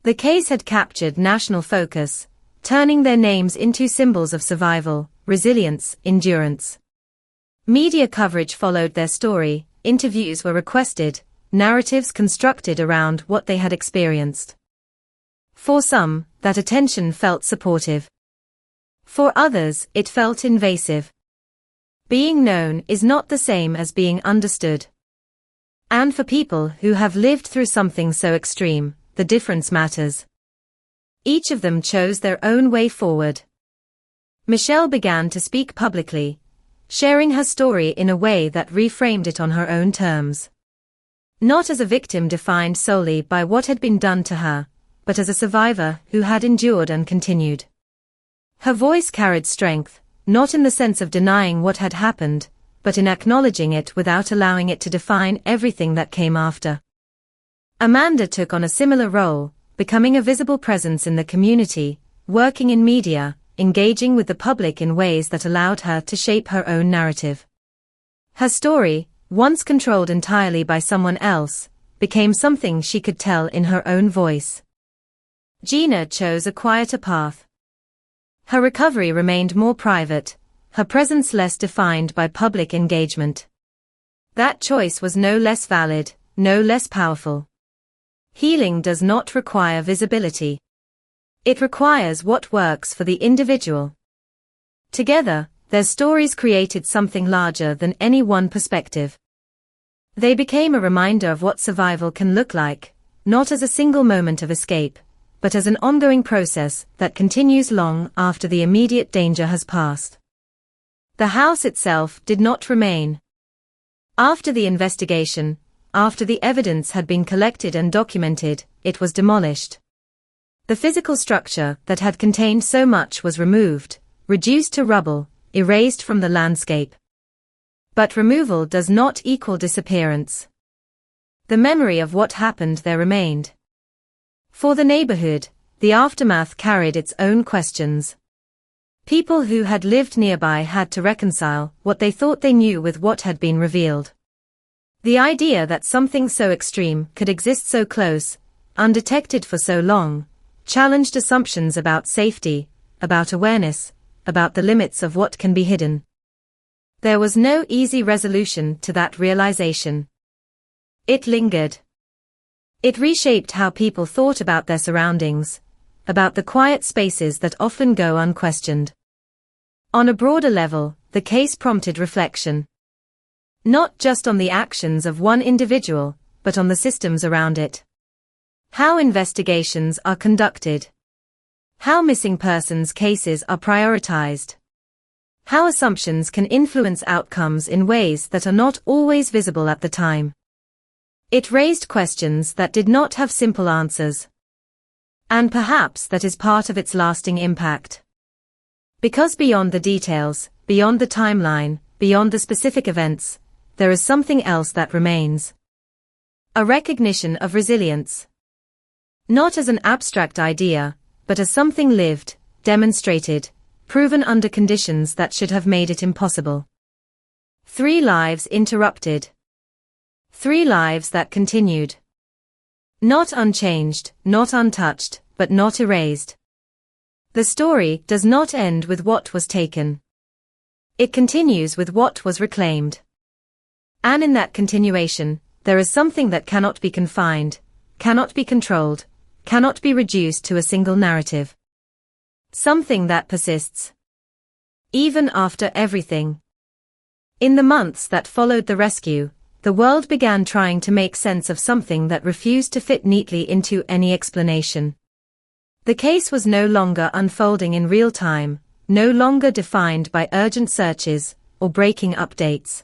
The case had captured national focus, turning their names into symbols of survival, resilience, endurance. Media coverage followed their story, interviews were requested, narratives constructed around what they had experienced. For some, that attention felt supportive. For others, it felt invasive. Being known is not the same as being understood. And for people who have lived through something so extreme, the difference matters. Each of them chose their own way forward. Michelle began to speak publicly, sharing her story in a way that reframed it on her own terms. Not as a victim defined solely by what had been done to her, but as a survivor who had endured and continued. Her voice carried strength, not in the sense of denying what had happened, but in acknowledging it without allowing it to define everything that came after. Amanda took on a similar role, becoming a visible presence in the community, working in media, engaging with the public in ways that allowed her to shape her own narrative. Her story, once controlled entirely by someone else, became something she could tell in her own voice. Gina chose a quieter path. Her recovery remained more private, her presence less defined by public engagement. That choice was no less valid, no less powerful. Healing does not require visibility. It requires what works for the individual. Together, their stories created something larger than any one perspective. They became a reminder of what survival can look like, not as a single moment of escape, but as an ongoing process that continues long after the immediate danger has passed. The house itself did not remain. After the investigation, after the evidence had been collected and documented, it was demolished. The physical structure that had contained so much was removed, reduced to rubble, erased from the landscape. But removal does not equal disappearance. The memory of what happened there remained. For the neighborhood, the aftermath carried its own questions. People who had lived nearby had to reconcile what they thought they knew with what had been revealed. The idea that something so extreme could exist so close, undetected for so long, challenged assumptions about safety, about awareness, about the limits of what can be hidden. There was no easy resolution to that realization. It lingered. It reshaped how people thought about their surroundings, about the quiet spaces that often go unquestioned. On a broader level, the case prompted reflection. Not just on the actions of one individual, but on the systems around it. How investigations are conducted. How missing persons cases are prioritized. How assumptions can influence outcomes in ways that are not always visible at the time. It raised questions that did not have simple answers. And perhaps that is part of its lasting impact. Because beyond the details, beyond the timeline, beyond the specific events, there is something else that remains. A recognition of resilience. Not as an abstract idea, but as something lived, demonstrated, proven under conditions that should have made it impossible. 3 lives interrupted. 3 lives that continued. Not unchanged, not untouched, but not erased. The story does not end with what was taken. It continues with what was reclaimed. And in that continuation, there is something that cannot be confined, cannot be controlled, cannot be reduced to a single narrative. Something that persists. Even after everything. In the months that followed the rescue, the world began trying to make sense of something that refused to fit neatly into any explanation. The case was no longer unfolding in real time, no longer defined by urgent searches or breaking updates.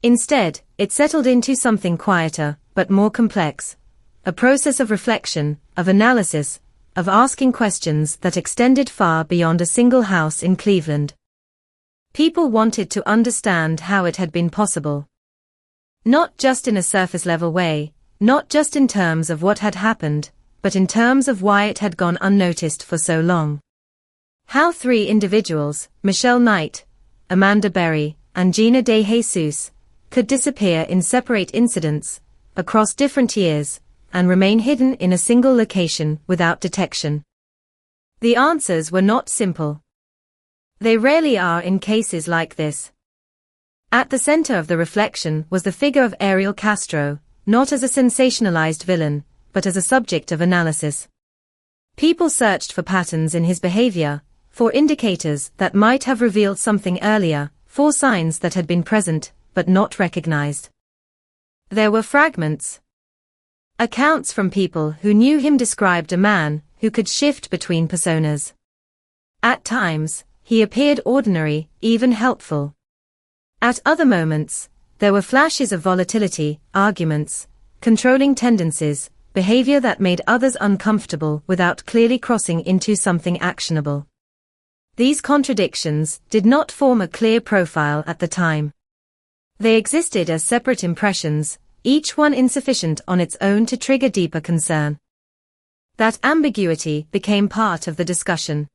Instead, it settled into something quieter, but more complex, a process of reflection, of analysis, of asking questions that extended far beyond a single house in Cleveland. People wanted to understand how it had been possible. Not just in a surface-level way, not just in terms of what had happened, but in terms of why it had gone unnoticed for so long. How 3 individuals, Michelle Knight, Amanda Berry, and Gina De Jesus, could disappear in separate incidents, across different years, and remain hidden in a single location without detection. The answers were not simple. They rarely are in cases like this. At the center of the reflection was the figure of Ariel Castro, not as a sensationalized villain, but as a subject of analysis. People searched for patterns in his behavior, for indicators that might have revealed something earlier, for signs that had been present, but not recognized. There were fragments. Accounts from people who knew him described a man who could shift between personas. At times, he appeared ordinary, even helpful. At other moments, there were flashes of volatility, arguments, controlling tendencies, behavior that made others uncomfortable without clearly crossing into something actionable. These contradictions did not form a clear profile at the time. They existed as separate impressions, each one insufficient on its own to trigger deeper concern. That ambiguity became part of the discussion.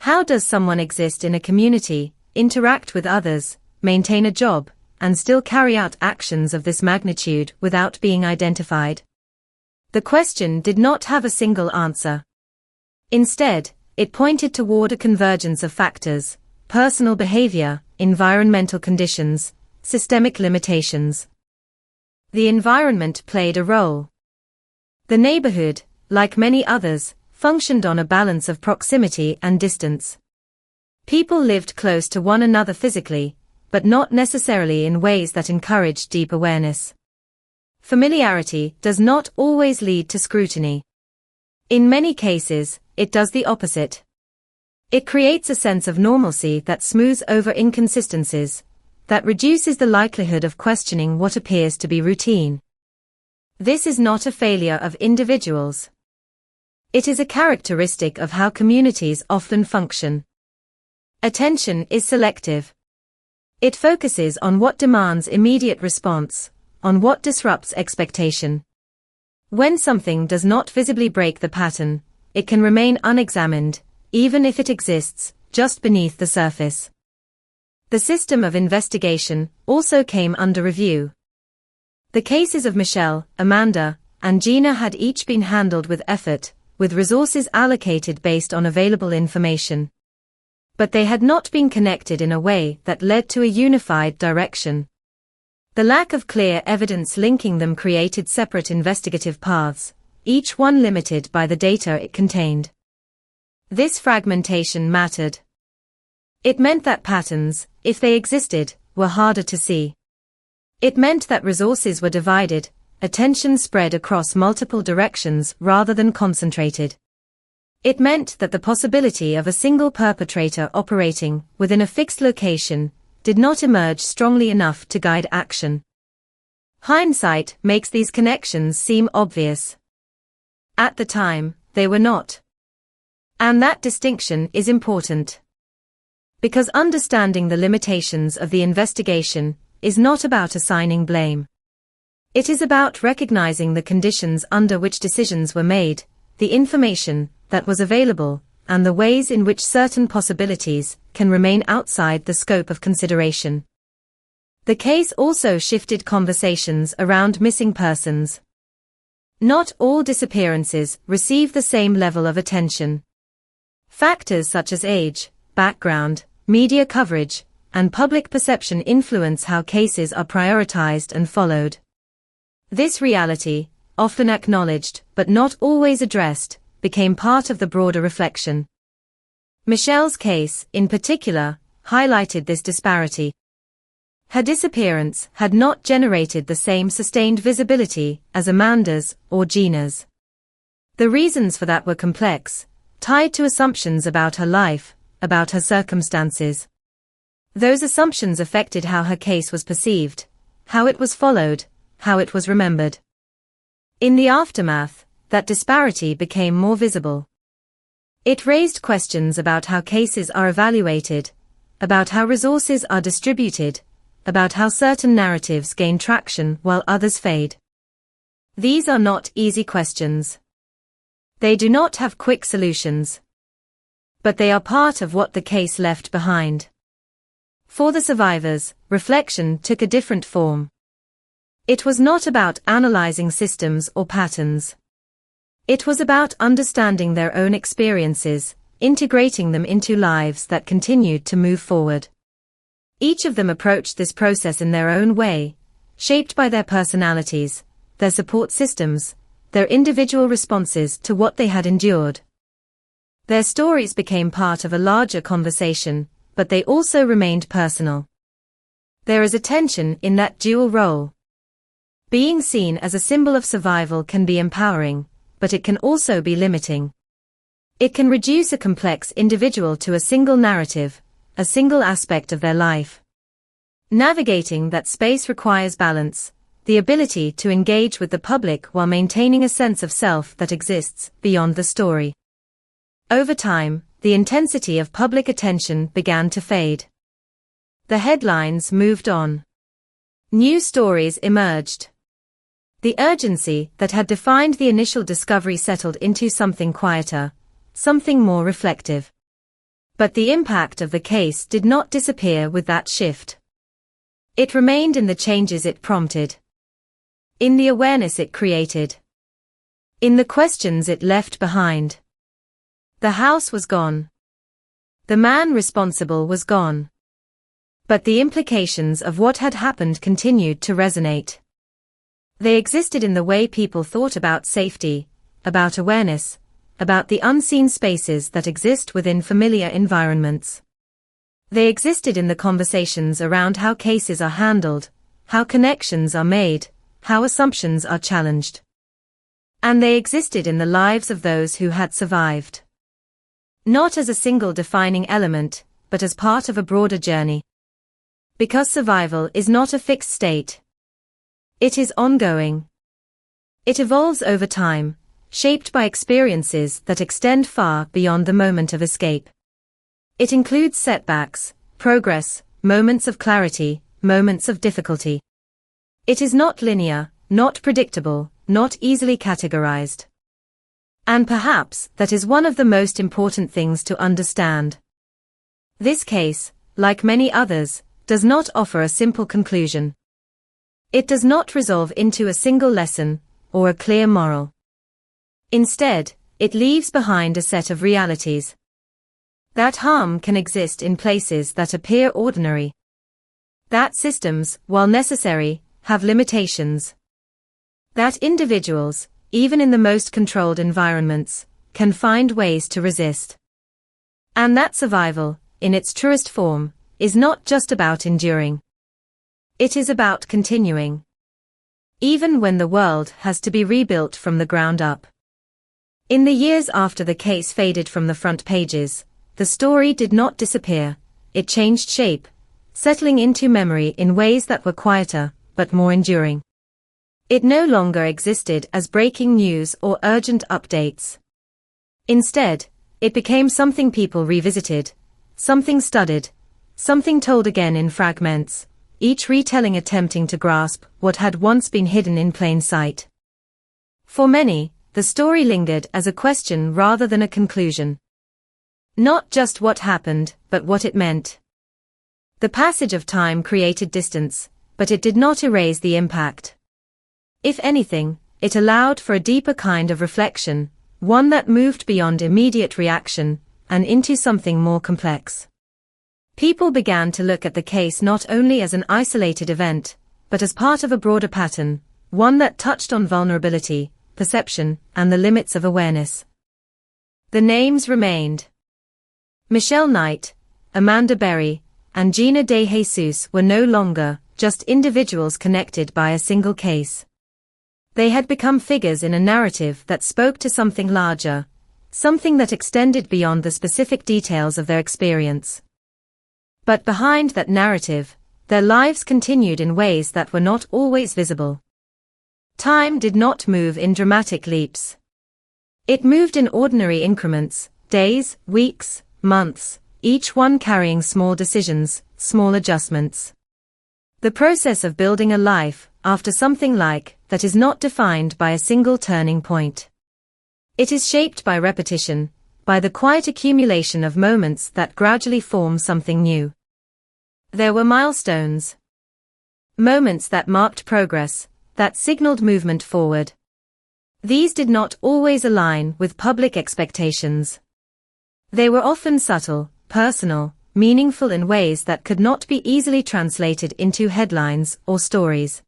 How does someone exist in a community, interact with others, maintain a job, and still carry out actions of this magnitude without being identified? The question did not have a single answer. Instead, it pointed toward a convergence of factors: personal behavior, environmental conditions, systemic limitations. The environment played a role. The neighborhood, like many others, functioned on a balance of proximity and distance. People lived close to one another physically, but not necessarily in ways that encouraged deep awareness. Familiarity does not always lead to scrutiny. In many cases, it does the opposite. It creates a sense of normalcy that smooths over inconsistencies, that reduces the likelihood of questioning what appears to be routine. This is not a failure of individuals. It is a characteristic of how communities often function. Attention is selective. It focuses on what demands immediate response, on what disrupts expectation. When something does not visibly break the pattern, it can remain unexamined, even if it exists just beneath the surface. The system of investigation also came under review. The cases of Michelle, Amanda, and Gina had each been handled with effort, with resources allocated based on available information. But they had not been connected in a way that led to a unified direction. The lack of clear evidence linking them created separate investigative paths, each one limited by the data it contained. This fragmentation mattered. It meant that patterns, if they existed, were harder to see. It meant that resources were divided, attention spread across multiple directions rather than concentrated. It meant that the possibility of a single perpetrator operating within a fixed location did not emerge strongly enough to guide action. Hindsight makes these connections seem obvious. At the time, they were not. And that distinction is important. Because understanding the limitations of the investigation is not about assigning blame. It is about recognizing the conditions under which decisions were made, the information that was available, and the ways in which certain possibilities can remain outside the scope of consideration. The case also shifted conversations around missing persons. Not all disappearances receive the same level of attention. Factors such as age, background, media coverage, and public perception influence how cases are prioritized and followed. This reality, often acknowledged but not always addressed, became part of the broader reflection. Michelle's case, in particular, highlighted this disparity. Her disappearance had not generated the same sustained visibility as Amanda's or Gina's. The reasons for that were complex, tied to assumptions about her life, about her circumstances. Those assumptions affected how her case was perceived, how it was followed, how it was remembered. In the aftermath, that disparity became more visible. It raised questions about how cases are evaluated, about how resources are distributed, about how certain narratives gain traction while others fade. These are not easy questions. They do not have quick solutions. But they are part of what the case left behind. For the survivors, reflection took a different form. It was not about analyzing systems or patterns. It was about understanding their own experiences, integrating them into lives that continued to move forward. Each of them approached this process in their own way, shaped by their personalities, their support systems, their individual responses to what they had endured. Their stories became part of a larger conversation, but they also remained personal. There is a tension in that dual role. Being seen as a symbol of survival can be empowering, but it can also be limiting. It can reduce a complex individual to a single narrative, a single aspect of their life. Navigating that space requires balance, the ability to engage with the public while maintaining a sense of self that exists beyond the story. Over time, the intensity of public attention began to fade. The headlines moved on. New stories emerged. The urgency that had defined the initial discovery settled into something quieter, something more reflective. But the impact of the case did not disappear with that shift. It remained in the changes it prompted. In the awareness it created. In the questions it left behind. The house was gone. The man responsible was gone. But the implications of what had happened continued to resonate. They existed in the way people thought about safety, about awareness, about the unseen spaces that exist within familiar environments. They existed in the conversations around how cases are handled, how connections are made, how assumptions are challenged. And they existed in the lives of those who had survived. Not as a single defining element, but as part of a broader journey. Because survival is not a fixed state. It is ongoing. It evolves over time, shaped by experiences that extend far beyond the moment of escape. It includes setbacks, progress, moments of clarity, moments of difficulty. It is not linear, not predictable, not easily categorized. And perhaps that is one of the most important things to understand. This case, like many others, does not offer a simple conclusion. It does not resolve into a single lesson, or a clear moral. Instead, it leaves behind a set of realities. That harm can exist in places that appear ordinary. That systems, while necessary, have limitations. That individuals, even in the most controlled environments, can find ways to resist. And that survival, in its truest form, is not just about enduring. It is about continuing. Even when the world has to be rebuilt from the ground up. In the years after the case faded from the front pages, the story did not disappear, it changed shape, settling into memory in ways that were quieter, but more enduring. It no longer existed as breaking news or urgent updates. Instead, it became something people revisited, something studied, something told again in fragments, each retelling attempting to grasp what had once been hidden in plain sight. For many, the story lingered as a question rather than a conclusion. Not just what happened, but what it meant. The passage of time created distance, but it did not erase the impact. If anything, it allowed for a deeper kind of reflection, one that moved beyond immediate reaction, and into something more complex. People began to look at the case not only as an isolated event, but as part of a broader pattern, one that touched on vulnerability, perception, and the limits of awareness. The names remained. Michelle Knight, Amanda Berry, and Gina De Jesus were no longer just individuals connected by a single case. They had become figures in a narrative that spoke to something larger, something that extended beyond the specific details of their experience. But behind that narrative, their lives continued in ways that were not always visible. Time did not move in dramatic leaps. It moved in ordinary increments, days, weeks, months, each one carrying small decisions, small adjustments. The process of building a life, after something like that, is not defined by a single turning point. It is shaped by repetition, by the quiet accumulation of moments that gradually form something new. There were milestones. Moments that marked progress, that signaled movement forward. These did not always align with public expectations. They were often subtle, personal, meaningful in ways that could not be easily translated into headlines or stories.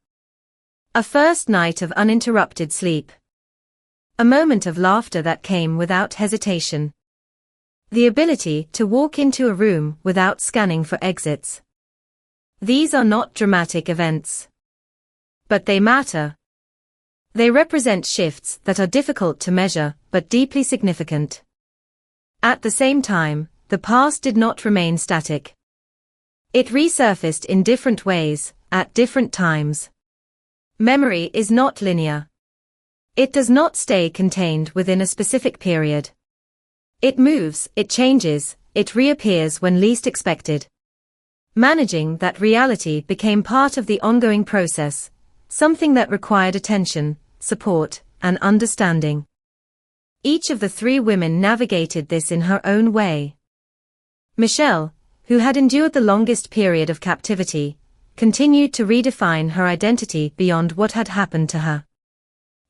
A first night of uninterrupted sleep. A moment of laughter that came without hesitation. The ability to walk into a room without scanning for exits. These are not dramatic events. But they matter. They represent shifts that are difficult to measure, but deeply significant. At the same time, the past did not remain static. It resurfaced in different ways, at different times. Memory is not linear. It does not stay contained within a specific period. It moves, it changes, it reappears when least expected. Managing that reality became part of the ongoing process, something that required attention, support, and understanding. Each of the three women navigated this in her own way. Michelle, who had endured the longest period of captivity, continued to redefine her identity beyond what had happened to her.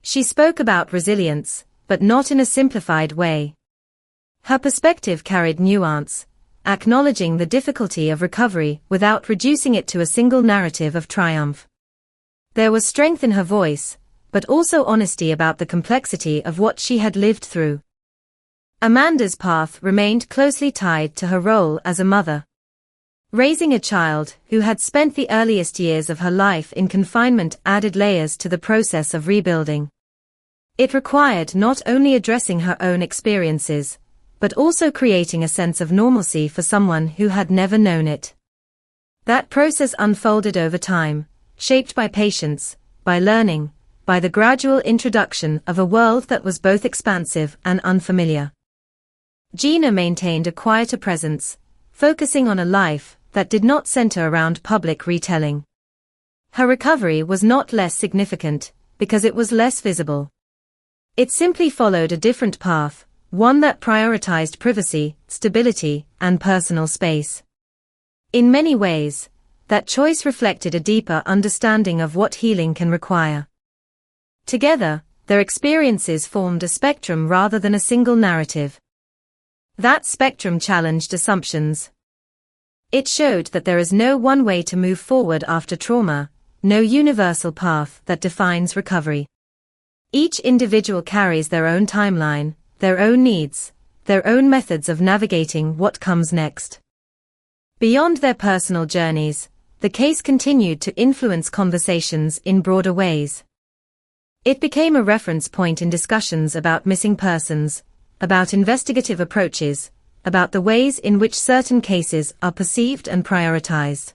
She spoke about resilience, but not in a simplified way. Her perspective carried nuance, acknowledging the difficulty of recovery without reducing it to a single narrative of triumph. There was strength in her voice, but also honesty about the complexity of what she had lived through. Amanda's path remained closely tied to her role as a mother. Raising a child who had spent the earliest years of her life in confinement added layers to the process of rebuilding. It required not only addressing her own experiences, but also creating a sense of normalcy for someone who had never known it. That process unfolded over time, shaped by patience, by learning, by the gradual introduction of a world that was both expansive and unfamiliar. Gina maintained a quieter presence, focusing on a life that did not center around public retelling. Her recovery was not less significant, because it was less visible. It simply followed a different path, one that prioritized privacy, stability, and personal space. In many ways, that choice reflected a deeper understanding of what healing can require. Together, their experiences formed a spectrum rather than a single narrative. That spectrum challenged assumptions. It showed that there is no one way to move forward after trauma, no universal path that defines recovery. Each individual carries their own timeline, their own needs, their own methods of navigating what comes next. Beyond their personal journeys, the case continued to influence conversations in broader ways. It became a reference point in discussions about missing persons, about investigative approaches, about the ways in which certain cases are perceived and prioritized.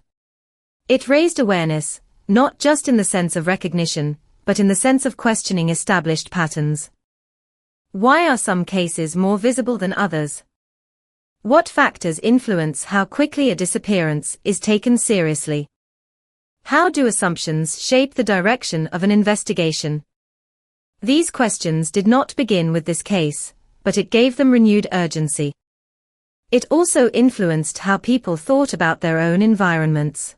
It raised awareness, not just in the sense of recognition, but in the sense of questioning established patterns. Why are some cases more visible than others? What factors influence how quickly a disappearance is taken seriously? How do assumptions shape the direction of an investigation? These questions did not begin with this case, but it gave them renewed urgency. It also influenced how people thought about their own environments.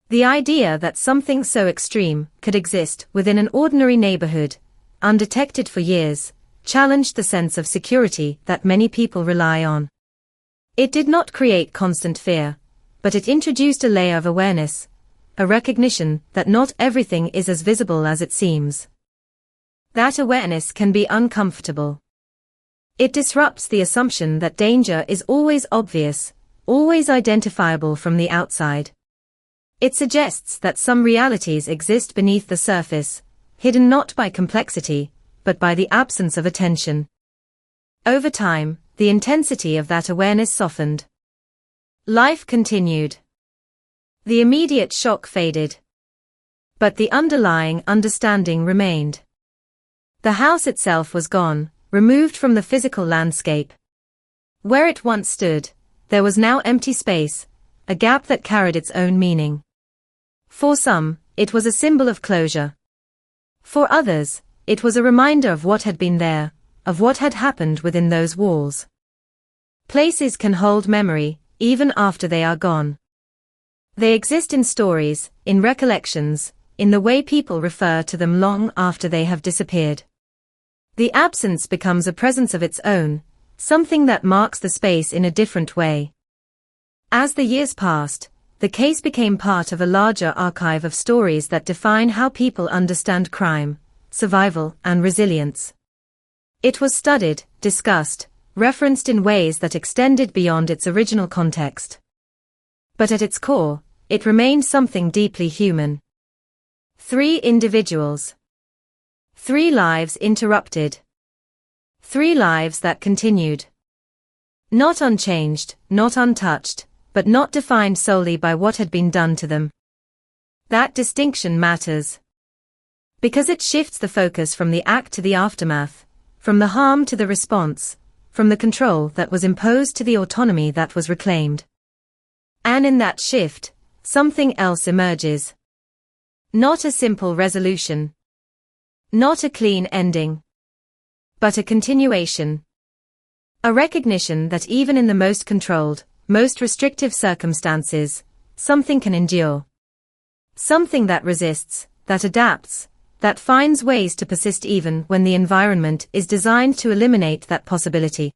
The idea that something so extreme could exist within an ordinary neighborhood, undetected for years, challenged the sense of security that many people rely on. It did not create constant fear, but it introduced a layer of awareness, a recognition that not everything is as visible as it seems. That awareness can be uncomfortable. It disrupts the assumption that danger is always obvious, always identifiable from the outside. It suggests that some realities exist beneath the surface, hidden not by complexity, but by the absence of attention. Over time, the intensity of that awareness softened. Life continued. The immediate shock faded. But the underlying understanding remained. The house itself was gone, removed from the physical landscape. Where it once stood, there was now empty space, a gap that carried its own meaning. For some, it was a symbol of closure. For others, it was a reminder of what had been there, of what had happened within those walls. Places can hold memory, even after they are gone. They exist in stories, in recollections, in the way people refer to them long after they have disappeared. The absence becomes a presence of its own, something that marks the space in a different way. As the years passed, the case became part of a larger archive of stories that define how people understand crime, survival, and resilience. It was studied, discussed, referenced in ways that extended beyond its original context. But at its core, it remained something deeply human. 3 individuals. 3 lives interrupted. 3 lives that continued. Not unchanged, not untouched, but not defined solely by what had been done to them. That distinction matters. Because it shifts the focus from the act to the aftermath, from the harm to the response, from the control that was imposed to the autonomy that was reclaimed. And in that shift, something else emerges. Not a simple resolution. Not a clean ending. But a continuation. A recognition that even in the most controlled, most restrictive circumstances, something can endure. Something that resists, that adapts, that finds ways to persist even when the environment is designed to eliminate that possibility.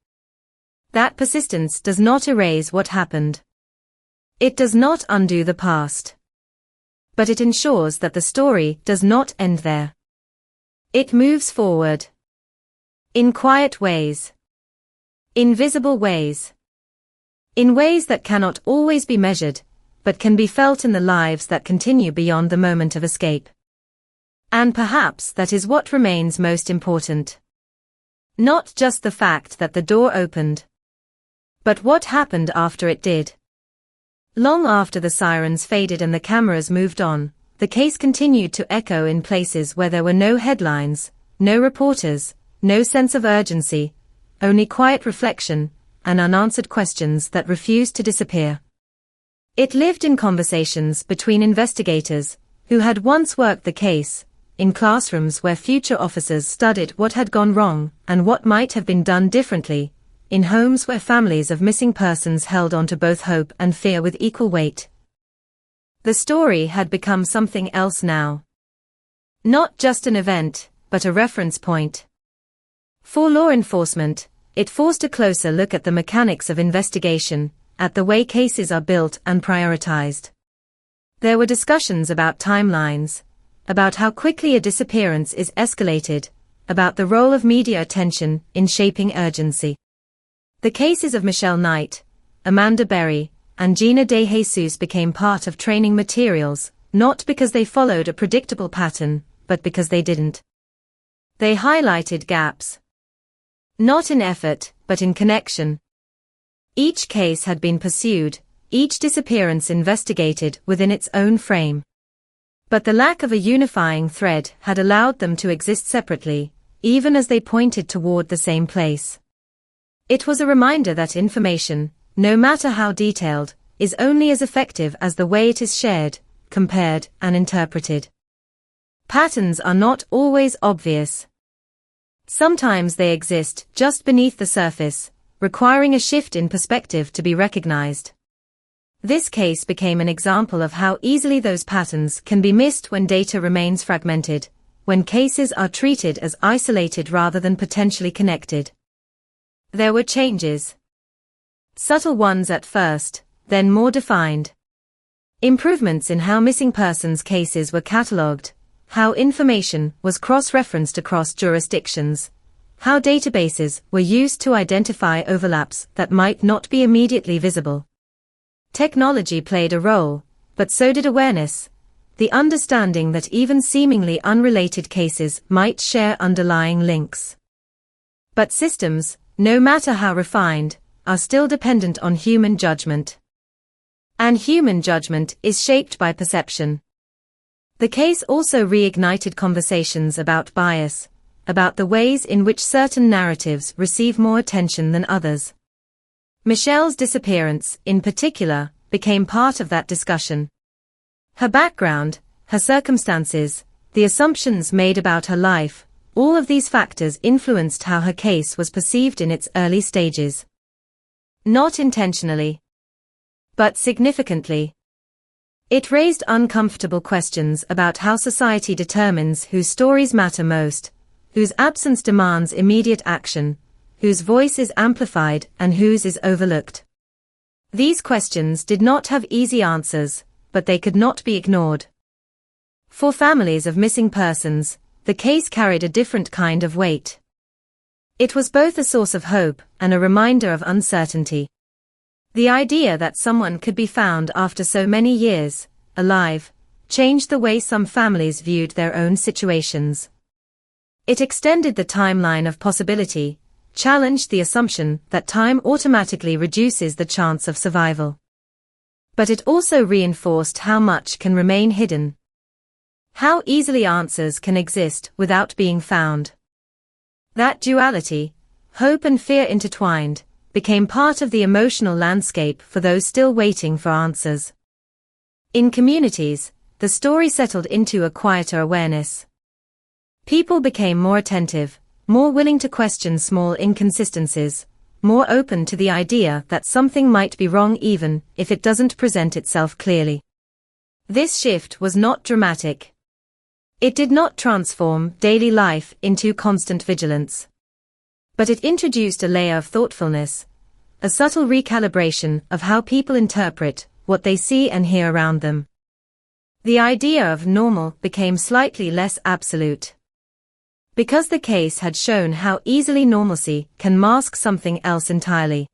That persistence does not erase what happened. It does not undo the past. But it ensures that the story does not end there. It moves forward. In quiet ways. In visible ways. In ways that cannot always be measured, but can be felt in the lives that continue beyond the moment of escape. And perhaps that is what remains most important. Not just the fact that the door opened, but what happened after it did. Long after the sirens faded and the cameras moved on, the case continued to echo in places where there were no headlines, no reporters, no sense of urgency, only quiet reflection, and unanswered questions that refused to disappear. It lived in conversations between investigators, who had once worked the case, in classrooms where future officers studied what had gone wrong and what might have been done differently, in homes where families of missing persons held on to both hope and fear with equal weight. The story had become something else now. Not just an event, but a reference point. For law enforcement, it forced a closer look at the mechanics of investigation, at the way cases are built and prioritized. There were discussions about timelines, about how quickly a disappearance is escalated, about the role of media attention in shaping urgency. The cases of Michelle Knight, Amanda Berry, and Gina De Jesus became part of training materials, not because they followed a predictable pattern, but because they didn't. They highlighted gaps. Not in effort, but in connection. Each case had been pursued, each disappearance investigated within its own frame. But the lack of a unifying thread had allowed them to exist separately, even as they pointed toward the same place. It was a reminder that information, no matter how detailed, is only as effective as the way it is shared, compared, and interpreted. Patterns are not always obvious. Sometimes they exist just beneath the surface, requiring a shift in perspective to be recognized. This case became an example of how easily those patterns can be missed when data remains fragmented, when cases are treated as isolated rather than potentially connected. There were changes. Subtle ones at first, then more defined. Improvements in how missing persons cases were catalogued, how information was cross-referenced across jurisdictions, how databases were used to identify overlaps that might not be immediately visible. Technology played a role, but so did awareness, the understanding that even seemingly unrelated cases might share underlying links. But systems, no matter how refined, are still dependent on human judgment. And human judgment is shaped by perception. The case also reignited conversations about bias, about the ways in which certain narratives receive more attention than others. Michelle's disappearance, in particular, became part of that discussion. Her background, her circumstances, the assumptions made about her life, all of these factors influenced how her case was perceived in its early stages. Not intentionally, but significantly. It raised uncomfortable questions about how society determines whose stories matter most, whose absence demands immediate action, whose voice is amplified and whose is overlooked. These questions did not have easy answers, but they could not be ignored. For families of missing persons, the case carried a different kind of weight. It was both a source of hope and a reminder of uncertainty. The idea that someone could be found after so many years, alive, changed the way some families viewed their own situations. It extended the timeline of possibility, challenged the assumption that time automatically reduces the chance of survival. But it also reinforced how much can remain hidden. How easily answers can exist without being found. That duality, hope and fear intertwined, became part of the emotional landscape for those still waiting for answers. In communities, the story settled into a quieter awareness. People became more attentive, more willing to question small inconsistencies, more open to the idea that something might be wrong even if it doesn't present itself clearly. This shift was not dramatic. It did not transform daily life into constant vigilance. But it introduced a layer of thoughtfulness, a subtle recalibration of how people interpret what they see and hear around them. The idea of normal became slightly less absolute. Because the case had shown how easily normalcy can mask something else entirely.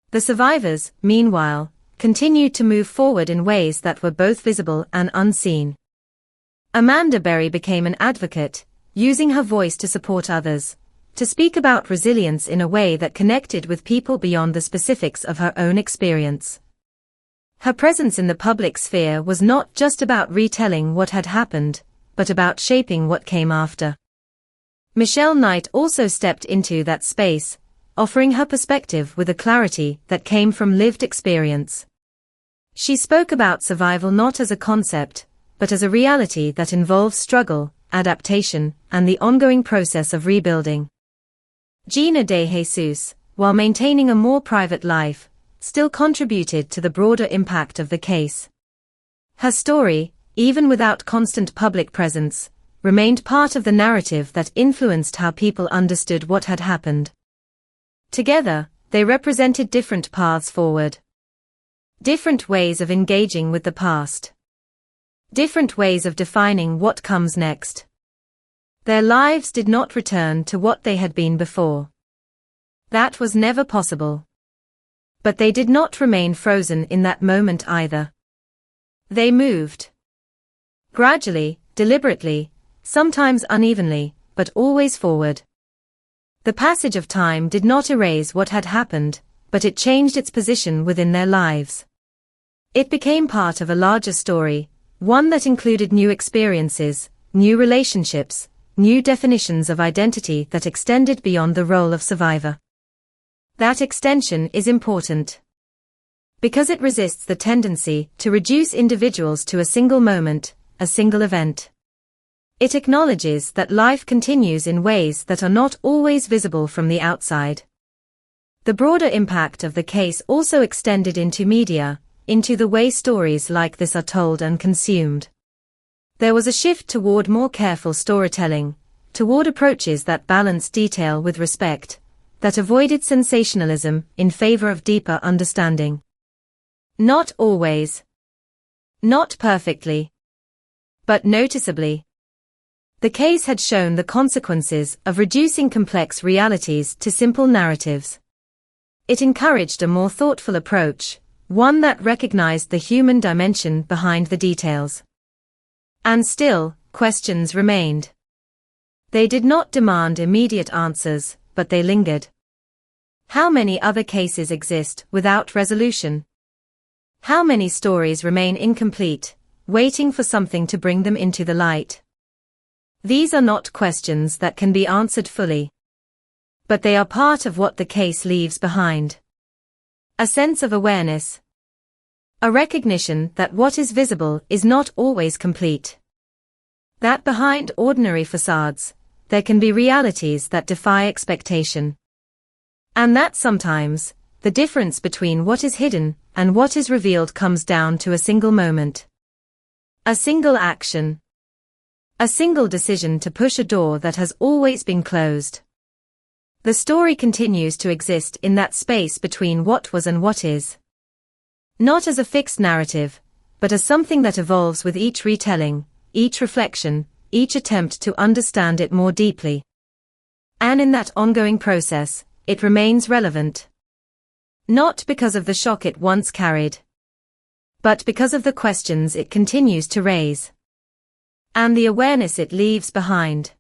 The survivors, meanwhile, continued to move forward in ways that were both visible and unseen. Amanda Berry became an advocate, using her voice to support others, to speak about resilience in a way that connected with people beyond the specifics of her own experience. Her presence in the public sphere was not just about retelling what had happened, but about shaping what came after. Michelle Knight also stepped into that space, offering her perspective with a clarity that came from lived experience. She spoke about survival not as a concept, but as a reality that involves struggle, adaptation, and the ongoing process of rebuilding. Gina De Jesus, while maintaining a more private life, still contributed to the broader impact of the case. Her story, even without constant public presence, remained part of the narrative that influenced how people understood what had happened. Together, they represented different paths forward. Different ways of engaging with the past. Different ways of defining what comes next. Their lives did not return to what they had been before. That was never possible. But they did not remain frozen in that moment either. They moved. Gradually, deliberately, sometimes unevenly, but always forward. The passage of time did not erase what had happened, but it changed its position within their lives. It became part of a larger story, one that included new experiences, new relationships, new definitions of identity that extended beyond the role of survivor. That extension is important because it resists the tendency to reduce individuals to a single moment, a single event. It acknowledges that life continues in ways that are not always visible from the outside. The broader impact of the case also extended into media, into the way stories like this are told and consumed. There was a shift toward more careful storytelling, toward approaches that balanced detail with respect, that avoided sensationalism in favor of deeper understanding. Not always. Not perfectly. But noticeably. The case had shown the consequences of reducing complex realities to simple narratives. It encouraged a more thoughtful approach, one that recognized the human dimension behind the details. And still, questions remained. They did not demand immediate answers, but they lingered. How many other cases exist without resolution? How many stories remain incomplete, waiting for something to bring them into the light? These are not questions that can be answered fully. But they are part of what the case leaves behind. A sense of awareness. A recognition that what is visible is not always complete. That behind ordinary facades, there can be realities that defy expectation. And that sometimes, the difference between what is hidden and what is revealed comes down to a single moment. A single action. A single decision to push a door that has always been closed. The story continues to exist in that space between what was and what is. Not as a fixed narrative, but as something that evolves with each retelling, each reflection, each attempt to understand it more deeply. And in that ongoing process, it remains relevant. Not because of the shock it once carried, but because of the questions it continues to raise. And the awareness it leaves behind.